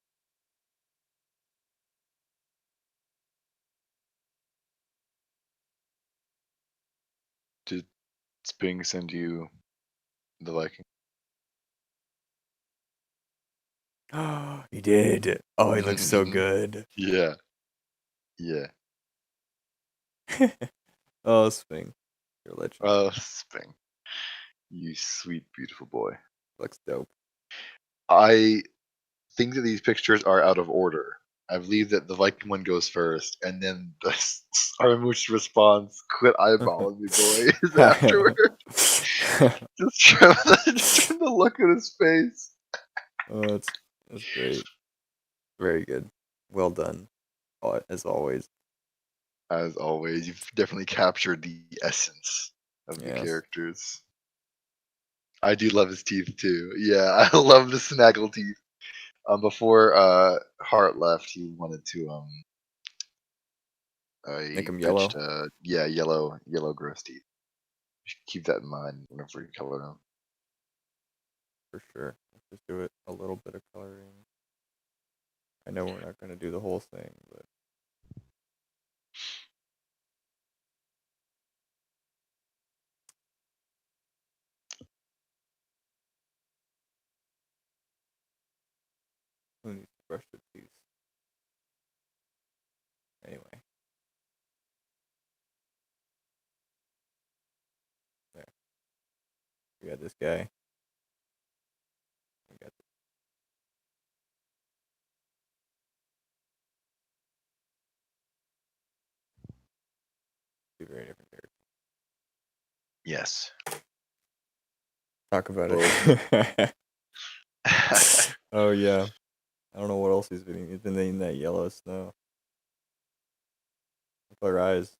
Speaker 3: Sping send you the Viking?
Speaker 1: He did. Oh, he looks so
Speaker 2: Mhm.
Speaker 1: good.
Speaker 2: Yeah. Yeah.
Speaker 1: Oh, Sping, you're a legend.
Speaker 2: Oh, Sping. You sweet, beautiful boy.
Speaker 1: Looks dope.
Speaker 2: I think that these pictures are out of order. I believe that the Viking one goes first, and then the Aramuch response, "Quit eyeballing me, boy," is afterward. Just trying to look at his face.
Speaker 1: Oh, that's great. Very good. Well done, as always.
Speaker 2: As always, you've definitely captured the essence of the
Speaker 1: Yes.
Speaker 2: characters. I do love his teeth too. Yeah, I love the snaggle teeth. Before Hart left, he wanted to
Speaker 1: Make
Speaker 2: I
Speaker 1: 'em yellow?
Speaker 2: pitched yeah, yellow gross teeth. You should keep that in mind whenever you color them.
Speaker 1: For sure. Let's just do it a little bit of coloring. I know we're not gonna do the whole thing, but who needs to brush their teeth? Anyway. There. We got this guy. We got two very different characters.
Speaker 2: Yes.
Speaker 1: Talk about it. Oh yeah. I don't know what else he's been eating. He's been eating that yellow snow. With our eyes.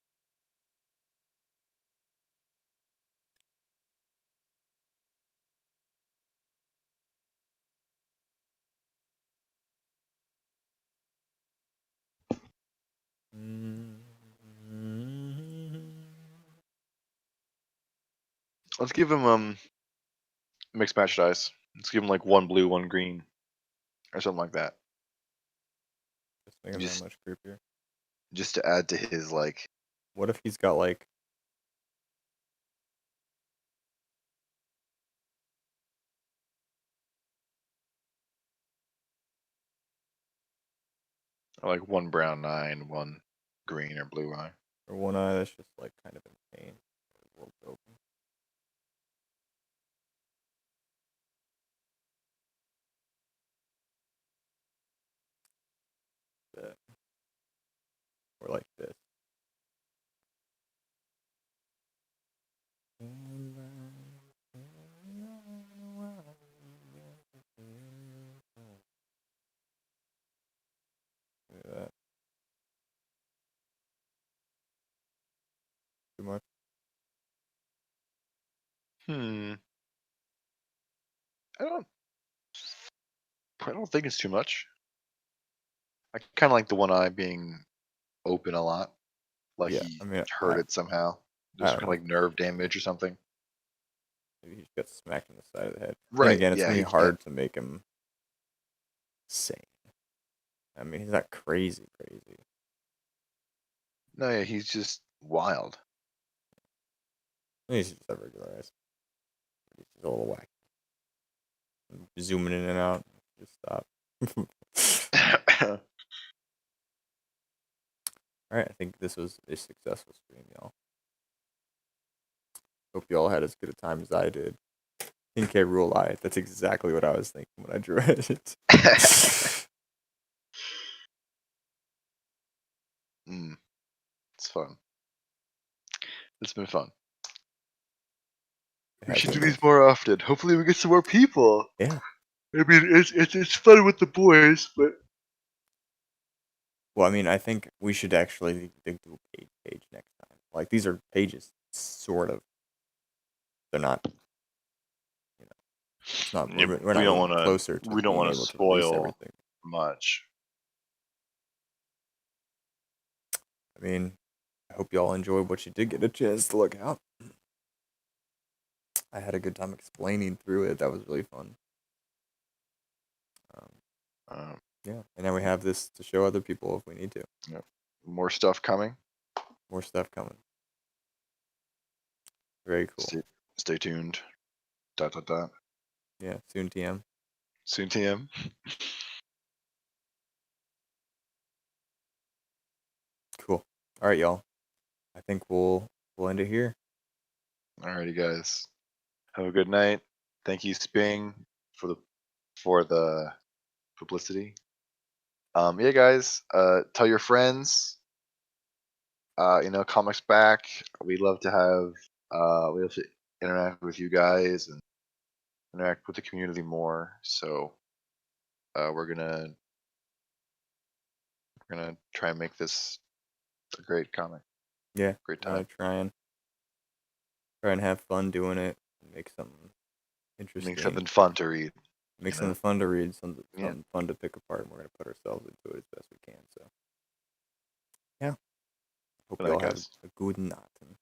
Speaker 3: Let's give him mixed match dice. Let's give him like one blue, one green, or something like that.
Speaker 1: Just make him that
Speaker 2: Just
Speaker 1: much creepier.
Speaker 2: just to add to his like
Speaker 1: What if he's got like
Speaker 3: Or like one brown eye and one green or blue eye.
Speaker 1: or one eye that's just like kind of in pain? A little bit open. That. Or like this. Look at that. Too much.
Speaker 3: I don't think it's too much. I kind of like the one eye being open a lot, like
Speaker 1: Yeah,
Speaker 3: he
Speaker 1: I mean,
Speaker 3: hurt it somehow,
Speaker 1: I
Speaker 3: just
Speaker 1: don't
Speaker 3: kind of
Speaker 1: know.
Speaker 3: like nerve damage or something.
Speaker 1: Maybe he just got smacked in the side of the head. Then
Speaker 2: right.
Speaker 1: again, it's
Speaker 2: Yeah,
Speaker 1: gonna be
Speaker 2: he can't.
Speaker 1: hard to make him sane. I mean, he's not crazy.
Speaker 2: No, yeah, he's just wild.
Speaker 1: He's just have regular eyes. He's just a little whack. Zooming in and out. Just stop. Alright, I think this was a successful stream, y'all. Hope you all had as good a time as I did. 10K rule eye. That's exactly what I was thinking when I drew it.
Speaker 2: It's fun. It's been fun.
Speaker 1: It
Speaker 2: We
Speaker 1: has
Speaker 2: should do
Speaker 1: been
Speaker 2: these
Speaker 1: nice.
Speaker 2: more often. Hopefully, we get some more people.
Speaker 1: Yeah.
Speaker 2: I mean, it's fun with the boys, but
Speaker 1: Well, I mean, I think we should actually do a page next time. Like, these are pages, sort of. They're not, you know, it's not,
Speaker 3: Yeah,
Speaker 1: we're
Speaker 3: we
Speaker 1: not
Speaker 3: don't
Speaker 1: really
Speaker 3: want to.
Speaker 1: closer to
Speaker 3: We don't
Speaker 1: being
Speaker 3: want to
Speaker 1: able to release
Speaker 3: spoil
Speaker 1: everything.
Speaker 3: much.
Speaker 1: I mean, I hope y'all enjoyed what you did get a chance to look out. I had a good time explaining through it. That was really fun. Yeah, and now we have this to show other people if we need to.
Speaker 3: More stuff coming.
Speaker 1: More stuff coming. Very cool.
Speaker 2: See, Stay tuned. ...
Speaker 1: Yeah, soon TM.
Speaker 2: Soon TM.
Speaker 1: Cool. All right, y'all. I think we'll end it here.
Speaker 2: Alrighty, guys. Have a good night. Thank you, Sping, for the publicity. Yeah, guys. Tell your friends. Comics back. We love to interact with you guys and interact with the community more. So we're gonna try and make this a great comic.
Speaker 1: Yeah,
Speaker 2: Great
Speaker 1: we're gonna
Speaker 2: time.
Speaker 1: try and have fun doing it. Make something interesting.
Speaker 2: Make something fun to read.
Speaker 1: Make
Speaker 2: you
Speaker 1: something
Speaker 2: know?
Speaker 1: fun to read. Something
Speaker 2: Yeah.
Speaker 1: fun to pick apart. And we're gonna put ourselves into it as best we can. So, yeah. Hope
Speaker 2: Good
Speaker 1: y'all
Speaker 2: night,
Speaker 1: have
Speaker 2: guys.
Speaker 1: a good night.